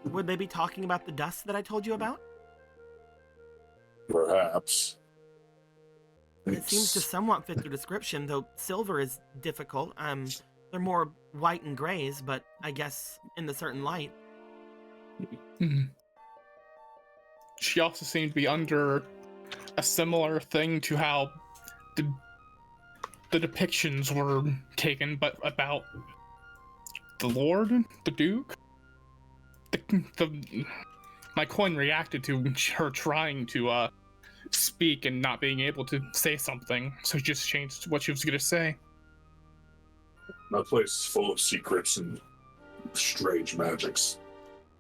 would they be talking about the dust that I told you about? Perhaps. It seems to somewhat fit the description, though silver is difficult. They're more white and grays, but I guess in the certain light. She also seemed to be under a similar thing to how the depictions were taken, but about the Lord, the Duke. My coin reacted to her trying to speak and not being able to say something, so she just changed what she was going to say. That place is full of secrets and strange magics.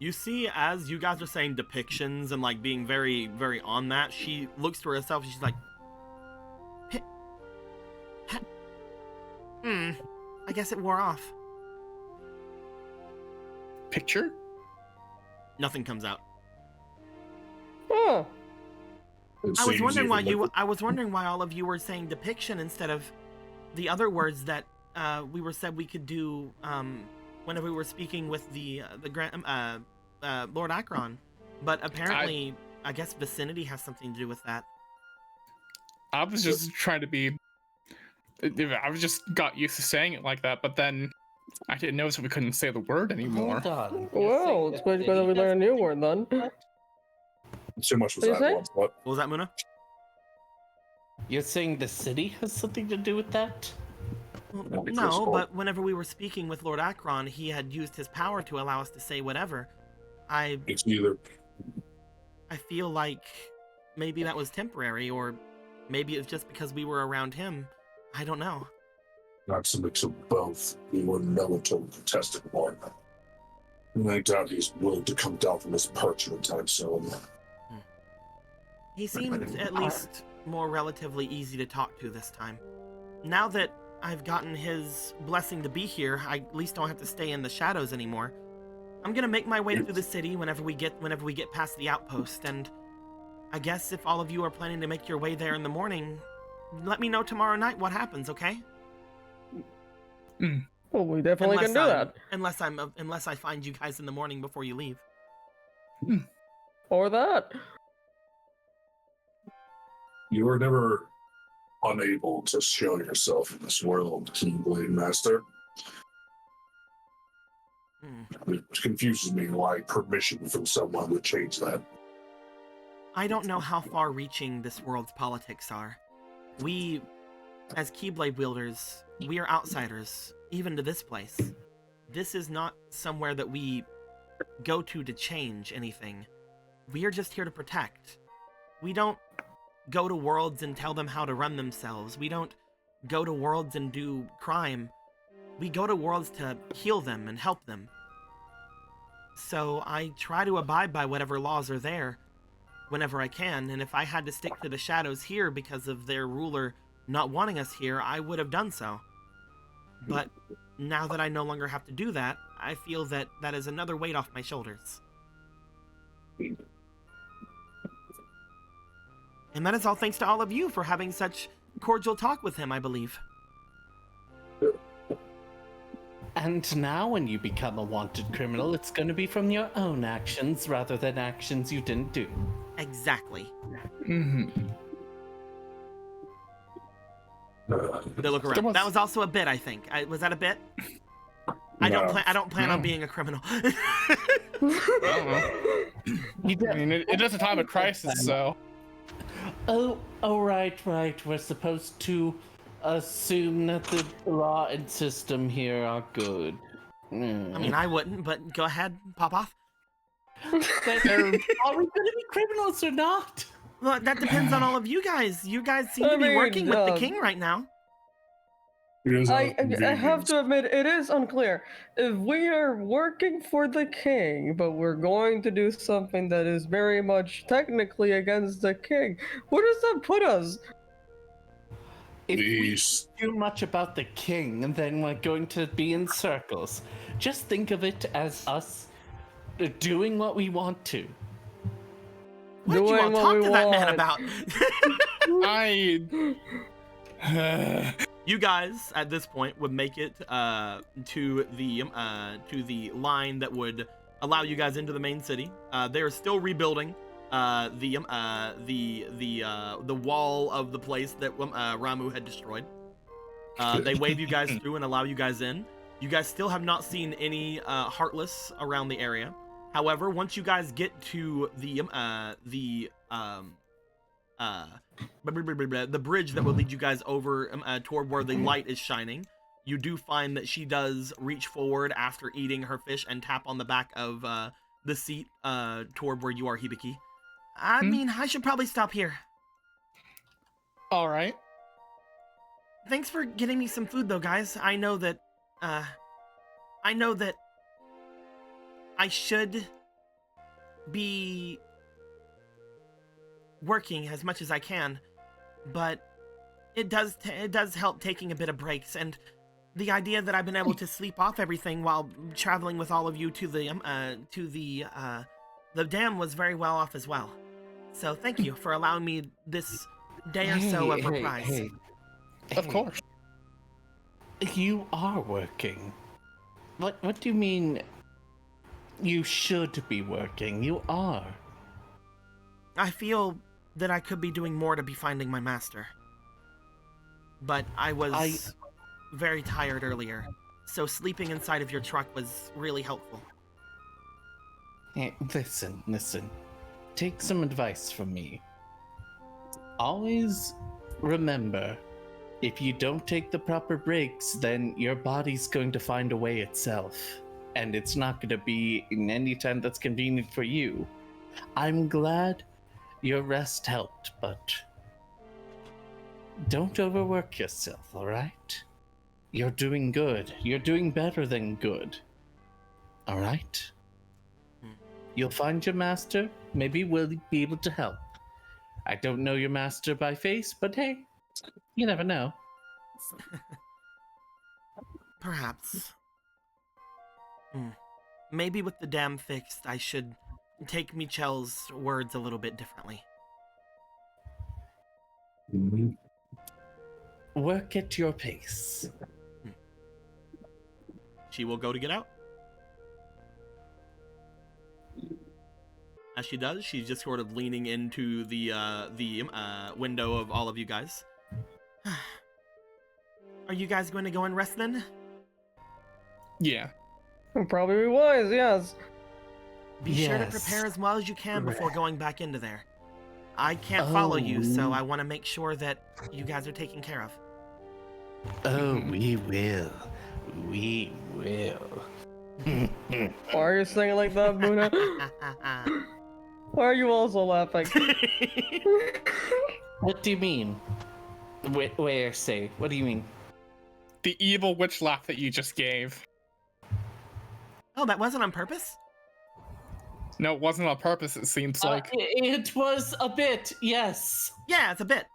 You see, as you guys are saying depictions and like being very, very on that, she looks to herself and she's like, I guess it wore off. Picture? Nothing comes out. Oh, I was wondering why all of you were saying depiction instead of the other words that we were said we could do whenever we were speaking with the Lord Akron, but apparently I guess vicinity has something to do with that. I was just trying to be. I was just got used to saying it like that, but then I didn't notice that we couldn't say the word anymore. Hold on. well, it's quite good that we learned a new word then. Too much was What that did you once, but What was that, Muna? You're saying the city has something to do with that? Well, Because no, all- but whenever we were speaking with Lord Akron, he had used his power to allow us to say whatever. it's either I feel like maybe that was temporary, or maybe it's just because we were around him. I don't know. not a mix of both. We wouldn't know until we tested more. And I doubt he's willing to come down from his perch anytime soon. He seemed at least more relatively easy to talk to this time. Now that I've gotten his blessing to be here, I at least don't have to stay in the shadows anymore. I'm gonna make my way through the city whenever we get past the outpost, and I guess if all of you are planning to make your way there in the morning, let me know tomorrow night what happens, okay? Well, we definitely can do that. Unless I find you guys in the morning before you leave. Or that. You were never unable to show yourself in this world, Keyblade Master. It confuses me why permission from someone would change that. I don't know how far-reaching this world's politics are. We, as Keyblade wielders, we are outsiders, even to this place. This is not somewhere that we go to change anything. We are just here to protect. We don't go to worlds and tell them how to run themselves. We don't go to worlds and do crime. We go to worlds to heal them and help them. So I try to abide by whatever laws are there whenever I can, and if I had to stick to the shadows here because of their ruler not wanting us here, I would have done so. But now that I no longer have to do that, I feel that that is another weight off my shoulders. And that is all thanks to all of you for having such cordial talk with him, I believe. And now when you become a wanted criminal, it's going to be from your own actions rather than actions you didn't do. Exactly. Mhm. They look around. That was also a bit, I think. Was that a bit? I don't plan on being a criminal. I mean, it is a time of crisis, so. Oh, right. We're supposed to assume that the law and system here are good. I mean, I wouldn't, but go ahead, pop off. But are we going to be criminals or not? Well, that depends on all of you guys. You guys seem to be working with the king right now. I have to admit, it is unclear. If we are working for the king, but we're going to do something that is very much technically against the king, where does that put us? If we Please. too much about the king, then we're going to be in circles. Just think of it as us doing what we want to. What did you all talk to that man about? You guys at this point would make it to the line that would allow you guys into the main city. They are still rebuilding the wall of the place that Ramu had destroyed. They wave you guys through and allow you guys in. You guys still have not seen any Heartless around the area. However, once you guys get to the bridge that will lead you guys over toward where the light is shining, you do find that she does reach forward after eating her fish and tap on the back of the seat toward where you are, Hibiki. I mean, I should probably stop here. All right. Thanks for getting me some food, though, guys. I know that I should be working as much as I can, but it does help taking a bit of breaks, and the idea that I've been able to sleep off everything while traveling with all of you to the dam was very well off as well. So thank you for allowing me this day or so of reprise. Of course. You are working. What do you mean you should be working? You are. I feel that I could be doing more to be finding my master. But I was very tired earlier, so sleeping inside of your truck was really helpful. Hey, listen. Take some advice from me. Always remember, if you don't take the proper breaks, then your body's going to find a way itself. And it's not going to be in any time that's convenient for you. I'm glad your rest helped, but don't overwork yourself, alright? You're doing good. You're doing better than good. Alright? You'll find your master. Maybe we'll be able to help. I don't know your master by face, but hey, you never know. Perhaps. Maybe with the dam fixed, I should take Michelle's words a little bit differently. Work at your pace. She will go to get out. As she does, she's just sort of leaning into the window of all of you guys. Are you guys going to go and rest then? Yeah. Probably wise, yes. Be sure to prepare as well as you can before going back into there. I can't follow you, so I want to make sure that you guys are taken care of. Oh, we will. We will. Why are you saying it like that, Muna? Why are you also laughing? What do you mean? Where, say? What do you mean? The evil witch laugh that you just gave. Oh, that wasn't on purpose? No, it wasn't on purpose, it seems like. It was a bit, yes. Yeah, it's a bit.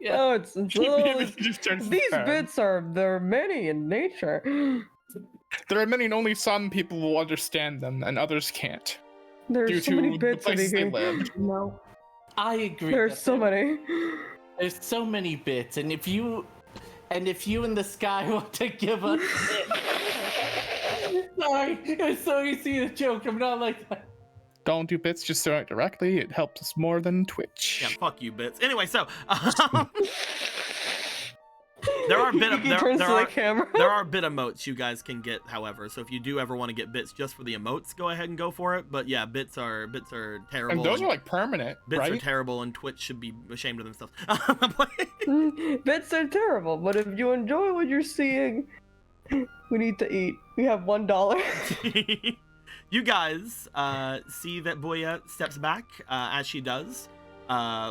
Yeah. Oh, it's He oh, immediately just turns these around. bits are many in nature. There are many, and only some people will understand them, and others can't, due There's so to many the bits in places they here. live. No, I agree. There's that so many. There's so many bits, and if you and the sky want to give us, sorry, it's so easy to joke. I'm not like that. Don't do bits, just throw it directly. It helps us more than Twitch. Yeah, fuck you, bits. Anyway, so there are bit He turns to the camera. there are bit emotes you guys can get, however. So if you do ever want to get bits just for the emotes, go ahead and go for it. But yeah, bits are terrible. And those are like permanent, bits are right? terrible, and Twitch should be ashamed of themselves. Bits are terrible, but if you enjoy what you're seeing, we need to eat. We have $1. You guys see that Boya steps back as she does,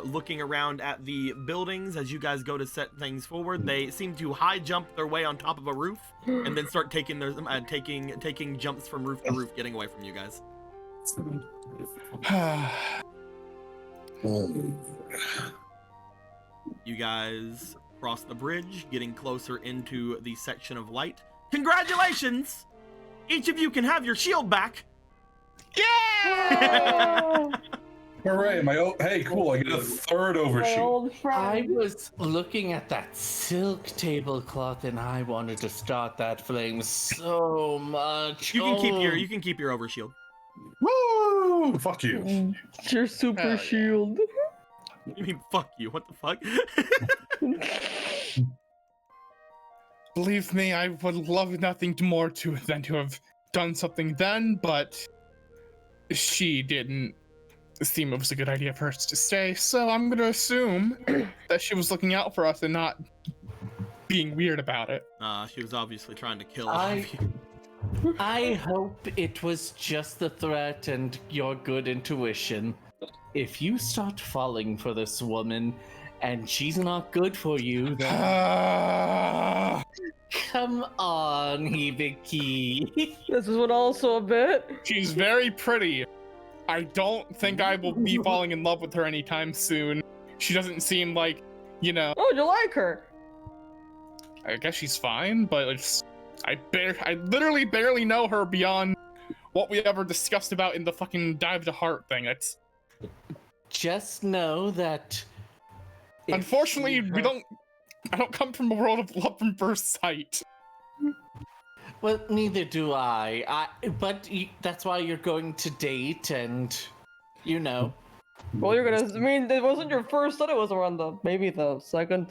looking around at the buildings as you guys go to set things forward. They seem to high jump their way on top of a roof and then start taking their taking jumps from roof to roof, getting away from you guys. You guys cross the bridge, getting closer into the section of light. Congratulations! Each of you can have your shield back. Hooray! Hey, cool! I get a third My overshoot. old I friend. was looking at that silk tablecloth, and I wanted to start that flame so much. You can keep your overshield. Woo! Fuck you. It's your super Hell yeah. shield. You mean fuck you? What the fuck? Believe me, I would love nothing more than to have done something then, but she didn't seem it was a good idea for her to stay, so I'm gonna assume that she was looking out for us and not being weird about it. She was obviously trying to kill all of you. I hope it was just the threat and your good intuition. If you start falling for this woman and she's not good for you, then come on, Hibiki. This is what also a bit. She's very pretty. I don't think I will be falling in love with her anytime soon. She doesn't seem like, you know, Oh, you like her? I guess she's fine, but it's, I literally barely know her beyond what we ever discussed about in the fucking Dive to Heart thing. It's Just know that. if unfortunately you I have- don't come from a world of love from first sight. Well, neither do I. But that's why you're going to date, and you know. Well, you're gonna. I mean, it wasn't your first thought. It was around maybe the second,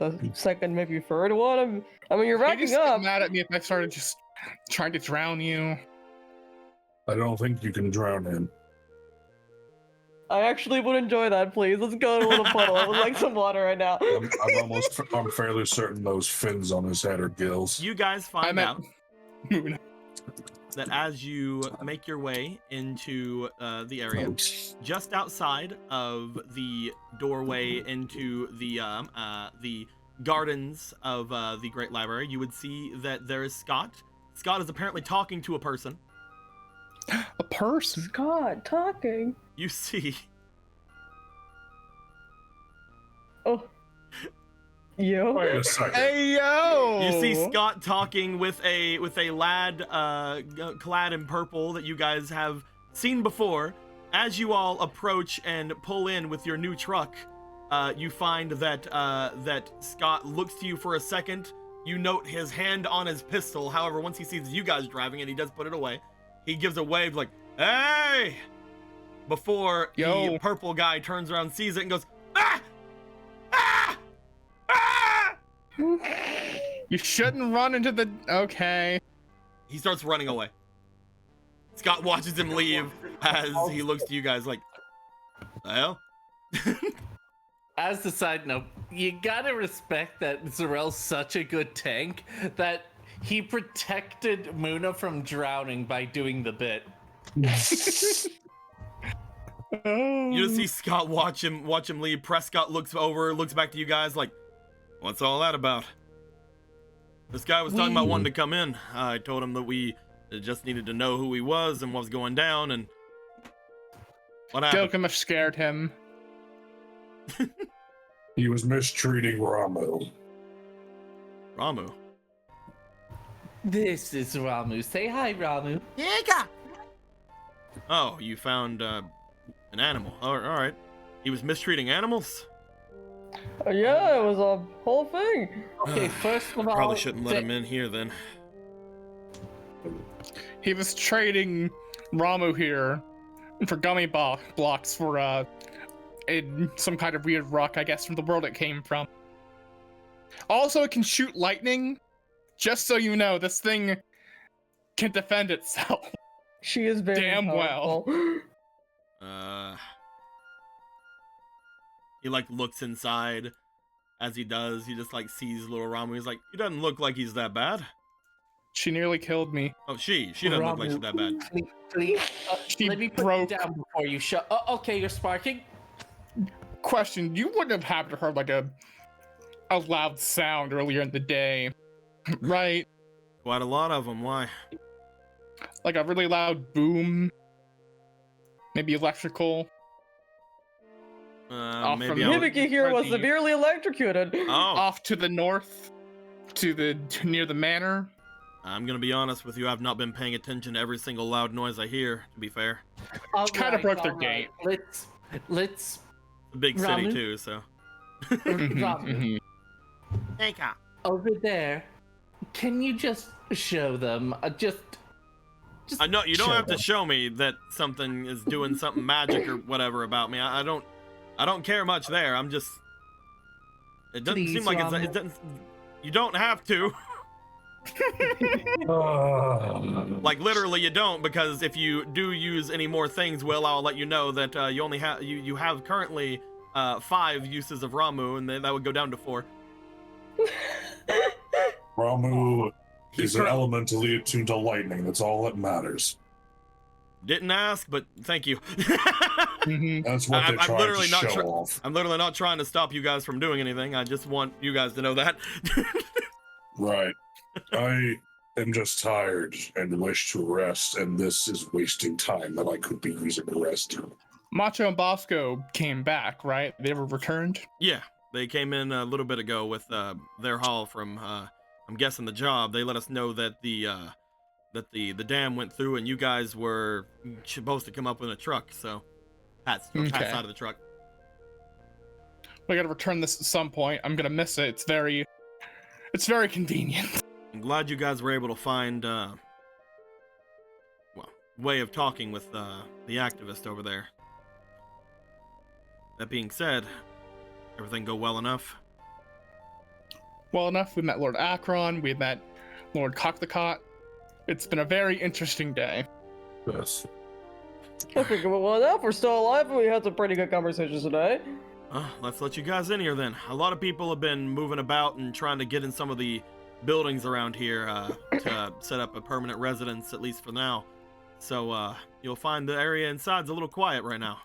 maybe third one. I mean, you're You racking just get up. mad at me if I started just trying to drown you. I don't think you can drown him. I actually would enjoy that. Please, let's go to a little puddle. I would like some water right now. I'm fairly certain those fins on his head are gills. You guys find meant- out Moon. that as you make your way into the area, just outside of the doorway into the gardens of the Great Library, you would see that there is Scott. Scott is apparently talking to a person. A person. God, talking. You see, Oh. Yo. Wait a second. Hey yo! you see Scott talking with a lad clad in purple that you guys have seen before. As you all approach and pull in with your new truck, you find that that Scott looks to you for a second. You note his hand on his pistol. However, once he sees you guys driving and he does put it away, he gives a wave like, "Hey!" Before Yo. the purple guy turns around, sees it, and goes, "Ah! Ah! Ah!" You shouldn't run into the. Okay. He starts running away. Scott watches him leave as he looks to you guys like, "Well." As a side note, you gotta respect that Zarel's such a good tank that he protected Muna from drowning by doing the bit. You just see Scott watch him leave. Prescott looks over, looks back to you guys like, "What's all that about?" This guy was talking about wanting to come in. I told him that we just needed to know who he was and what was going down, and what happened. Gilgamesh scared him. He was mistreating Ramu. Ramu. This is Ramu. Say hi, Ramu. Oh, you found an animal. All right. He was mistreating animals? Yeah, it was a whole thing. Okay, first of all, Probably shouldn't let him in here then. He was trading Ramu here for gummy blocks for some kind of weird rock, I guess, from the world it came from. Also, it can shoot lightning. Just so you know, this thing can defend itself. She is very Damn well. powerful. He like looks inside. As he does, he just like sees little Ramu. He's like, he doesn't look like he's that bad. She nearly killed me. Oh, she doesn't look like she's that bad. Please, She let me put broke. you down before you shut. Oh, okay, you're sparking. Question: you wouldn't have happened to heard like a loud sound earlier in the day, right? Quite a lot of them. Why? Like a really loud boom, maybe electrical. Maybe from I'll... Hibiki here was the- severely electrocuted. Oh, Off to the north, near the manor. I'm gonna be honest with you. I've not been paying attention to every single loud noise I hear. To be fair, Kinda broke their gate. Let's it's a big city Ramu? too. So. Ramu, Hey, Ka. over there. Can you just show them? Just No, you don't show have to them. show me that something is doing something magic or whatever about me. I don't care much there. I'm just. It doesn't Please, seem like Ramu. it doesn't. You don't have to. Like literally, you don't, because if you do use any more things, Will, I'll let you know that you only have you have currently 5 uses of Ramu, and then that would go down to 4. Ramu is an correct. elementally attuned to lightning. That's all that matters. Didn't ask, but thank you. That's what I'm they're trying literally to not show off. I'm literally not trying to stop you guys from doing anything. I just want you guys to know that. Right. I am just tired and wish to rest, and this is wasting time that I could be using to rest. Macho and Bosco came back, right? They were returned. Yeah, they came in a little bit ago with their haul from I'm guessing the job. They let us know that the dam went through and you guys were supposed to come up in a truck. So Pat's side of the truck. We gotta return this at some point. I'm gonna miss it. It's very convenient. I'm glad you guys were able to find way of talking with the activist over there. That being said, everything go well enough? Well enough, we met Lord Akron, we met Lord Cockthecott. It's been a very interesting day. Yes. I think well enough. We're still alive, and we had some pretty good conversations today. Let's let you guys in here then. A lot of people have been moving about and trying to get in some of the buildings around here to set up a permanent residence, at least for now. So you'll find the area inside's a little quiet right now.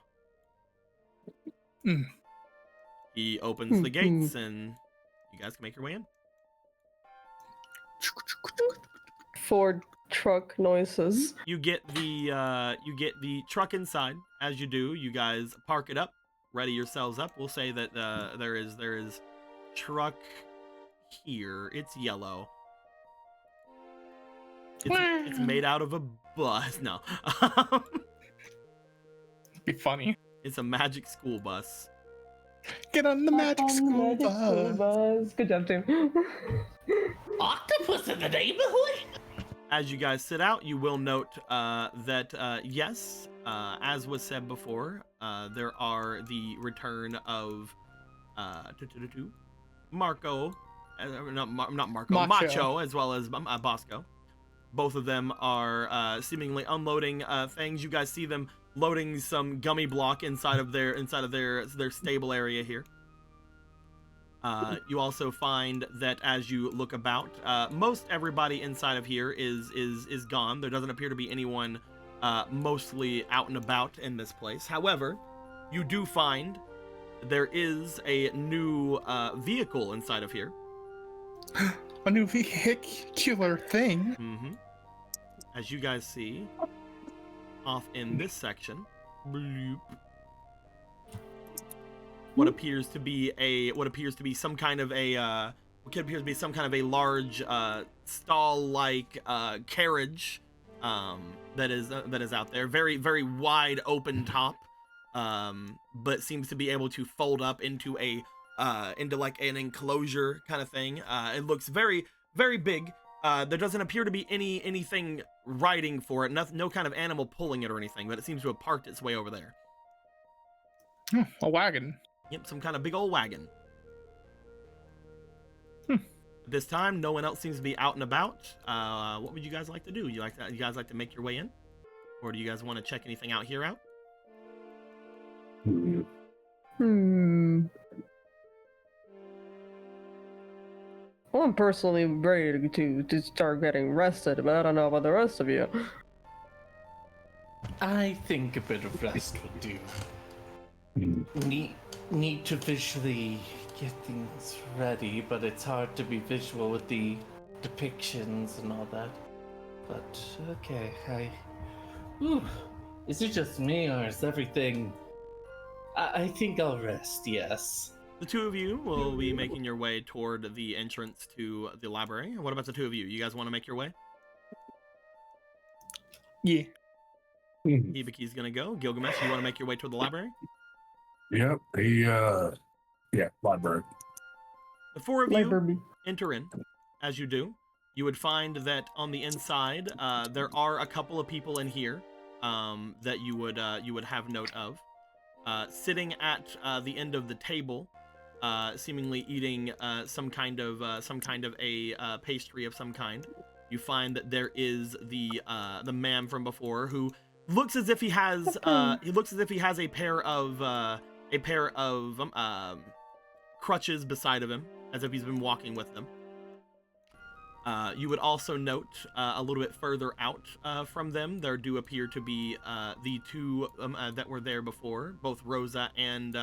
He opens the gates and you guys can make your way in. Ford truck noises. You get the truck inside. As you do, you guys park it up, ready yourselves up. We'll say that there is truck here. It's yellow. It's made out of a bus. No. Be funny. It's a magic school bus. Get on the magic school bus. Good job, team. Octopus in the neighborhood? As you guys sit out, you will note that yes, as was said before, there are the return of Marco, not Marco, Macho, as well as Bosco. Both of them are seemingly unloading things. You guys see them loading some gummy block inside of their stable area here. You also find that as you look about, most everybody inside of here is gone. There doesn't appear to be anyone mostly out and about in this place. However, you do find there is a new vehicle inside of here. A new vehicular thing. Mm-hmm. As you guys see, off in this section, bloop, what appears to be some kind of a large stall-like carriage that is out there, very very wide open top, but seems to be able to fold up into like an enclosure kind of thing. It looks very very big. There doesn't appear to be anything riding for it, no kind of animal pulling it or anything, but it seems to have parked its way over there. A wagon. Yep, some kind of big old wagon. This time, no one else seems to be out and about. What would you guys like to do? You guys like to make your way in, or do you guys want to check anything out here out? I'm personally ready to start getting rested, but I don't know about the rest of you. I think a bit of rest would do. Need to visually get things ready, but it's hard to be visual with the depictions and all that. But okay, is it just me or is everything? I think I'll rest. Yes. The two of you will be making your way toward the entrance to the library. What about the two of you? You guys want to make your way? Yeah. Hibaki's gonna go. Gilgamesh, you want to make your way toward the library? Yep. Library. The four of you Library. enter in. As you do, you would find that on the inside, there are a couple of people in here that you would have note of. Sitting at the end of the table, seemingly eating some kind of a pastry of some kind. You find that there is the man from before who looks as if he has a pair of crutches beside of him, as if he's been walking with them. You would also note a little bit further out from them, there do appear to be the two that were there before, both Rosa and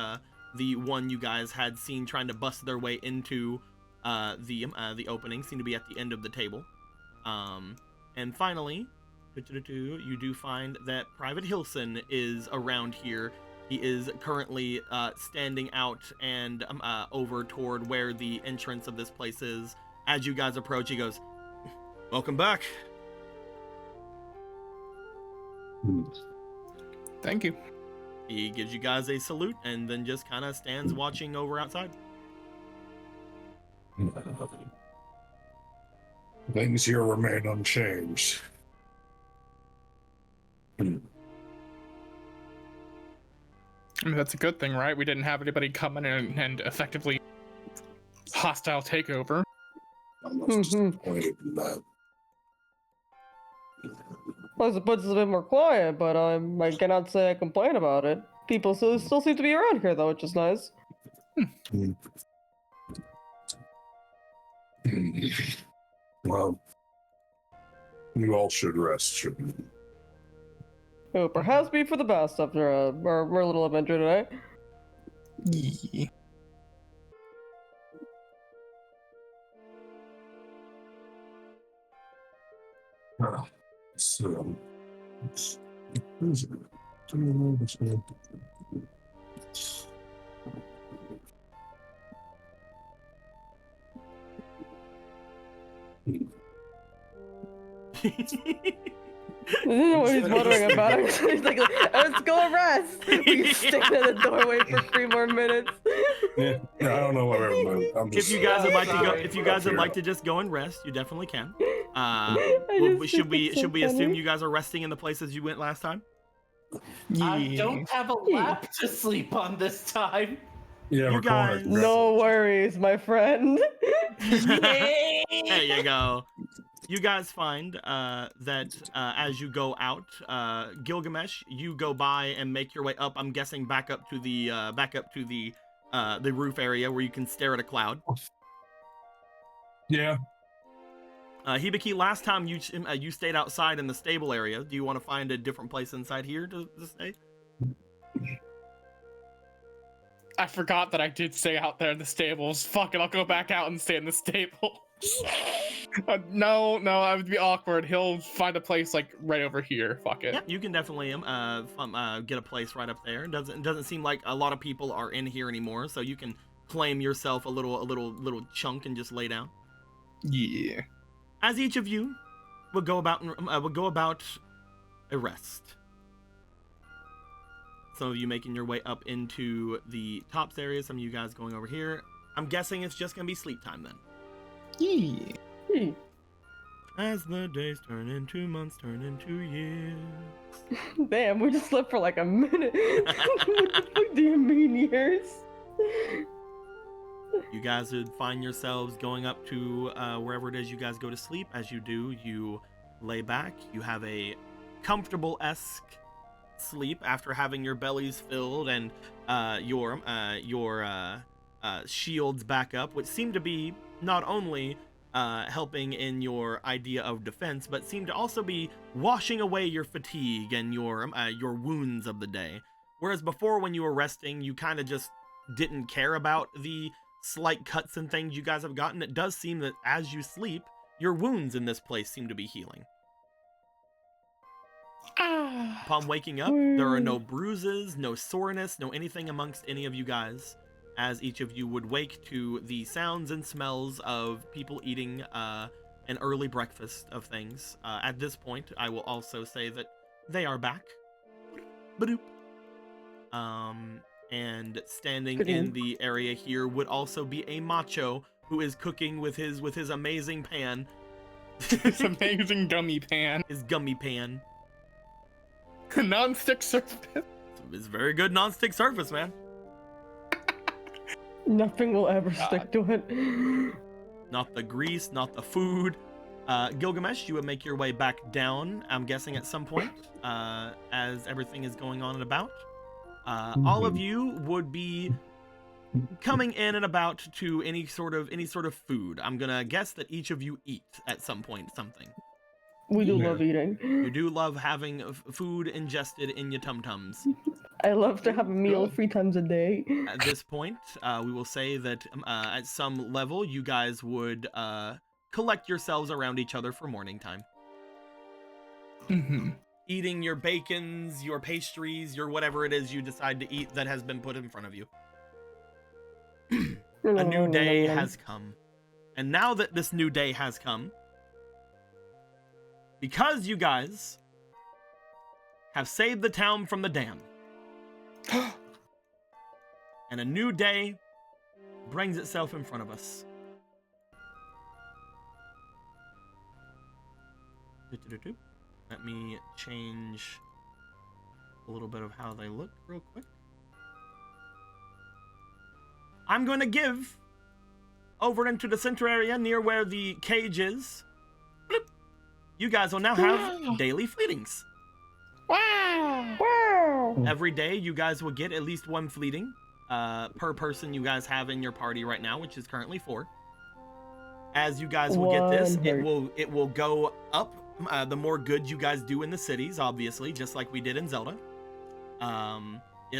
the one you guys had seen trying to bust their way into the opening, seem to be at the end of the table. And finally, you do find that Private Hilson is around here. He is currently standing out and over toward where the entrance of this place is. As you guys approach, he goes, "Welcome back." Thank you. He gives you guys a salute and then just kind of stands watching over outside. Things here remain unchanged. I mean, that's a good thing, right? We didn't have anybody come in and effectively hostile takeover. I'm not disappointed in that. Well, the place is a bit more quiet, but I cannot say I complain about it. People still seem to be around here, though, which is nice. Well, you all should rest, shouldn't you? It would perhaps be for the best after our little adventure today. Yeah. So, This is what he's wondering about. He's like, let's go rest. We stand at the doorway for 3 more minutes. yeah, I don't know what I'm If you guys would like to go, if you guys would like to just go and rest, you definitely can. Should we assume you guys are resting in the places you went last time? I don't have a lap to sleep on this time. Yeah, You we're guys- going No worries, my friend. There you go. You guys find that as you go out, Gilgamesh, you go by and make your way up. I'm guessing back up to the roof area where you can stare at a cloud. Yeah. Hibiki, last time you stayed outside in the stable area. Do you want to find a different place inside here to stay? I forgot that I did stay out there in the stables. Fuck it, I'll go back out and stay in the stable. No, I would be awkward. He'll find a place like right over here. Fuck it. Yeah, you can definitely get a place right up there. Doesn't seem like a lot of people are in here anymore, so you can claim yourself a little chunk and just lay down. Yeah. As each of you will go about a rest. Some of you making your way up into the tops area. Some of you guys going over here. I'm guessing it's just gonna be sleep time then. Yeah. As the days turn into months, turn into years. Damn, we just slept for like a minute. What the fuck do you mean years? You guys would find yourselves going up to wherever it is you guys go to sleep. As you do, you lay back. You have a comfortable-esque sleep after having your bellies filled and your shields back up, which seem to be not only helping in your idea of defense, but seem to also be washing away your fatigue and your wounds of the day. Whereas before, when you were resting, you kind of just didn't care about the slight cuts and things you guys have gotten. It does seem that as you sleep, your wounds in this place seem to be healing. Upon waking up, there are no bruises, no soreness, no anything amongst any of you guys, as each of you would wake to the sounds and smells of people eating an early breakfast of things. At this point, I will also say that they are back. Ba-doop. And standing in the area here would also be a macho who is cooking with his amazing pan. His amazing gummy pan. His gummy pan. Non-stick surface. It's very good non-stick surface, man. Nothing will ever stick to it. Not the grease, not the food. Gilgamesh, you would make your way back down, I'm guessing at some point, as everything is going on and about. All of you would be coming in and about to any sort of food. I'm gonna guess that each of you eat at some point something. We do love eating. You do love having food ingested in your tum-tums. I love to have a meal 3 times a day. At this point, we will say that at some level, you guys would collect yourselves around each other for morning time. Mm-hmm. Eating your bacons, your pastries, your whatever it is you decide to eat that has been put in front of you. A new day has come. And now that this new day has come, because you guys have saved the town from the dam, and a new day brings itself in front of us. Let me change a little bit of how they look real quick. I'm going to give over into the center area near where the cage is. Bloop. You guys will now have daily fleetings. Wow! Wow! Every day, you guys will get at least 1 fleeting per person you guys have in your party right now, which is currently 4. As you guys will get this, it will go up the more good you guys do in the cities, obviously, just like we did in Zelda.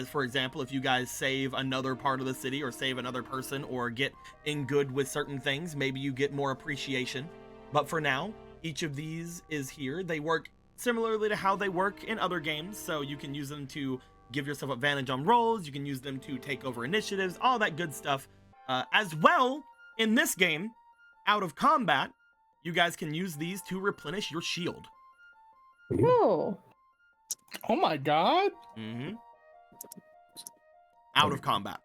For example, if you guys save another part of the city or save another person or get in good with certain things, maybe you get more appreciation. But for now, each of these is here. They work similarly to how they work in other games, so you can use them to give yourself advantage on rolls, you can use them to take over initiatives, all that good stuff. As well, in this game, out of combat, you guys can use these to replenish your shield. Oh. Oh my god. Mm-hmm. Out of combat.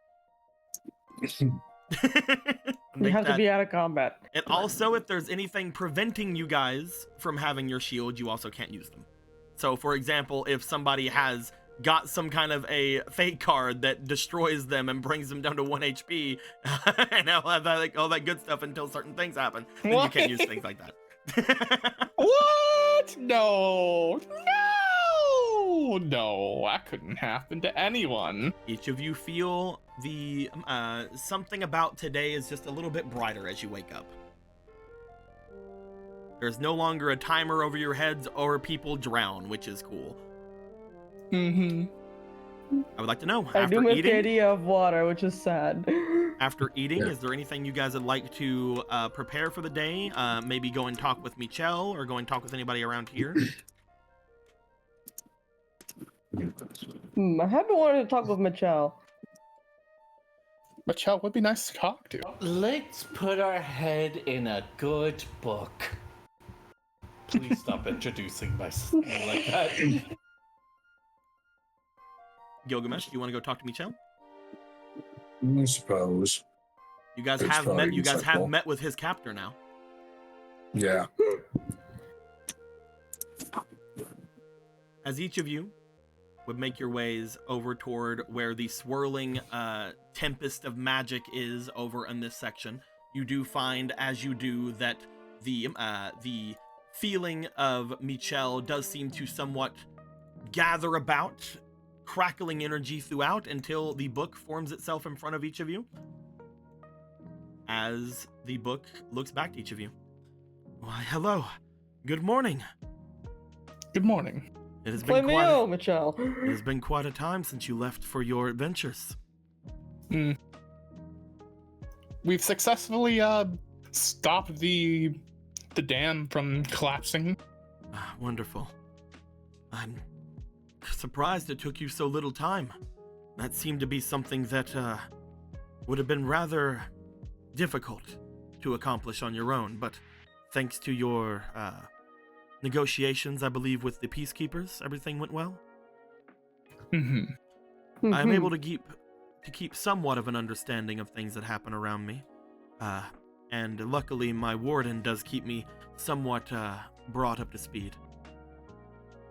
You have to be out of combat. And also, if there's anything preventing you guys from having your shield, you also can't use them. So, for example, if somebody has got some kind of a fate card that destroys them and brings them down to 1 HP, and I'll have that, like, all that good stuff until certain things happen, then you can't use things like that. What? No! No, that couldn't happen to anyone. Each of you feel the something about today is just a little bit brighter as you wake up. There's no longer a timer over your heads or people drown, which is cool. Mm-hmm. I would like to know, I do after miss the eating, idea of water, which is sad. After eating, Yeah. is there anything you guys would like to prepare for the day? Maybe go and talk with Michelle, or go and talk with anybody around here? I have been wanting to talk with Michelle. Michelle would be nice to talk to. Let's put our head in a good book. Please stop introducing myself like that. Gilgamesh, do you want to go talk to Michelle? I suppose. You guys It's have probably met. You guys have insightful. met with his captor now. Yeah. As each of you would make your ways over toward where the swirling tempest of magic is over in this section, you do find, as you do, that the feeling of Michelle does seem to somewhat gather about, crackling energy throughout until the book forms itself in front of each of you. As the book looks back to each of you. Why, hello. Good morning. Good morning. It has Play been me quite. out, Michelle. It has been quite a time since you left for your adventures. We've successfully stopped the dam from collapsing. Ah, wonderful. I'm surprised it took you so little time. That seemed to be something that would have been rather difficult to accomplish on your own, but thanks to your negotiations, I believe, with the peacekeepers, everything went well. Mm-hmm. I'm able to keep somewhat of an understanding of things that happen around me. And luckily my warden does keep me somewhat brought up to speed.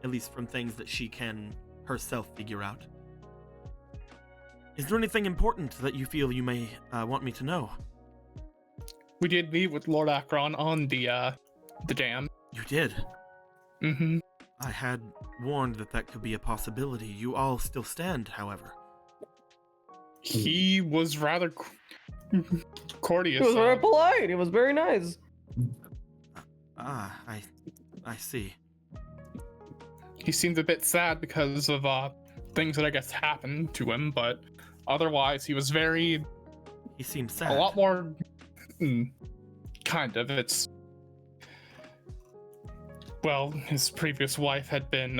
At least from things that she can herself figure out. Is there anything important that you feel you may want me to know? We did meet with Lord Akron on the dam. You did. Mm-hmm. I had warned that could be a possibility. You all still stand, however. He was rather courteous. He was very polite. It was very nice. I see. He seemed a bit sad because of things that I guess happened to him, but otherwise he was very He seems sad. a lot more kind of. It's well, his previous wife had been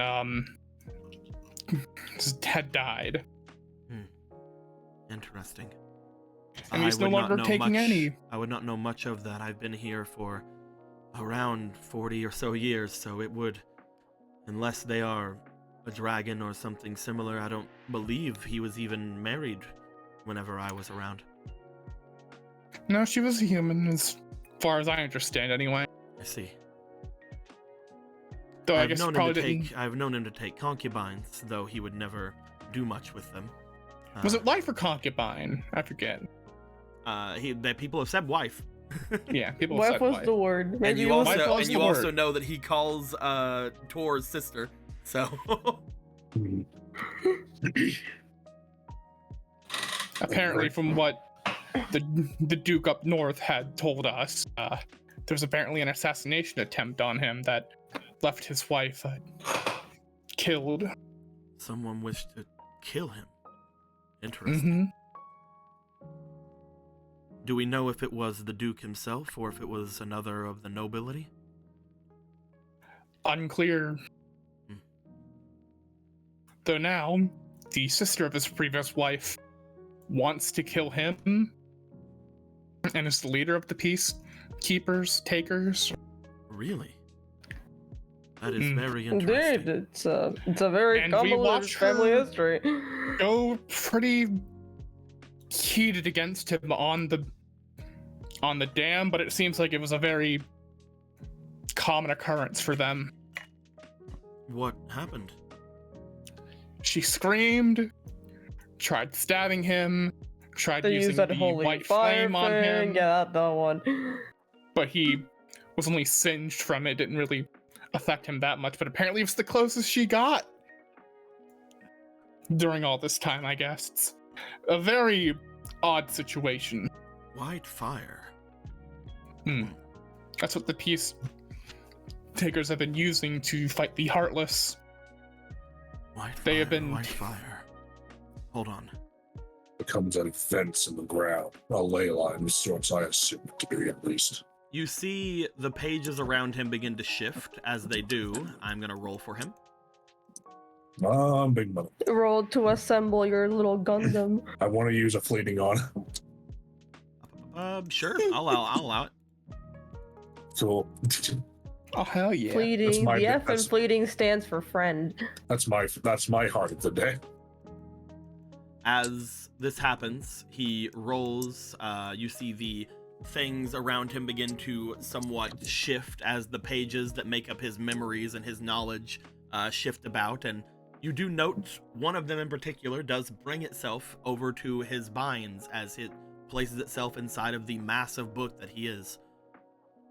had died, Interesting. and he's no would not longer know taking much- any. I would not know much of that. I've been here for around 40 or so years, so it would, unless they are a dragon or something similar, I don't believe he was even married whenever I was around. No, she was a human, as far as I understand, anyway. I see. Though I guess probably didn't. I've known him to take concubines, though he would never do much with them. Was it wife or concubine? I forget. People have said wife. Yeah, people Wife said was wife. the word. And Maybe you it was Wife also was and the you also word. know that he calls Tor's sister. So Apparently, from what the Duke up north had told us, there's apparently an assassination attempt on him that left his wife killed. someone wished to kill him. Interesting. Mm-hmm. Do we know if it was the Duke himself or if it was another of the nobility? Unclear. Hmm. Though now, the sister of his previous wife wants to kill him and is the leader of the peacekeepers, takers. Really? That is Mm. very Indeed, interesting. it's a very And we convoluted watched family her- history. Go pretty heated against him on the dam, but it seems like it was a very common occurrence for them. What happened? She screamed, tried stabbing him, tried They using use that the holy white fire flame on thing. him, Yeah, that one. but he was only singed from it. Didn't really affect him that much, but apparently it was the closest she got during all this time, I guess. It's a very odd situation. White fire. That's what the peace takers have been using to fight the Heartless. White fire. They have been- White fire. Hold on. becomes a fence in the ground, a ley line of sorts, I assume it to be at least. You see the pages around him begin to shift. As they do, I'm going to roll for him. Big money. Roll to assemble your little Gundam. I want to use a fleeting on. Sure. I'll allow it. Cool. Oh hell yeah! Fleeting. my- The F in that's- fleeting stands for friend. That's my heart of the day. As this happens, he rolls. You see the things around him begin to somewhat shift as the pages that make up his memories and his knowledge shift about. And you do note one of them in particular does bring itself over to his binds as it places itself inside of the massive book that he is.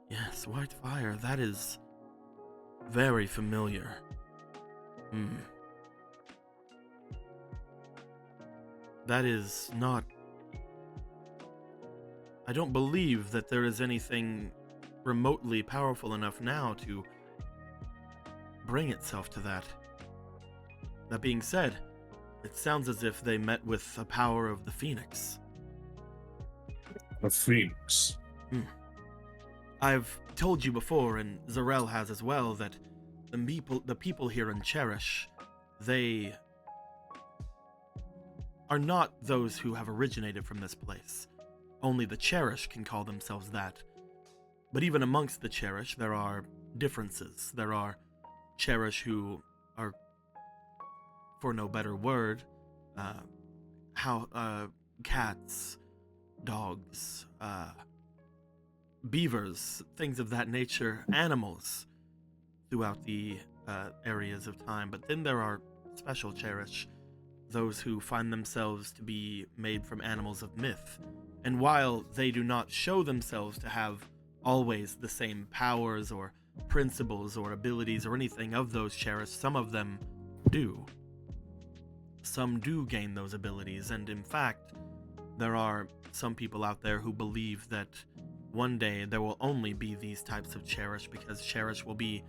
Yes, White Fire, that is very familiar. That is not... I don't believe that there is anything remotely powerful enough now to bring itself to that. That being said, it sounds as if they met with the power of the Phoenix. A phoenix. I've told you before, and Zarel has as well, that the people here in Cherish, they are not those who have originated from this place. Only the Cherish can call themselves that. But even amongst the Cherish, there are differences. There are Cherish who are, for no better word, cats, dogs, beavers, things of that nature, animals throughout the areas of time. But then there are special Cherish, those who find themselves to be made from animals of myth. And while they do not show themselves to have always the same powers or principles or abilities or anything of those Cherish, some of them do. Some do gain those abilities, and in fact, there are some people out there who believe that one day there will only be these types of Cherish because Cherish will be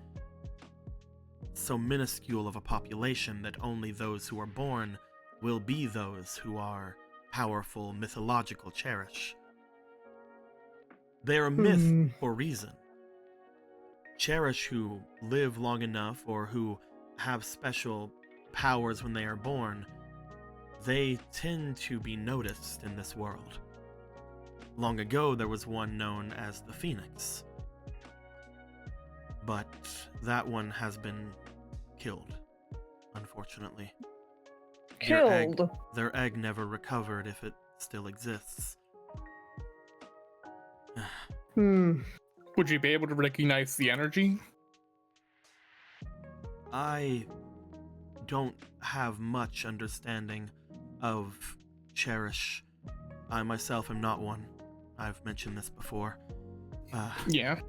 so minuscule of a population that only those who are born will be those who are powerful mythological Cherish. They are a myth for a reason. Cherish who live long enough or who have special powers when they are born, they tend to be noticed in this world. Long ago, there was one known as the Phoenix, but that one has been killed, unfortunately. Killed. Their egg never recovered, if it still exists. Would you be able to recognize the energy? I don't have much understanding of Cherish. I myself am not one. I've mentioned this before. Yeah.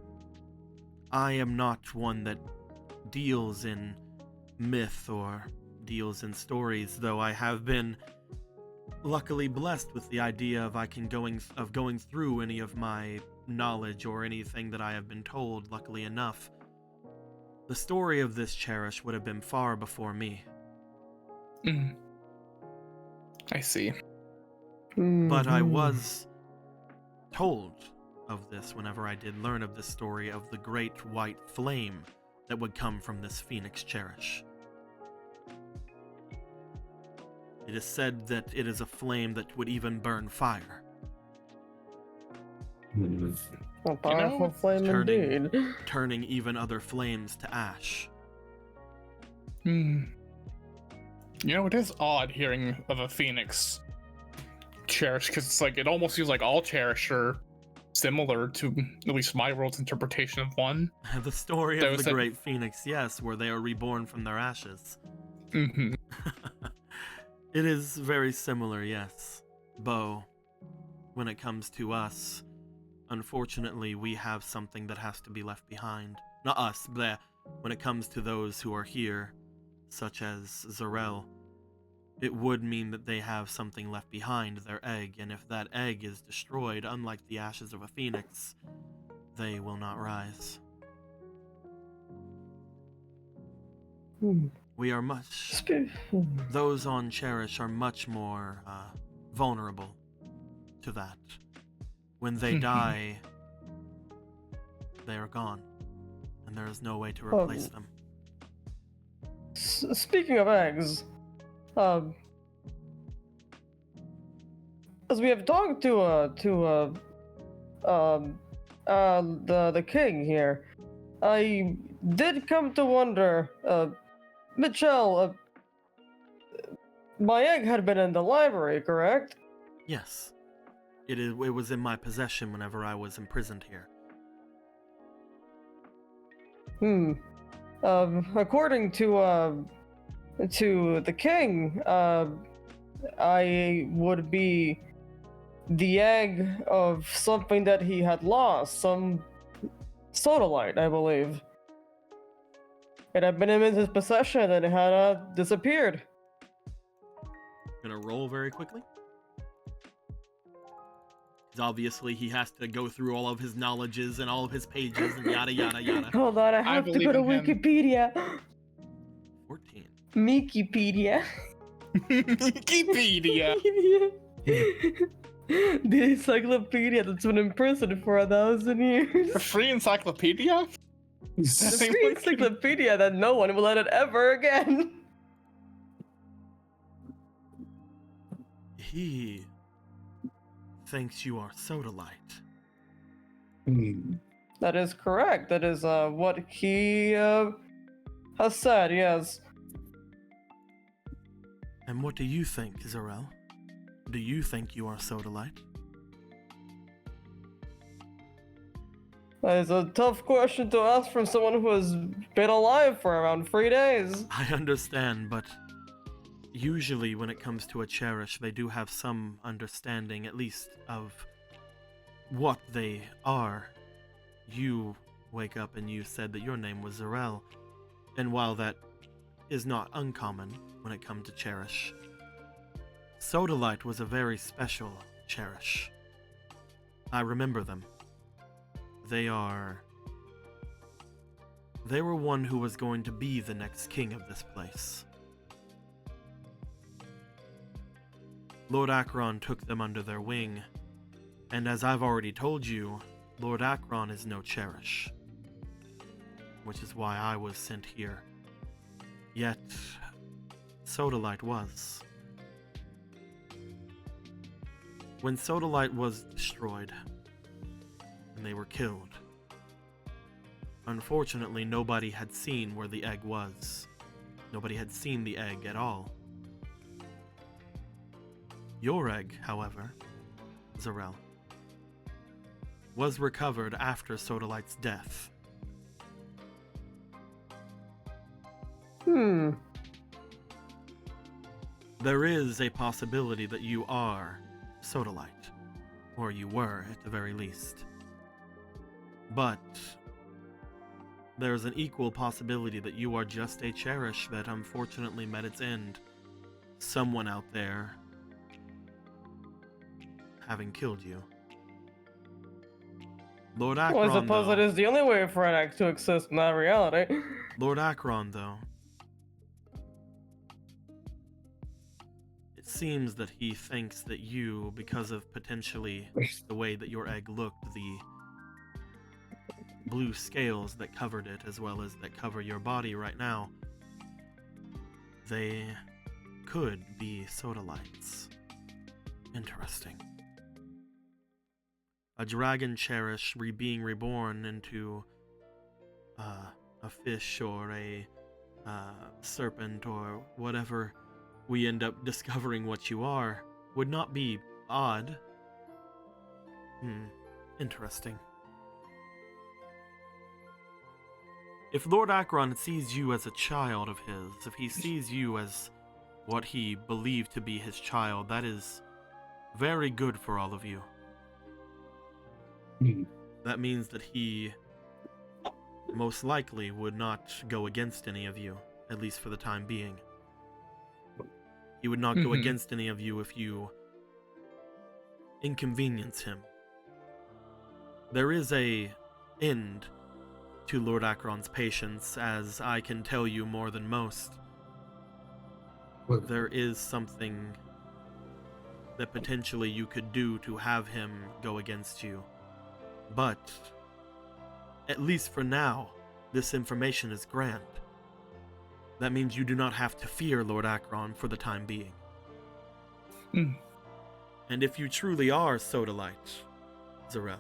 I am not one that deals in myth or deals in stories, though I have been luckily blessed with the idea of going through any of my knowledge or anything that I have been told, luckily enough. The story of this Cherish would have been far before me. I see. But I was told of this whenever I did learn of the story of the great white flame that would come from this Phoenix Cherish. It is said that it is a flame that would even burn fire. A powerful flame indeed. Turning even other flames to ash. You know, it is odd hearing of a Phoenix Cherish, because it's like, it almost feels like all Cherish are similar to at least my world's interpretation of one. The story of the Great Phoenix, yes, where they are reborn from their ashes. Mm-hmm. It is very similar, yes. Bo, when it comes to us, unfortunately, we have something that has to be left behind. Not us, but when it comes to those who are here, such as Zarel, it would mean that they have something left behind, their egg, and if that egg is destroyed, unlike the ashes of a phoenix, they will not rise. We are those on Cherish are much more vulnerable to that. When they die, they are gone, and there is no way to replace them. Speaking of eggs, as we have talked to the king here, I did come to wonder, Mitchell, my egg had been in the library, correct? Yes, it was in my possession whenever I was imprisoned here. According to the king, I would be the egg of something that he had lost, some sodalite, I believe. It had been in his possession and it had disappeared. Gonna roll very quickly. Because obviously he has to go through all of his knowledges and all of his pages and yada yada yada. Hold on, I have to believe go to in him. Wikipedia. 14. Mikipedia. Wikipedia. The encyclopedia that's been in prison for 1,000 years. A free encyclopedia? The free encyclopedia that no one will let it ever again. He thinks you are sodalite. That is correct. That is what he has said, yes. And what do you think, Zarel? Do you think you are sodalite? That is a tough question to ask from someone who has been alive for around 3 days. I understand, but usually when it comes to a cherish, they do have some understanding, at least, of what they are. You wake up and you said that your name was Zarel, and while that is not uncommon when it comes to cherish, sodalite was a very special cherish. I remember them. They were one who was going to be the next king of this place. Lord Akron took them under their wing, and as I've already told you, Lord Akron is no cherish, which is why I was sent here. Yet, sodalite was. When sodalite was destroyed, and they were killed, unfortunately nobody had seen where the egg was. Nobody had seen the egg at all. Your egg, however, Zarel, was recovered after Sodalite's death. There is a possibility that you are Sodalite, or you were at the very least. But there's an equal possibility that you are just a cherish that unfortunately met its end. Someone out there having killed you. Lord Akron, Well, I suppose though, that is the only way for an act to exist in that reality. Lord Akron, though, it seems that he thinks that you, because of potentially the way that your egg looked, the blue scales that covered it, as well as that cover your body right now, they could be sodalites. Interesting. A dragon cherish being reborn into a fish or a serpent or whatever we end up discovering what you are would not be odd. Interesting. If Lord Akron sees you as a child of his, if he sees you as what he believed to be his child, that is very good for all of you. That means that he most likely would not go against any of you, at least for the time being. He would not go against any of you if you inconvenience him. There is a end to Lord Akron's patience, as I can tell you more than most. There is something that potentially you could do to have him go against you. But, at least for now, this information is grand. That means you do not have to fear Lord Akron for the time being. Hmm. And if you truly are Sodalite, Zarel,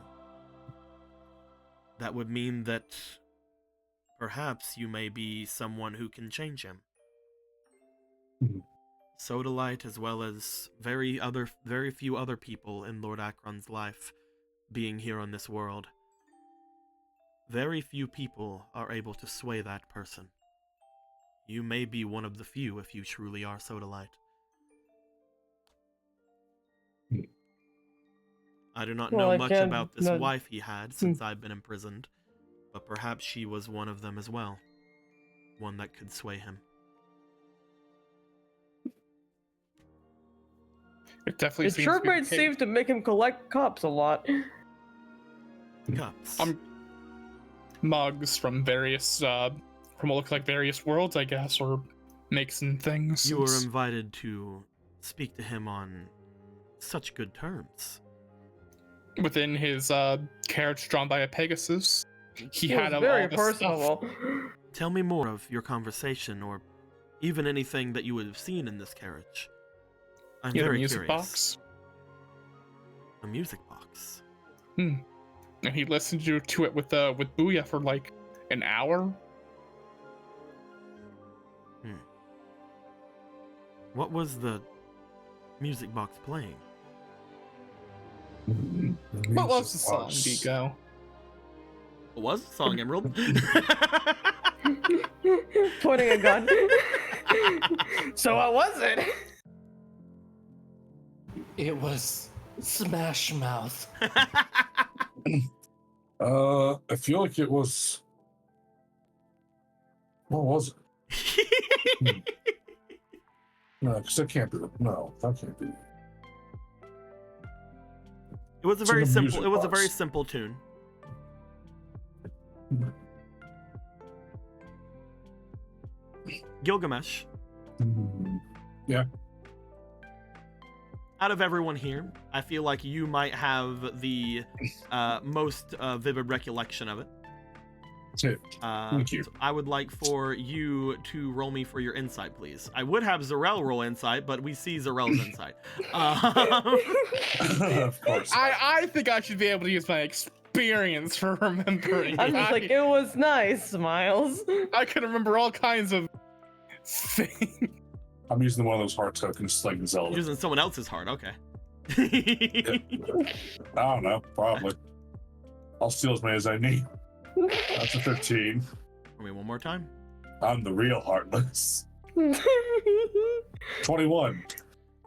that would mean that perhaps you may be someone who can change him. Mhm. Sodalite, as well as very few other people in Lord Akron's life being here on this world. Very few people are able to sway that person. You may be one of the few if you truly are Sodalite. I do not know much about this wife he had since I've been imprisoned, but perhaps she was one of them as well. One that could sway him. It definitely It seems sure to be the might case. seem to make him collect cups a lot. Cups. Mugs from various, from what looks like various worlds, I guess, or makes and things. You were invited to speak to him on such good terms. Within his carriage drawn by a Pegasus, he It had was all very the stuff. personable. Tell me more of your conversation, or even anything that you would have seen in this carriage. I'm He had a very music curious. box, A music box. and he listened to it with Booyah for like an hour. What was the music box playing? What was the song, Vigo? What was the song, Emerald? Pointing a gun. So what was it? It was Smash Mouth. I feel like it was. What was it? No, because that can't be. No, that can't be. It was a It's in very the simple. music It was a very box. simple tune. Gilgamesh, Yeah. out of everyone here, I feel like you might have the most vivid recollection of it. Thank you. So I would like for you to roll me for your insight, please. I would have Zarel roll insight, but we see Zarel's insight. Of course. I think I should be able to use my experience for remembering. I'm just like, it was nice, Miles. I can remember all kinds of things. I'm using one of those heart tokens like Zelda. Using someone else's heart, okay. I don't know, probably. I'll steal as many as I need. That's a 15. For me one more time. I'm the real Heartless. 21.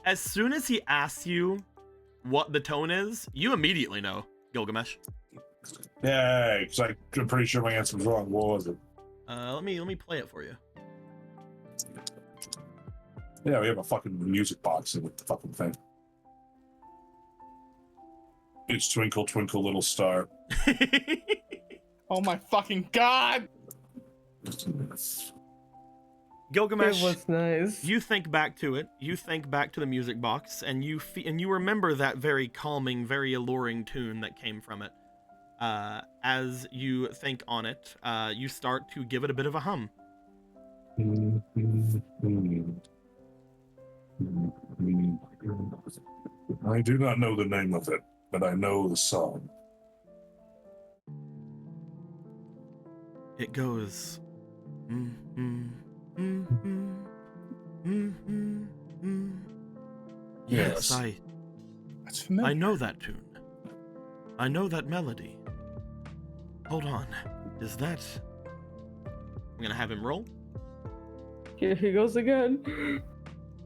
As soon as he asks you what the tone is, you immediately know, Gilgamesh. Yay, because I'm pretty sure my answer was wrong. What was it? Let me play it for you. Yeah, we have a fucking music box in the fucking thing. It's Twinkle, Twinkle, Little Star. Oh my fucking god! Gilgamesh, It was nice. you think back to it. You think back to the music box, and you remember that very calming, very alluring tune that came from it. As you think on it, you start to give it a bit of a hum. I do not know the name of it, but I know the song. It goes. Yes, Yes. That's familiar. I know that tune. I know that melody. Hold on. Is that... I'm gonna have him roll. Here he goes again.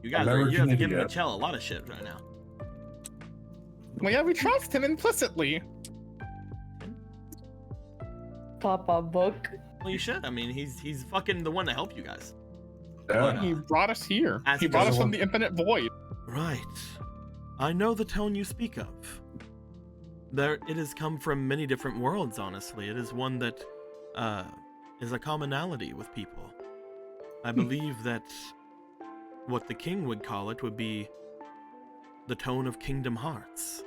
You guys Never you have can given idiot. Michelle a lot of shit right now. Well, yeah, we trust him implicitly. Papa book. Well, you should. I mean, he's fucking the one to help you guys. Yeah. He brought us here. As He he brought does. us from the infinite void. Right. I know the tone you speak of. It has come from many different worlds, honestly. It is one that is a commonality with people. I believe that what the king would call it would be the tone of Kingdom Hearts.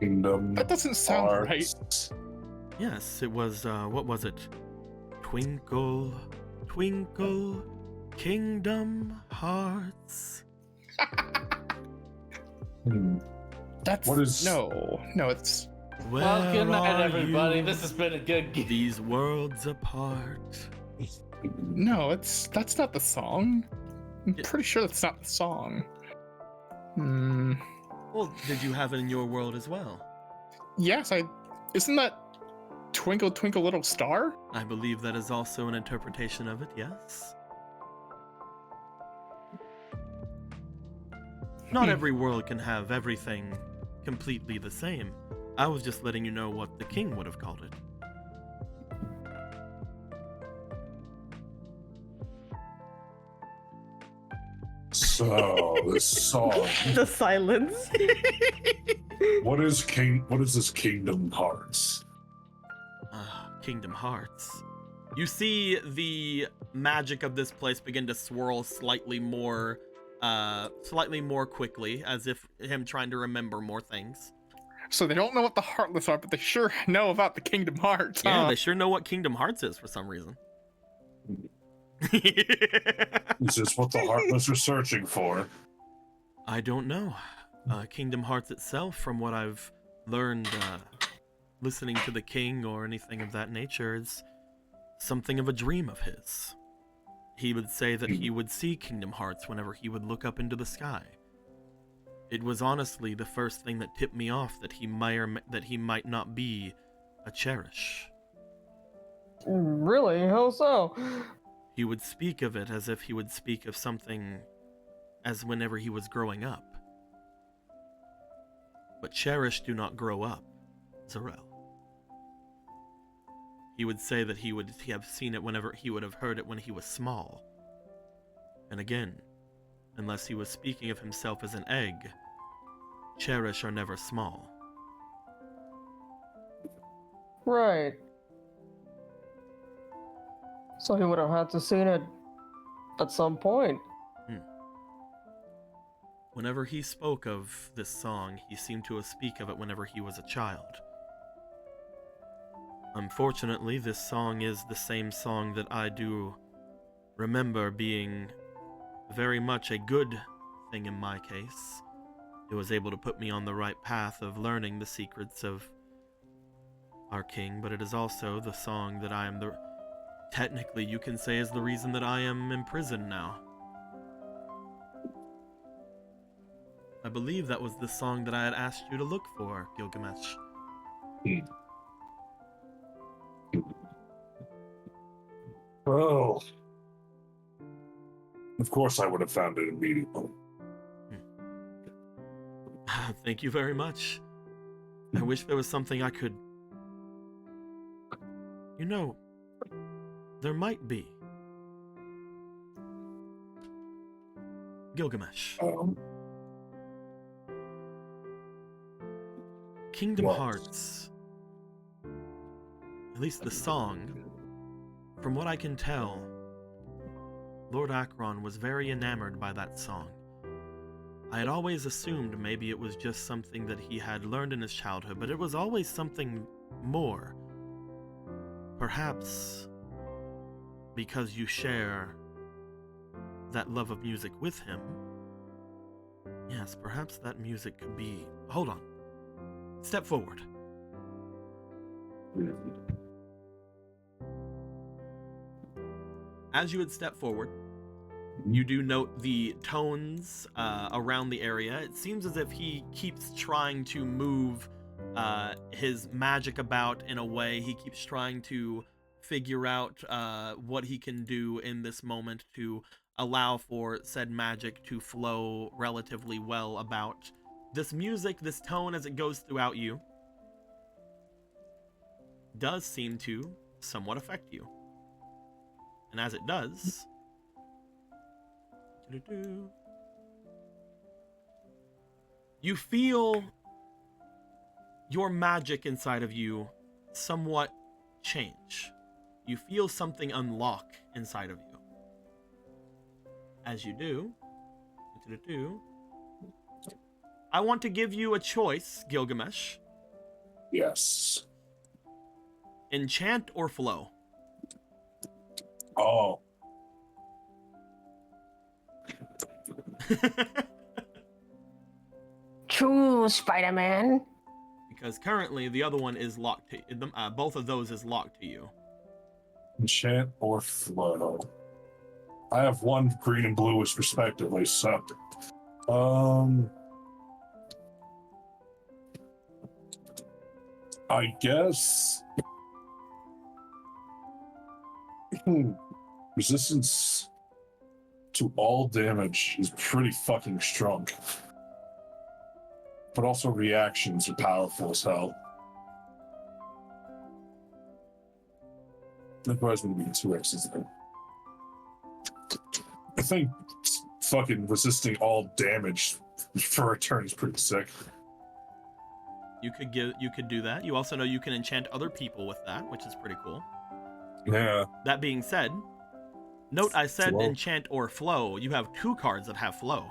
Kingdom That doesn't sound right. Hearts. Yes, it was, what was it? Twinkle, twinkle, Kingdom Hearts. Hmm. That's What is- no, it's Well, good night, Where are everybody. you? This has been a good game. These worlds apart. no, that's not the song. I'm Yeah. pretty sure that's not the song. Well, did you have it in your world as well? Yes, isn't that Twinkle Twinkle Little Star? I believe that is also an interpretation of it, yes. Not every world can have everything completely the same. I was just letting you know what the king would have called it. So this song. The silence. What is this Kingdom Hearts? Kingdom Hearts. You see the magic of this place begin to swirl slightly more quickly, as if him trying to remember more things. So they don't know what the Heartless are, but they sure know about the Kingdom Hearts. Yeah, huh? they sure know what Kingdom Hearts is for some reason. Is this what the Heartless are searching for? I don't know. Kingdom Hearts itself, from what I've learned listening to the king or anything of that nature, is something of a dream of his. He would say that he would see Kingdom Hearts whenever he would look up into the sky. It was honestly the first thing that tipped me off that he might not be a Cherish. Really? How so? He would speak of it as if he would speak of something as whenever he was growing up. But Cherish do not grow up, Zarel. He would say that he would have seen it whenever he would have heard it when he was small. And again, unless he was speaking of himself as an egg, Cherish are never small. Right. So he would have had to seen it at some point. Whenever he spoke of this song, he seemed to speak of it whenever he was a child. Unfortunately, this song is the same song that I do remember being very much a good thing in my case. It was able to put me on the right path of learning the secrets of our king, but it is also the song that technically you can say is the reason that I am in prison now. I believe that was the song that I had asked you to look for, Gilgamesh. Well, of course I would have found it immediately. Thank you very much. I wish there was something I could... You know, there might be. Gilgamesh. Kingdom What? Hearts. At least the song. From what I can tell, Lord Akron was very enamored by that song. I had always assumed maybe it was just something that he had learned in his childhood, but it was always something more. Perhaps because you share that love of music with him. Yes, perhaps that music could be... Hold on. Step forward. As you would step forward, you do note the tones around the area. It seems as if he keeps trying to move his magic about in a way. He keeps trying to figure out what he can do in this moment to allow for said magic to flow relatively well about. This music, this tone as it goes throughout you, does seem to somewhat affect you. And as it does, you feel your magic inside of you somewhat change. You feel something unlock inside of you. as you do, I want to give you a choice, Gilgamesh. Yes. Enchant or flow? Oh. True, Spider-Man. Because currently the other one is locked to both of those is locked to you. Enchant or flow. I have one green and bluish respectively, so I guess resistance to all damage is pretty fucking strong. But also reactions are powerful as hell. That was going to be 2x's there. I think fucking resisting all damage for a turn is pretty sick. You could do that. You also know you can enchant other people with that, which is pretty cool. Yeah. That being said, note I said Flow. enchant or flow. You have 2 cards that have flow.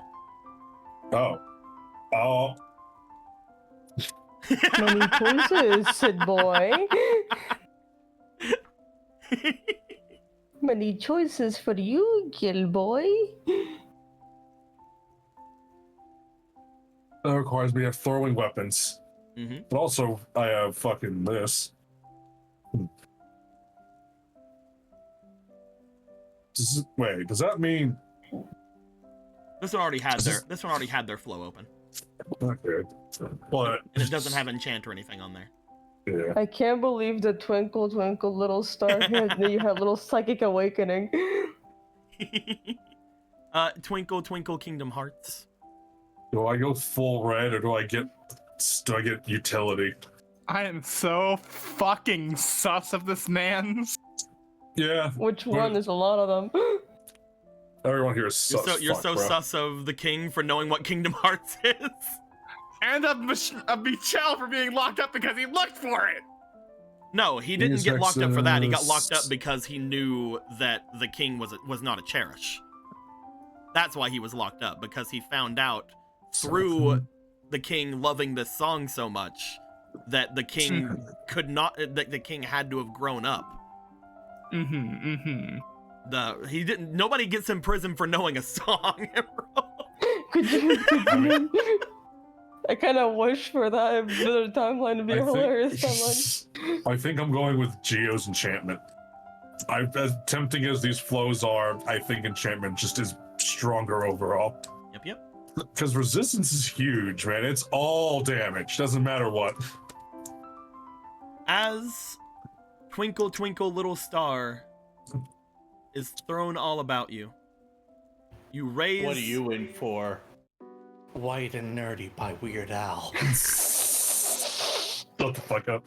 Oh. Oh. Many choices, Sid boy. Many choices for you, Gil boy. That requires me to have throwing weapons. Mm-hmm. But also, I have fucking this. Does that mean... This one already had their flow open. Okay. But... And it doesn't have enchant or anything on there. Yeah. I can't believe the twinkle, twinkle, little star here. You have little psychic awakening. Twinkle, twinkle, Kingdom Hearts. Do I go full red or do I get utility? I am so fucking sus of this man's. Yeah. Which one? There's a lot of them. Everyone here is sus. You're so sus of the king for knowing what Kingdom Hearts is. And of Michelle for being locked up because he looked for it. No, he didn't get locked up for that. He got locked up Texas. because he knew that the king was not a Cherish. That's why he was locked up, because he found out through the king loving this song so much that the king the king had to have grown up. Nobody gets in prison for knowing a song, bro. Could you? I kind of wish for that timeline to be a hilarious timeline. I think I'm going with Geo's enchantment. As tempting as these flows are, I think enchantment just is stronger overall. Yep. Because resistance is huge, man. It's all damage. Doesn't matter what. As Twinkle Twinkle Little Star is thrown all about you, you raise... What are you in for? White and Nerdy by Weird Al. Shut the fuck up.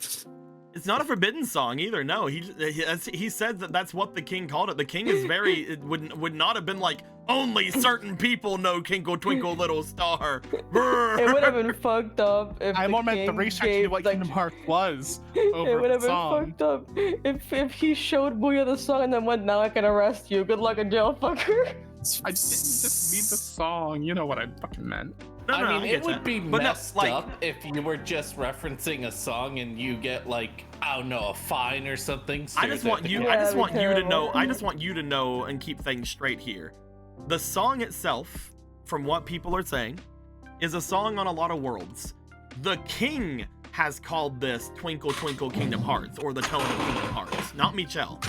It's not a forbidden song either. No, he said that's what the king called it. The king is very it would not have been like only certain people know Twinkle Twinkle Little Star. It would have been fucked up if I the more meant the king research into gave, what like, Kingdom Hearts was It over would have the been song. fucked up if he showed Booyah the song and then went, "Now I can arrest you. Good luck in jail, fucker." I didn't just mean the song. You know what I fucking meant. No, I mean, get it would that. be But no, messed like- up if you were just referencing a song and you get like, I don't know, a fine or something. I just want you. Yeah, I just that'd be want you to terrible. know. I just want you to know and keep things straight here. The song itself, from what people are saying, is a song on a lot of worlds. The king has called this "Twinkle Twinkle Kingdom Hearts" or the tone of Kingdom Hearts, not Michelle.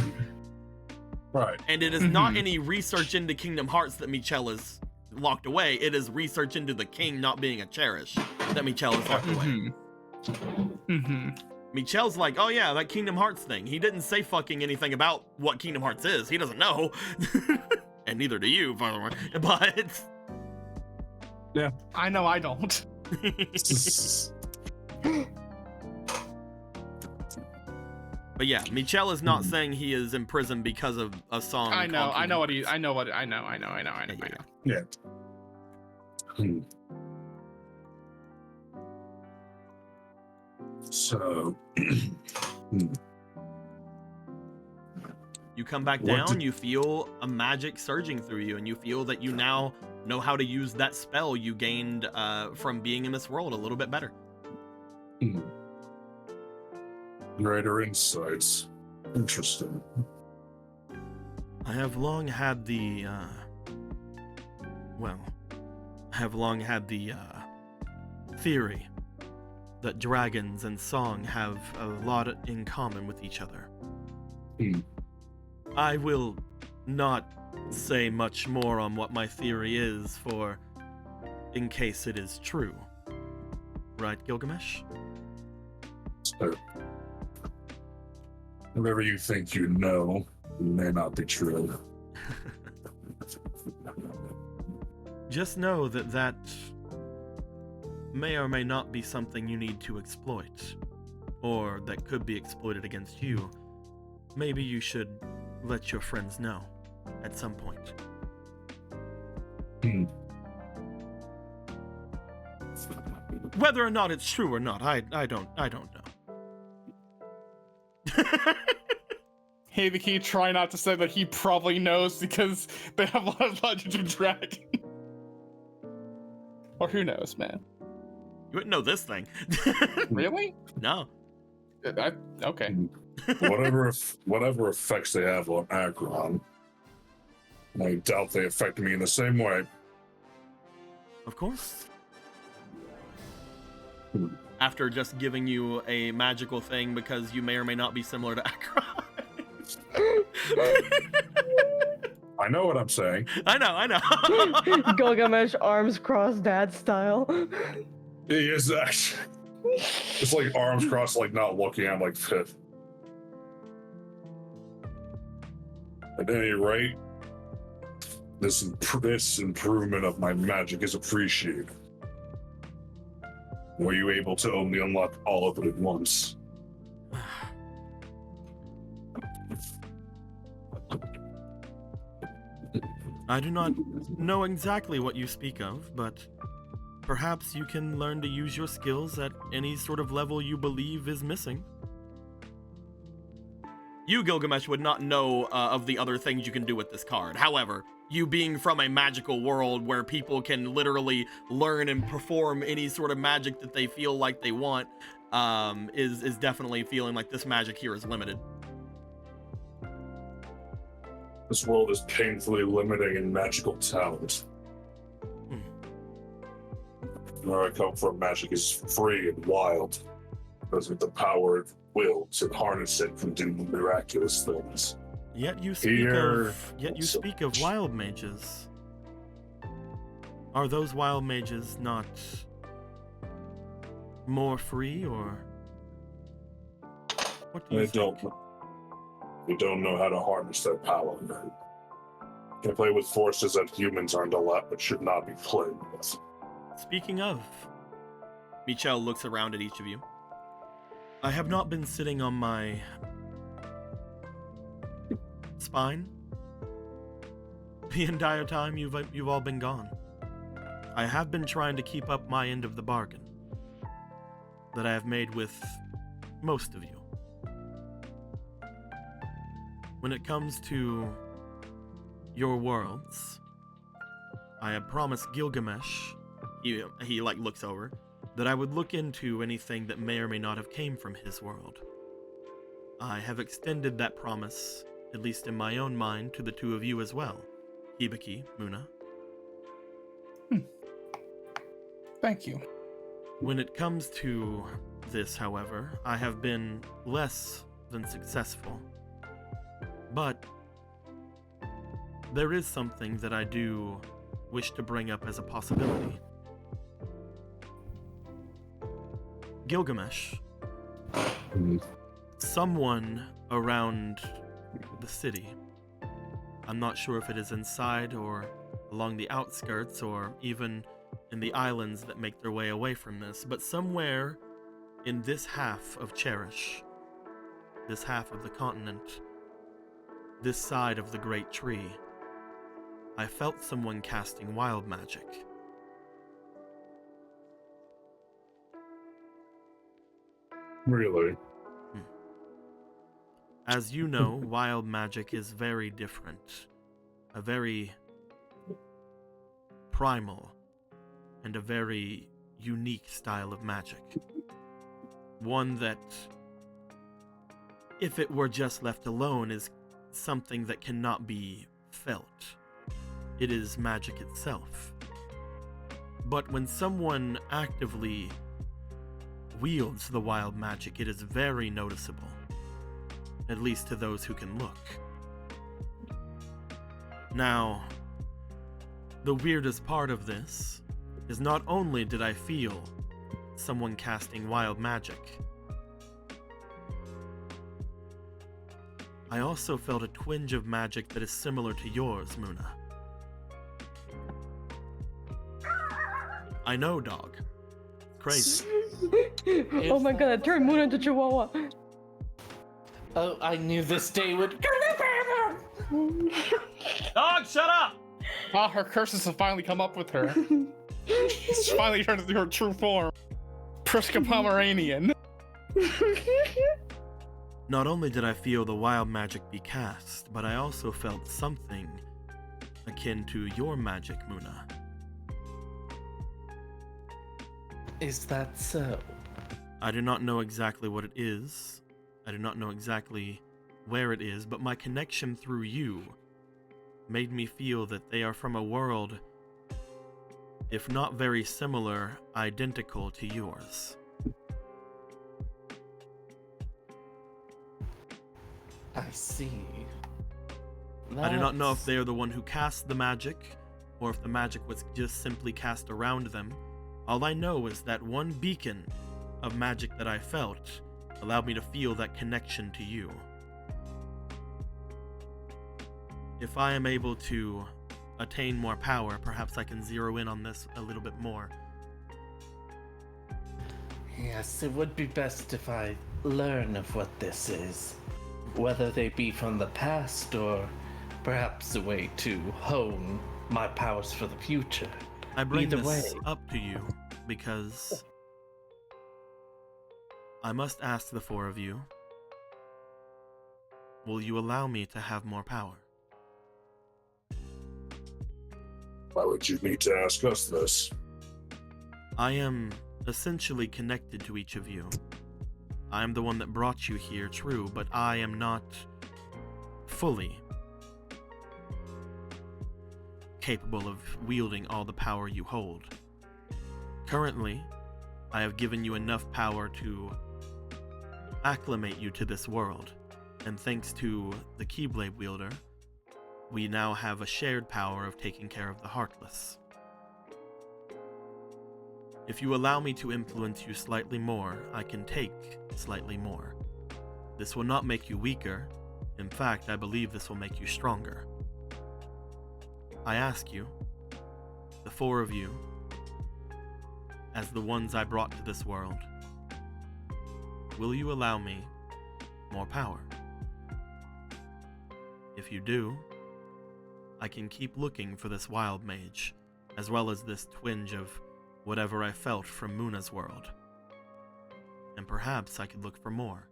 Right. And it is not any research into Kingdom Hearts that Michelle is locked away. It is research into the king not being a Cherish that Michelle is locked away. Michelle's like, oh yeah, that Kingdom Hearts thing. He didn't say fucking anything about what Kingdom Hearts is. He doesn't know. And neither do you, by the way. But Yeah. I know I don't. But yeah, Michelle is not saying he is in prison because of a song. I know. called I know what Kingdom he. I know what. I know. I know. I know. I know. I know. Yeah. So, You come back What down, did- you feel a magic surging through you, and you feel that you now know how to use that spell you gained from being in this world a little bit better. Greater insights. Interesting. I have long had the, theory that dragons and song have a lot in common with each other. I will not say much more on what my theory is in case it is true. Right, Gilgamesh? So, whatever you think you know may not be true. Just know that may or may not be something you need to exploit, or that could be exploited against you. Maybe you should let your friends know at some point. Whether or not it's true or not, I don't know. Hey, the key, try not to say that he probably knows because they have a lot of Legends of Dragon. Or who knows, man. You wouldn't know this thing. Really? No. Okay. Whatever effects they have on Akron, I doubt they affect me in the same way. Of course. After just giving you a magical thing because you may or may not be similar to Akron. I know what I'm saying. I know. Gilgamesh arms crossed dad style. He is actually. It's like arms crossed, like not looking. I'm like, fifth. At any rate, this improvement of my magic is appreciated. Were you able to only unlock all of it at once? I do not know exactly what you speak of, but perhaps you can learn to use your skills at any sort of level you believe is missing. You, Gilgamesh, would not know of the other things you can do with this card. However, you being from a magical world where people can literally learn and perform any sort of magic that they feel like they want, is definitely feeling like this magic here is limited. This world is painfully limiting in magical talent. Where I come from, magic is free and wild. Because with the power of will to harness it can do miraculous things. Yet you speak of wild mages. Are those wild mages not more free, or what do you think? They don't know how to harness their power. Can play with forces that humans aren't allowed, but should not be played with. Speaking of, Michel looks around at each of you. I have not been sitting on my spine the entire time you've all been gone. I have been trying to keep up my end of the bargain that I have made with most of you. When it comes to your worlds, I have promised Gilgamesh, he like looks over, that I would look into anything that may or may not have came from his world. I have extended that promise, at least in my own mind, to the two of you as well, Hibiki, Muna. Thank you. When it comes to this, however, I have been less than successful. But there is something that I do wish to bring up as a possibility. Gilgamesh, someone around the city, I'm not sure if it is inside or along the outskirts or even in the islands that make their way away from this, but somewhere in this half of Cherish, this half of the continent, this side of the great tree, I felt someone casting wild magic. Really? As you know, wild magic is very different. A very primal and a very unique style of magic. One that, if it were just left alone, is something that cannot be felt. It is magic itself. But when someone actively wields the wild magic, it is very noticeable. At least to those who can look. Now, the weirdest part of this is not only did I feel someone casting wild magic, I also felt a twinge of magic that is similar to yours, Muna. I know, dog. Crazy. Oh my god, I turned Moon into Chihuahua. Oh, I knew this day would. Dog, shut up! Ah, her curses have finally come up with her. She's finally turned into her true form. Priska Pomeranian. Not only did I feel the wild magic be cast, but I also felt something akin to your magic, Muna. Is that so? I do not know exactly what it is. I do not know exactly where it is, but my connection through you made me feel that they are from a world, if not very similar, identical to yours. I see. I do not know if they are the one who cast the magic, or if the magic was just simply cast around them. All I know is that one beacon of magic that I felt allowed me to feel that connection to you. If I am able to attain more power, perhaps I can zero in on this a little bit more. Yes, it would be best if I learn of what this is. Whether they be from the past or perhaps a way to hone my powers for the future. I bring Either this way. up to you because I must ask the four of you, will you allow me to have more power? Why would you need to ask us this? I am essentially connected to each of you. I am the one that brought you here, true, but I am not fully capable of wielding all the power you hold. Currently, I have given you enough power to acclimate you to this world, and thanks to the Keyblade wielder, we now have a shared power of taking care of the Heartless. If you allow me to influence you slightly more, I can take slightly more. This will not make you weaker. In fact, I believe this will make you stronger. I ask you, the four of you, as the ones I brought to this world, will you allow me more power? If you do, I can keep looking for this wild mage, as well as this twinge of whatever I felt from Muna's world. And perhaps I could look for more.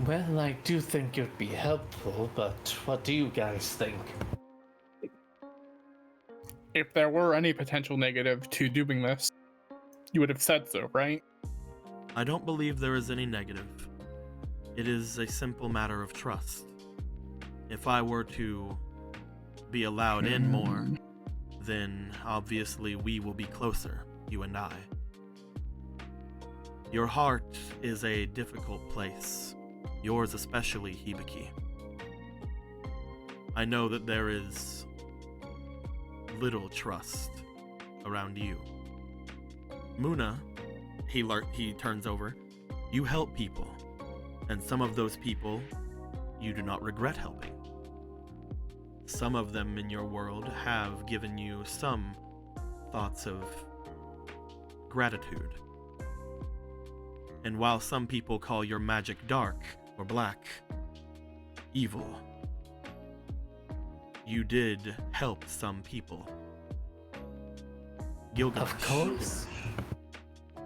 Well, I do think it would be helpful, but what do you guys think? If there were any potential negative to doing this, you would have said so, right? I don't believe there is any negative. It is a simple matter of trust. If I were to be allowed in more, then obviously we will be closer, you and I. Your heart is a difficult place, yours especially, Hibiki. I know that there is little trust around you. Muna, he turns over, you help people, and some of those people you do not regret helping. Some of them in your world have given you some thoughts of gratitude. And while some people call your magic dark or black, evil, you did help some people. Gilgamesh, Of course.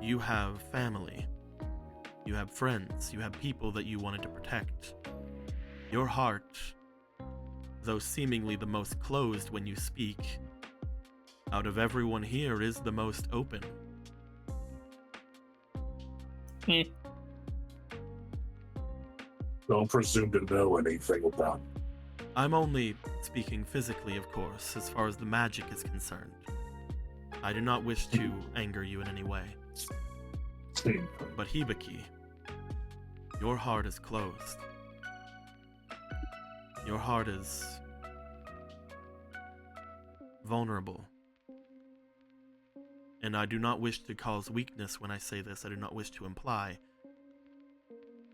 you have family You have friends. You have people that you wanted to protect. Your heart, though seemingly the most closed when you speak, out of everyone here is the most open. Don't presume to know anything about it. I'm only speaking physically, of course, as far as the magic is concerned. I do not wish to anger you in any way. But Hibiki, your heart is closed. Your heart is vulnerable. And I do not wish to cause weakness when I say this. I do not wish to imply.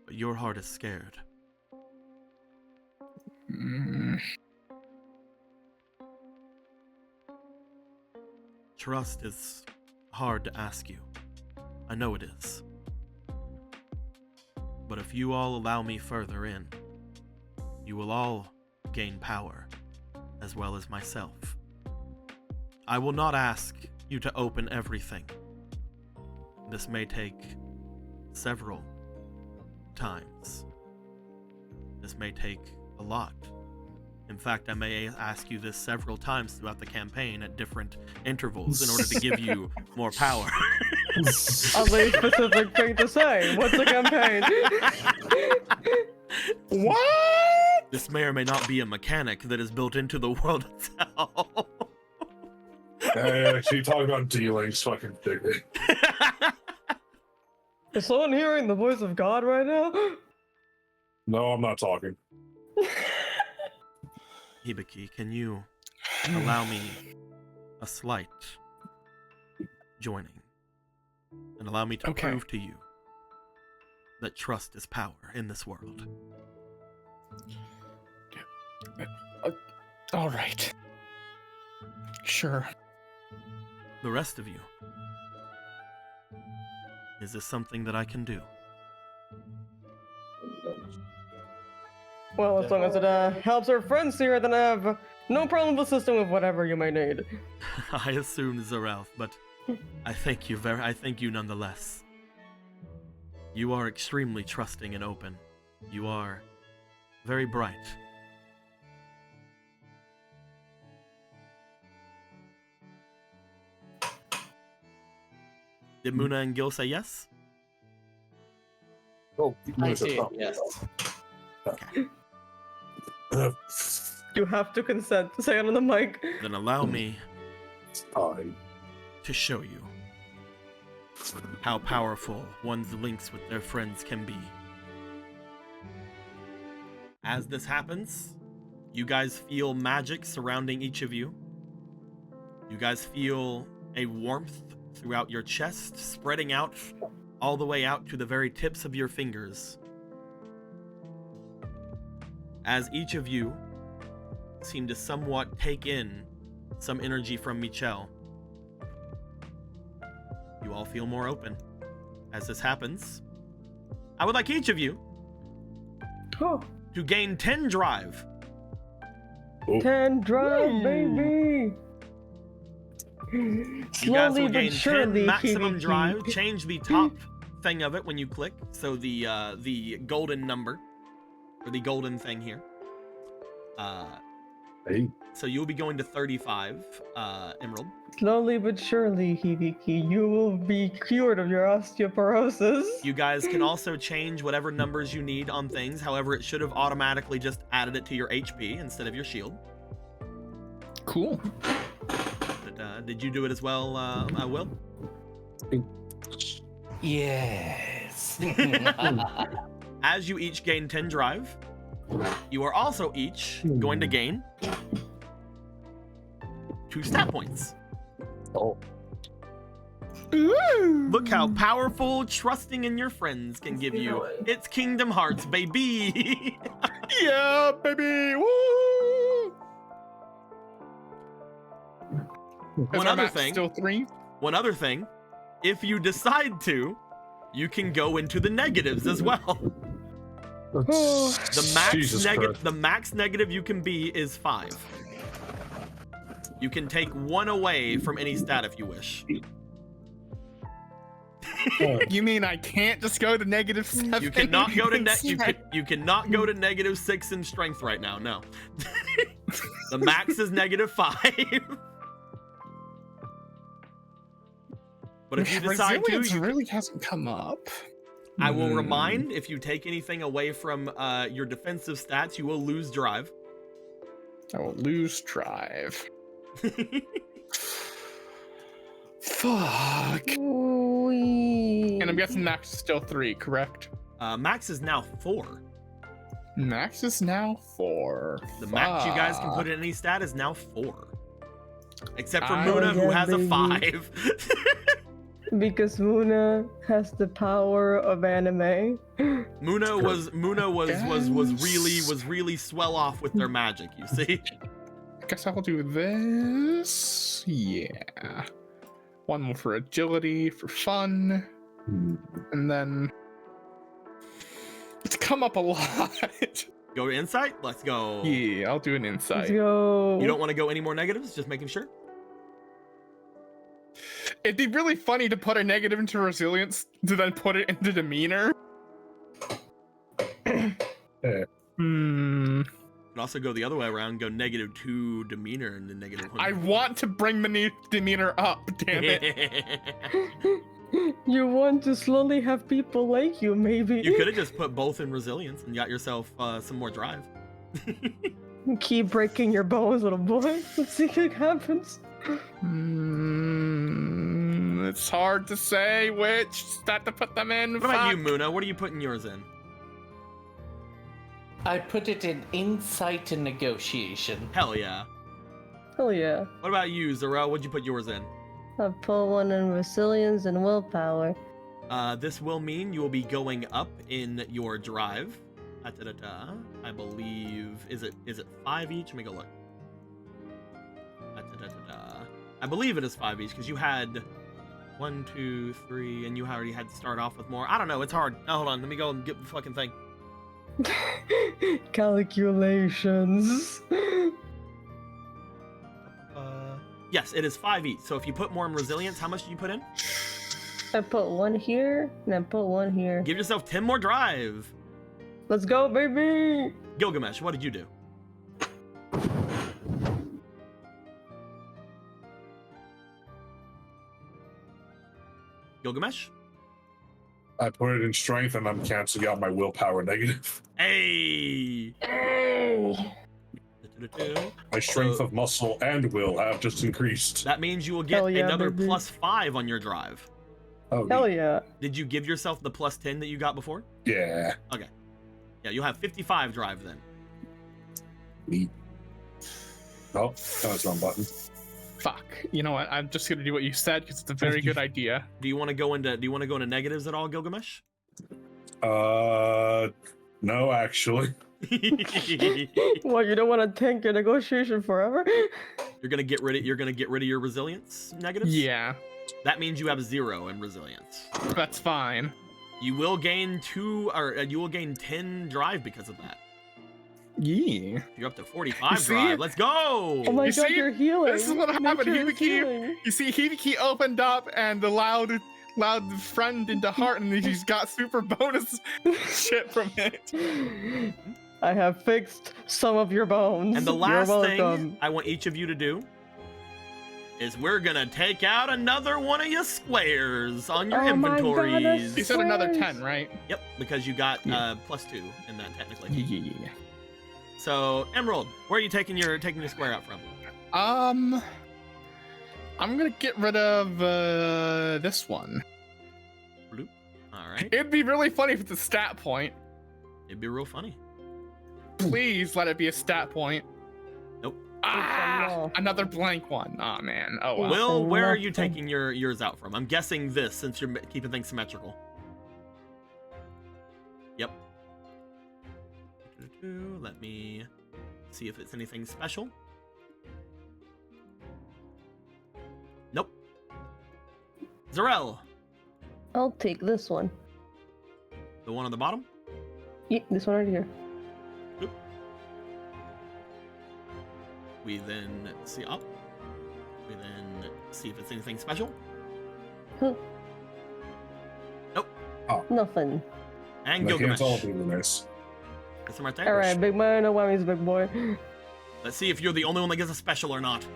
But your heart is scared. Trust is hard to ask you. I know it is. But if you all allow me further in, you will all gain power, as well as myself. I will not ask you to open everything. This may take several times. This may take a lot. In fact, I may ask you this several times throughout the campaign at different intervals in order to give you more power. A very specific thing to say. What's a campaign? What? This may or may not be a mechanic that is built into the world itself. Hey, keep talking about dealings, fucking dig it. Is someone hearing the voice of God right now? No, I'm not talking. Hibiki, can you allow me a slight joining and allow me to prove to you that trust is power in this world? All right. Sure. The rest of you, is this something that I can do? Well, as long as it helps our friends here, then I have no problem assisting with whatever you may need. I assumed Zarelf, but I thank you nonetheless. You are extremely trusting and open. You are very bright. Did Muna and Gil say yes? Oh, I did, yes. Okay. You have to consent to say it on the mic. Then allow me I to show you how powerful one's links with their friends can be. As this happens, you guys feel magic surrounding each of you. You guys feel a warmth throughout your chest, spreading out all the way out to the very tips of your fingers. As each of you seem to somewhat take in some energy from Michelle, you all feel more open. As this happens, I would like each of you to gain 10 drive. 10 drive, baby! You guys Slowly will but gain surely, 10 maximum Hibiki. drive. Change the top thing of it when you click. So the golden number, or the golden thing here. hey, So you'll be going to 35, Emerald. Slowly but surely, Hibiki, you will be cured of your osteoporosis. You guys can also change whatever numbers you need on things. However, it should have automatically just added it to your HP instead of your shield. Cool. Did you do it as well, Will? Yes. As you each gain 10 drive, you are also each going to gain 2 stat points. oh, Look how powerful trusting in your friends can give you. It's Kingdom Hearts, baby. Yeah, baby. Woo! One other thing. Still 3. One other thing, if you decide to, you can go into the negatives as well. The max negative you can be is 5. You can take 1 away from any stat if you wish. You mean I can't just go to -7? You cannot go to instead? you cannot go to -6 in strength right now. No. The max is -5. But if you decide to, Resilience really hasn't come up. I will remind, if you take anything away from your defensive stats, you will lose drive. I will lose drive. Fuck. And I'm guessing max is still 3, correct? Max is now 4. Max is now 4. The max you guys can put in any stat is now 4. Except for I- Muna, who Yeah, has a baby. 5. Because Muna has the power of anime. Muna was Yes. really swell off with their magic, you see? I guess I'll do this. Yeah. One more for agility, for fun. And then... It's come up a lot. Go to insight? Let's go. Yeah, I'll do an Let's insight. go. You don't want to go any more negatives? Just making sure. It'd be really funny to put a negative into resilience to then put it into demeanor. Hmm. You can also go the other way around, go -2 demeanor and then -1. I want to bring demeanor up, damn it. You want to slowly have people like you, maybe. You could have just put both in resilience and got yourself some more drive. Keep breaking your bones, little boy. Let's see what happens. It's hard to say which stat to put them in. What about you, Muna? What are you putting yours in? I put it in insight and negotiation. Hell yeah. Hell yeah. What about you, Zarel? What'd you put yours in? I put one in resilience and willpower. This will mean you will be going up in your drive. I believe, is it 5 each? Let me go look. I believe it is 5 each because you had 1, 2, 3, and you already had to start off with more. I don't know. It's hard. Oh, hold on. Let me go and get the fucking thing. Calculations. Yes, it is 5 each. So if you put more in resilience, how much do you put in? I put one here, and I put one here. Give yourself 10 more drive. Let's go, baby! Gilgamesh, what did you do? Gilgamesh? I put it in strength and I'm canceling out my willpower negative. Hey! Hey! My strength So- of muscle and will have just increased. That means you will get Hell yeah, another baby. +5 on your drive. Oh, Hell yeah. Did you give yourself the +10 that you got before? yeah. Yeah, you'll have 55 drive then. Neat. Oh, that's the wrong button. Fuck. You know what? I'm just gonna do what you said because it's a very good idea. Do you want to go into negatives at all, Gilgamesh? No, actually. What, you don't want to tank your negotiation forever? You're gonna get rid of your resilience negatives? Yeah, That means you have 0 in resilience. that's fine. You will gain 10 drive because of that. Yeah. You're up to 45 You see? drive. Let's go! Oh my You god, see? you're healing. This is what happened. Nature is Hibiki, healing. you see, Hibiki opened up and allowed friend into heart, and he's got super bonus shit from it. I have fixed some of your bones. And the You're last welcome. thing I want each of you to do is we're gonna take out another one of your squares on your Oh my God, inventories. You said another Squares. 10, right? Yep, because you got Yeah. +2 in that technically. Yeah. So Emerald, where are you taking your square out from? I'm gonna get rid of this one. Bloop. All right, It'd be really funny if it's a stat point. it'd be real funny. Please let it be a stat point. Nope. no. Another blank one. Oh man. Oh well. Will, where are you nothing. taking yours out from? I'm guessing this, since you're keeping things symmetrical. Yep. Let me see if it's anything special. Nope. Zarel, I'll take this one. the one on the bottom. Yeah, this one right here. We then see up. We then see if it's anything special. Huh. Nothing. And They can't all Gilgamesh. be nice. That's him right there. All right, big man. No whammies, big boy. Let's see if you're the only one that gets a special or not.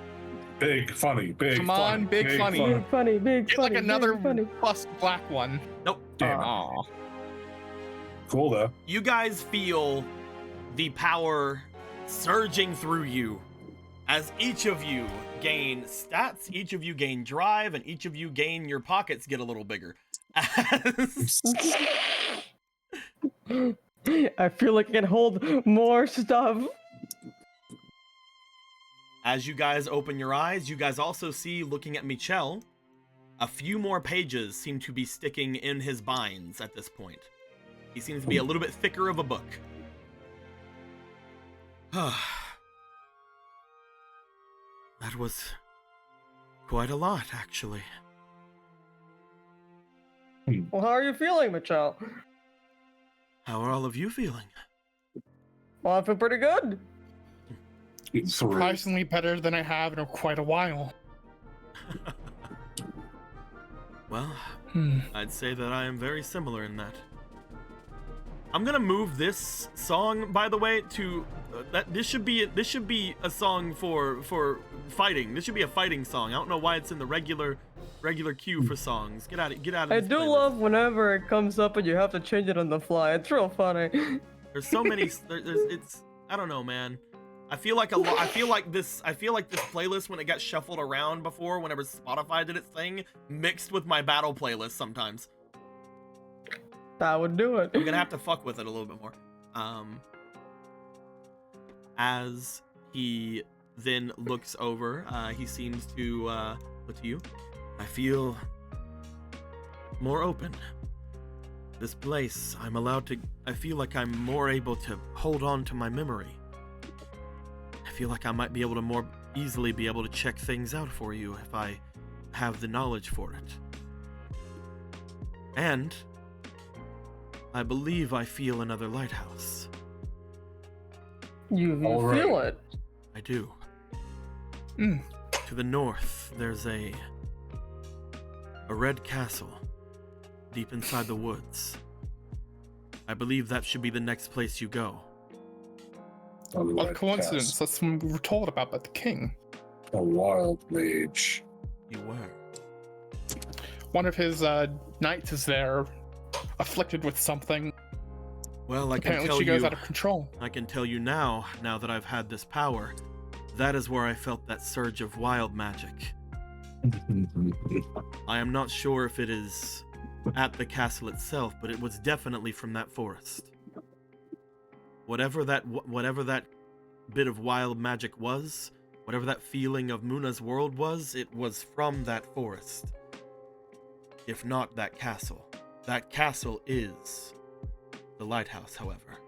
Big funny, big Come funny, on, big funny. Big funny, big Get funny. like another big funny. plus black one. Nope. Damn it. Aw. Cool though. You guys feel the power surging through you as each of you gain stats, each of you gain drive, and each of you gain your pockets get a little bigger. I feel like I can hold more stuff. As you guys open your eyes, you guys also see, looking at Michel, a few more pages seem to be sticking in his binds at this point. He seems to be a little bit thicker of a book. That was quite a lot, actually. Well, how are you feeling, Michelle? How are all of you feeling? Well, I feel pretty good. Surprisingly better than I have in quite a while. Well, I'd say that I am very similar in that. I'm gonna move this song, by the way, to that. This should be a song for fighting. This should be a fighting song. I don't know why it's in the regular queue for songs. Get out of I this do playlist. love whenever it comes up and you have to change it on the fly. It's real funny. There's so many. It's I don't know, man. I feel like this playlist, when it got shuffled around before, whenever Spotify did its thing, mixed with my battle playlist sometimes. That would do it. I'm gonna have to fuck with it a little bit more. As he then looks over, he seems to look to you. I feel more open. This place, I feel like I'm more able to hold on to my memory. I feel like I might be able to more easily be able to check things out for you if I have the knowledge for it. And I believe I feel another lighthouse. You All feel right. it. I do. Mm. To the north, there's a red castle deep inside the woods. I believe that should be the next place you go. What a coincidence. That's when we were told about by the king. A wild mage. You were. One of his knights is there, afflicted with something. Well, I can Apparently tell she goes you. out of control. I can tell you now that I've had this power, that is where I felt that surge of wild magic. I am not sure if it is at the castle itself, but it was definitely from that forest. Whatever that bit of wild magic was, whatever that feeling of Muna's world was, it was from that forest. If not that castle. That castle is the lighthouse, however.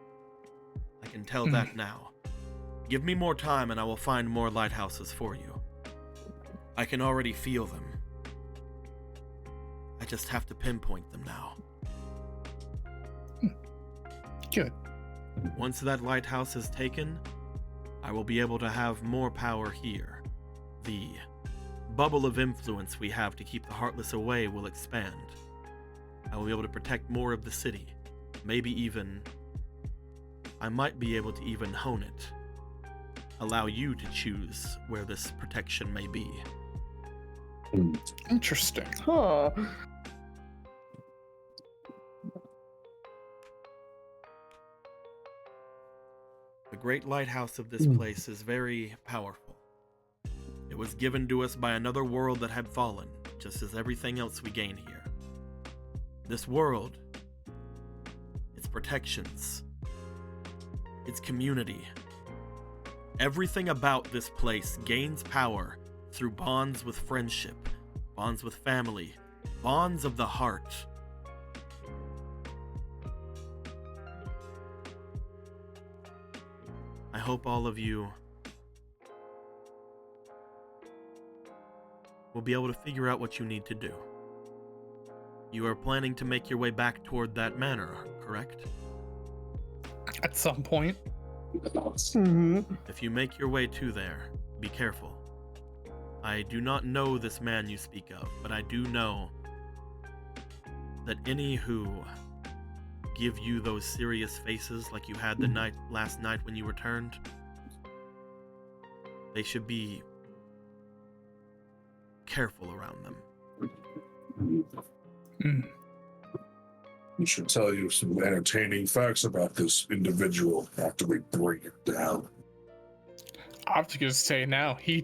I can tell that now. Give me more time and I will find more lighthouses for you. I can already feel them. I just have to pinpoint them now. Good. Once that lighthouse is taken, I will be able to have more power here. The bubble of influence we have to keep the Heartless away will expand. I will be able to protect more of the city. Maybe even... I might be able to even hone it. Allow you to choose where this protection may be. Interesting. Huh. The great lighthouse of this place is very powerful. It was given to us by another world that had fallen, just as everything else we gain here. This world, its protections, its community, everything about this place gains power through bonds with friendship, bonds with family, bonds of the heart. I hope all of you will be able to figure out what you need to do. You are planning to make your way back toward that manor, correct? At some point. Mm-hmm. If you make your way to there, be careful. I do not know this man you speak of, but I do know that any who give you those serious faces like you had the last night when you returned, they should be careful around them. We should tell you some entertaining facts about this individual after we bring it down. I was going to say now, he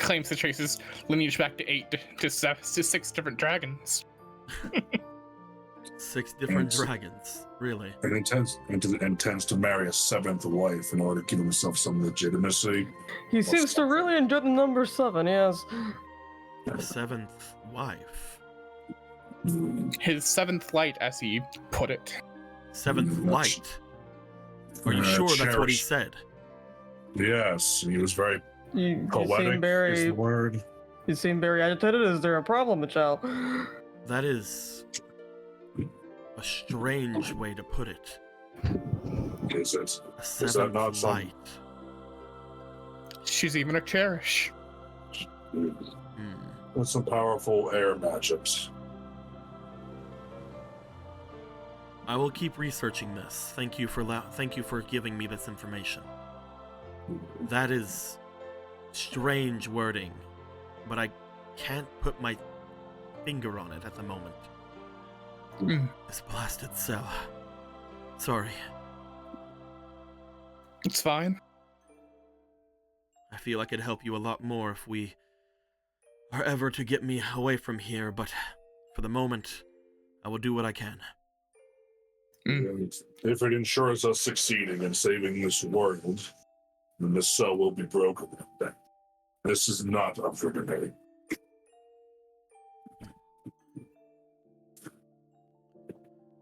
claims to trace his lineage back to 6 different dragons. 6 different dragons, really? And intends to marry a 7th wife in order to give himself some legitimacy. He seems to really enjoy the number 7, yes. A 7th wife. His 7th light, as he put it. 7th light? Are you sure that's what he said? Yes, he was very You poetic, seem very, is the word. you seem very agitated. Is there a problem, Michelle? That is a strange way to put it. Is it? A Is that not 7th some- light. She's even a Cherish. With some powerful air matchups. I will keep researching this. Thank you for giving me this information. That is strange wording, but I can't put my finger on it at the moment. This blasted cell. Sorry. It's fine. I feel I could help you a lot more if we are ever to get me away from here, but for the moment, I will do what I can. And if it ensures us succeeding in saving this world, then the cell will be broken. This is not up for debate.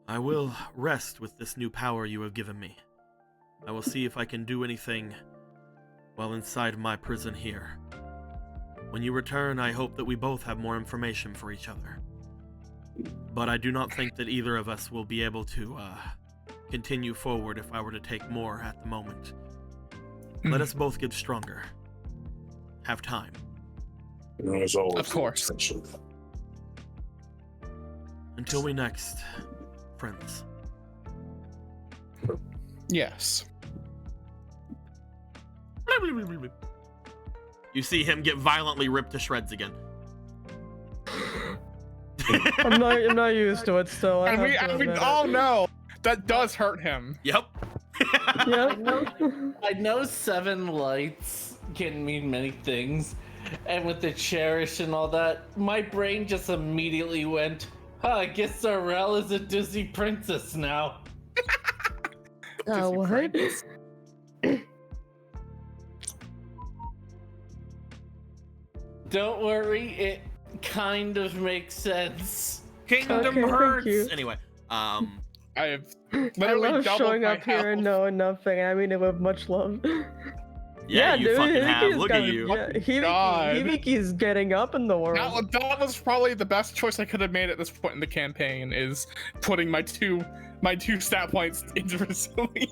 I will rest with this new power you have given me. I will see if I can do anything while inside my prison here. When you return, I hope that we both have more information for each other. But I do not think that either of us will be able to continue forward if I were to take more at the moment. Let us both get stronger. Have time. As always, Of course. Until we next, friends. Yes. You see him get violently ripped to shreds again. I'm not used to it still. I And have we, to and we admit all it. know that does hurt him. Yep. Yeah. I know 7 lights can mean many things, and with the Cherished and all that, my brain just immediately went, I guess Zarel is a Disney princess now. What? Princess. Don't worry, it kind of makes sense. Kingdom Okay, thank hurts. you. Anyway, I have I literally love doubled showing my up here and health. knowing nothing. I mean it with much love. yeah, you dude, fucking Hibiki's have. Look at got- you. Yeah, God. Hibiki's getting up in the world. That was probably the best choice I could have made at this point in the campaign, is putting my two stat points into Vasily.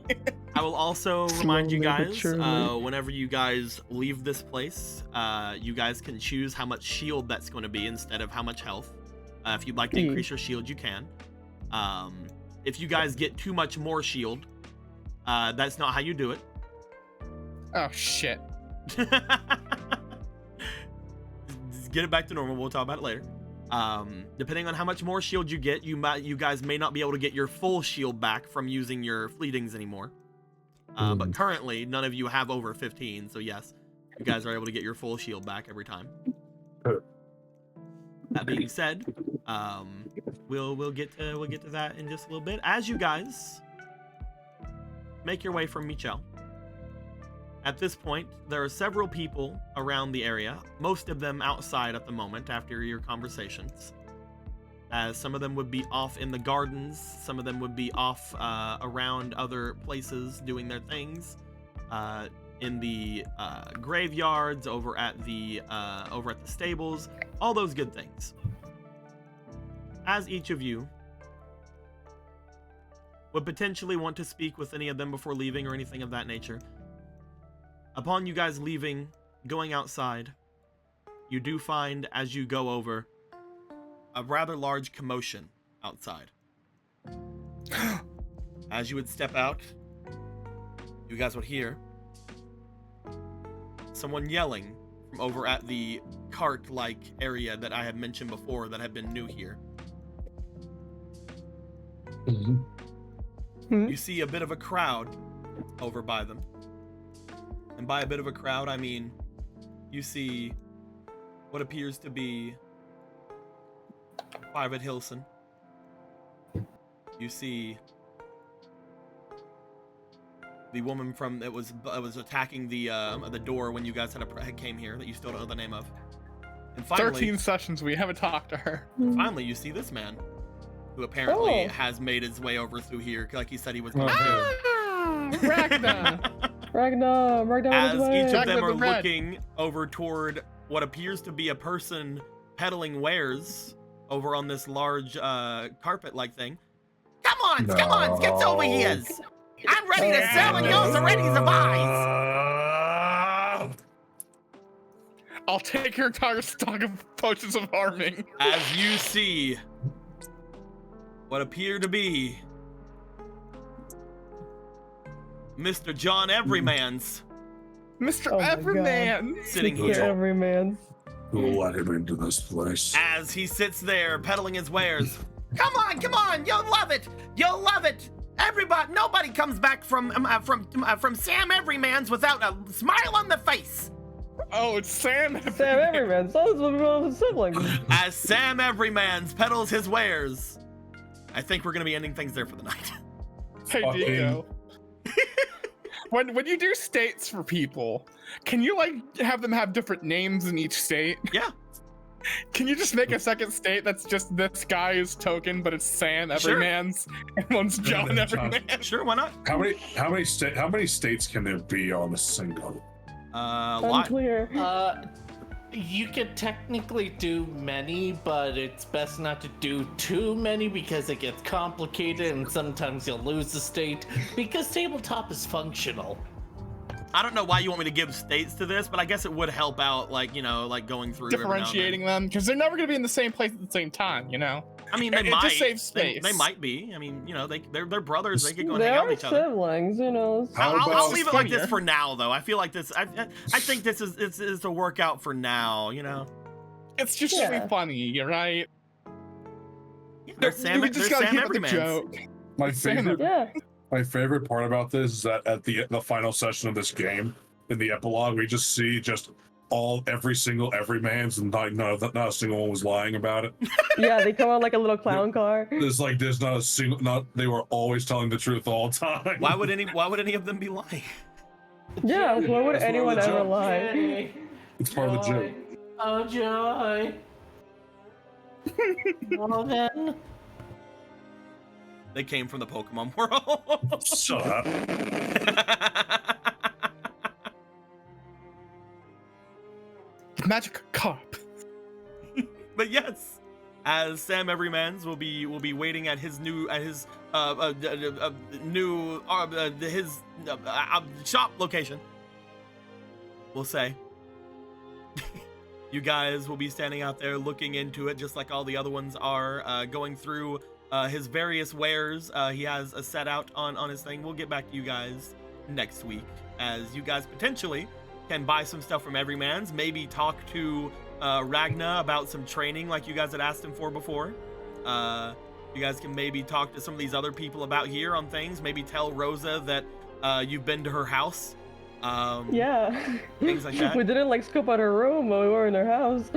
I will also remind you Slowly but guys, surely. whenever you guys leave this place, you guys can choose how much shield that's going to be instead of how much health. If you'd like to increase your shield, you can. If you guys get too much more shield, that's not how you do it. Oh shit. Just get it back to normal. We'll talk about it later. Depending on how much more shield you get, you guys may not be able to get your full shield back from using your fleetings anymore. But currently, none of you have over 15, so yes, you guys are able to get your full shield back every time. That being said, we'll get to that in just a little bit. As you guys make your way from Michel. At this point, there are several people around the area, most of them outside at the moment after your conversations. As some of them would be off in the gardens, some of them would be off around other places doing their things, in the graveyards, over at the stables, all those good things. As each of you would potentially want to speak with any of them before leaving or anything of that nature, upon you guys leaving, going outside, you do find, as you go over, a rather large commotion outside. As you would step out, you guys would hear someone yelling from over at the cart-like area that I had mentioned before that had been new here. You see a bit of a crowd over by them. And by a bit of a crowd, I mean you see what appears to be Private Hilson. You see the woman from that was attacking the door when you guys had came here that you still don't know the name of. And finally, 13 sessions, we haven't talked to her. Finally, you see this man, who apparently has made his way over through here, like he said he was going to. Ragnar! Ragnar As each of them Ragnar are the Red. looking over toward what appears to be a person peddling wares over on this large carpet-like thing. Come on, get over here. I'm ready to sell and you're ready to buy. I'll take your entire stock of potions of harming. As you see what appear to be Mr. John Everymans Mr. Oh my Everyman! sitting Mr. here. Everyman. Who will let him into this place? As he sits there peddling his wares. Come on, you'll love it. Everybody, nobody comes back from Sam Everyman's without a smile on the face. Oh, it's Sam Everyman. Sam Everyman. So this was one of his siblings. As Sam Everyman's peddles his wares. I think we're gonna be ending things there for the night. Hey, Diego. When you do states for people, can you like have them have different names in each state? Yeah. Can you just make a second state that's just this guy's token, but it's Sam Sure. Everyman's and one's John Yeah, John. Everyman? Sure, why not? How many states can there be on a single? A lot. Unclear. You could technically do many, but it's best not to do too many because it gets complicated and sometimes you'll lose the state because tabletop is functional. I don't know why you want me to give states to this, but I guess it would help out, like, you know, like going through every now and then. Differentiating them, because they're never going to be in the same place at the same time, you know? I mean, they It might. just saves space. They might be. I mean, you know, they're brothers. They could go and They hang out are with each other. siblings, you know. How I'll about- leave it like this funnier. for now, though. I feel like this. I think this is a workout for now. You know. It's just Yeah. really funny, you're right? Yeah, there's Sam. We just There's gotta Sam keep it the Everyman's. joke. My Sam favorite, Yeah. my favorite part about this is that at the final session of this game, in the epilogue, we just see every single Everyman's, and not a single one was lying about it. Yeah, they come on like a little clown car. There's not a single. They were always telling the truth all the time. Why would any of them be lying? Yeah, why would That's anyone part of the ever joke. lie? It's part of the joke. Oh, joy. Well then. They came from the Pokemon world. Shut up. Magic carp. But yes, as Sam Everymans will be waiting at his shop location. We'll say. You guys will be standing out there looking into it, just like all the other ones are, going through his various wares. He has a set out on his thing. We'll get back to you guys next week, as you guys potentially can buy some stuff from Everyman's. Maybe talk to Ragna about some training like you guys had asked him for before. You guys can maybe talk to some of these other people about here on things. Maybe tell Rosa that you've been to her house. Yeah. Things like that. We didn't like scope out her room while we were in her house.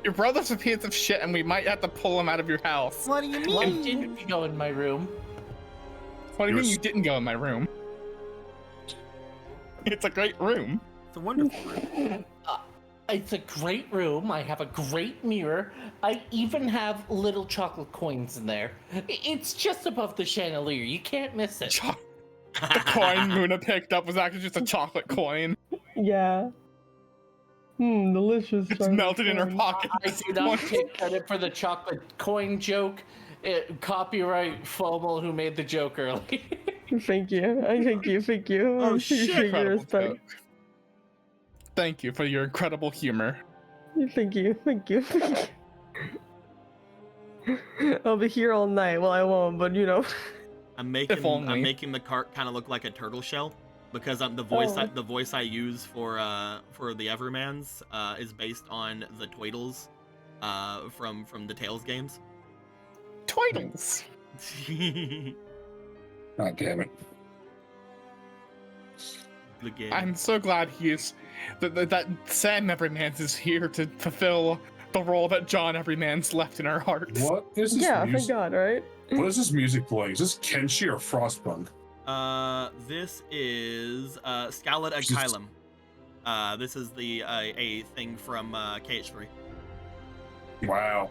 Your brother's a piece of shit, and we might have to pull him out of your house. What do you Why mean? didn't you go in my room? What do you mean Yes. you didn't go in my room? It's a great room. It's a wonderful room. It's a great room. I have a great mirror. I even have little chocolate coins in there. It's just above the chandelier. You can't miss it. The coin Luna picked up was actually just a chocolate coin. Yeah. Delicious. It's chocolate melted in her coin. pocket. I do not take credit for the chocolate coin joke. Copyright FOMO who made the joke early. Thank you. Thank you. Oh, I shit. appreciate your Incredible respect. joke. Thank you for your incredible humor. Thank you. I'll be here all night. Well, I won't, but you know. I'm If only. making the cart kind of look like a turtle shell because the voice Oh. the voice I use for the Evermans is based on the Twiddles from the Tales games. Twiddles. God damn it. The game. I'm so glad that Sam Everymans is here to fulfill the role that John Everymans left in our hearts. What is this Yeah, thank music? God, right? What is this music playing? Is this Kenshi or Frostpunk? This is Scaled Just- Asylum. This is the a thing from KH3. Wow.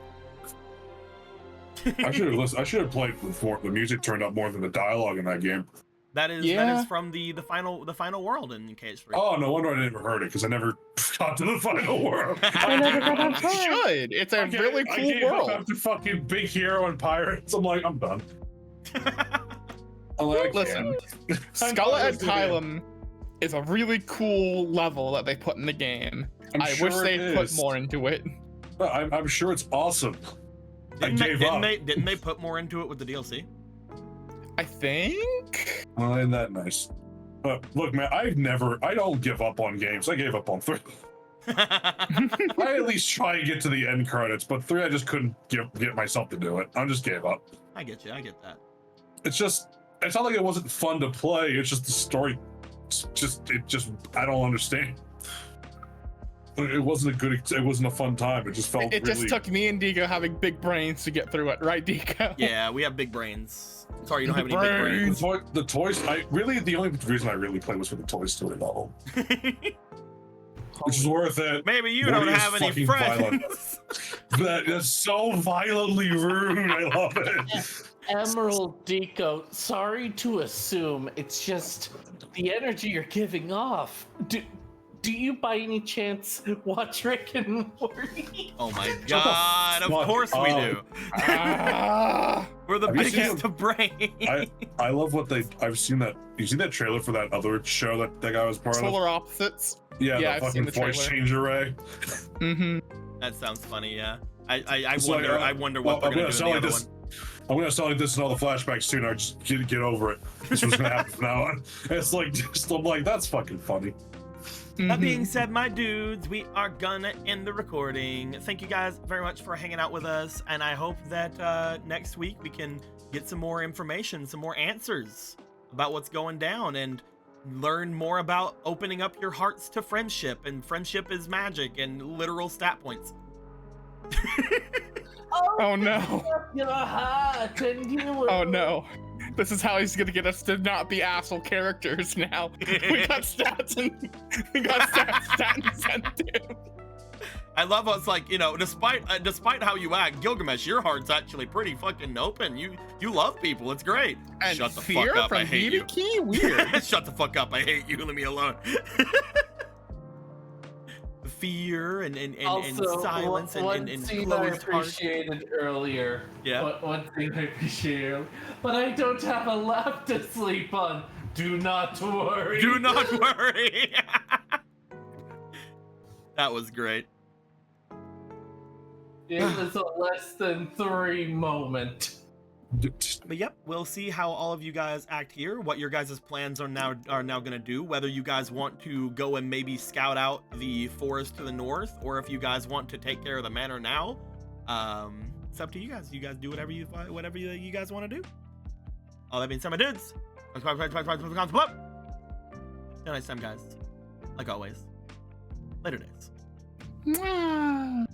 I should have listened. I should have played before the music turned up more than the dialogue in that game. That is Yeah. from the final world in KH3. Oh, no wonder I never heard it because I never got to the final world. I never got that You far. should. It's a really I cool gave up world. after fucking Big Hero and Pirates. I'm like, I'm done. I'm like, Listen, I'm Skull done. Asylum is a really cool level that they put in the game. I'm I sure wish they it put is. more into it. I'm sure it's awesome. I gave up. Didn't they put more into it with the DLC? I think. Well, ain't that nice? Look, man, I don't give up on games. I gave up on 3. I at least try and get to the end credits, but 3, I just couldn't get myself to do it. I just gave up. I get you. I get that. It's not like it wasn't fun to play. It's just the story. I don't understand. It wasn't a fun time. It just felt It really. just took me and Digo having big brains to get through it, right, Digo? Yeah, we have big brains. Sorry, you don't have any Brains. big The toys. The only reason I really played was for the Toy Story level, brains. which is worth it. Maybe you Woody don't is have any fucking friends. That is so violently rude. I love it. Emerald Deco, sorry to assume, it's just the energy you're giving off. Do you by any chance watch Rick and Morty? Oh my god! Of fuck course we up. do. Ah, We're the Have you seen biggest of brains. I love what I've seen that. You seen that trailer for that other show that guy was part of? Solar opposites. Yeah, Yeah, the I've seen fucking the voice trailer. changer Ray. Mm-hmm. That sounds funny. Yeah. I It's wonder. like, I wonder what they're I'm gonna gonna do sound in the like other this. one. I'm gonna sound like this in all the flashbacks too. Now just get over it. This was gonna happen from now on. It's like I'm like that's fucking funny. That being said, my dudes, we are gonna end the recording. Thank you guys very much for hanging out with us, and I hope that next week we can get some more information, some more answers about what's going down, and learn more about opening up your hearts to friendship, and friendship is magic and literal stat points. Oh no. Your heart and you will- Oh no. This is how he's gonna get us to not be asshole characters now. We got stats and incentive. I love how it's like, despite how you act, Gilgamesh, your heart's actually pretty fucking open. You love people. It's great. And Shut the fear fuck up. I from hate you. BB-Key? Weird. Shut the fuck up. I hate you. Leave me alone. Fear and Also, silence one and scene I closed heart. appreciated earlier. Yeah. One thing I appreciated, but I don't have a lap to sleep on. Do not worry. Do not worry. That was great. It was a less than 3 moment. But yep, we'll see how all of you guys act here, what your guys' plans are now gonna do, whether you guys want to go and maybe scout out the forest to the north, or if you guys want to take care of the manor now. It's up to you guys. You guys do whatever you guys want to do. All that being said, my dudes, till next time, guys. Like always, later days. Mwah.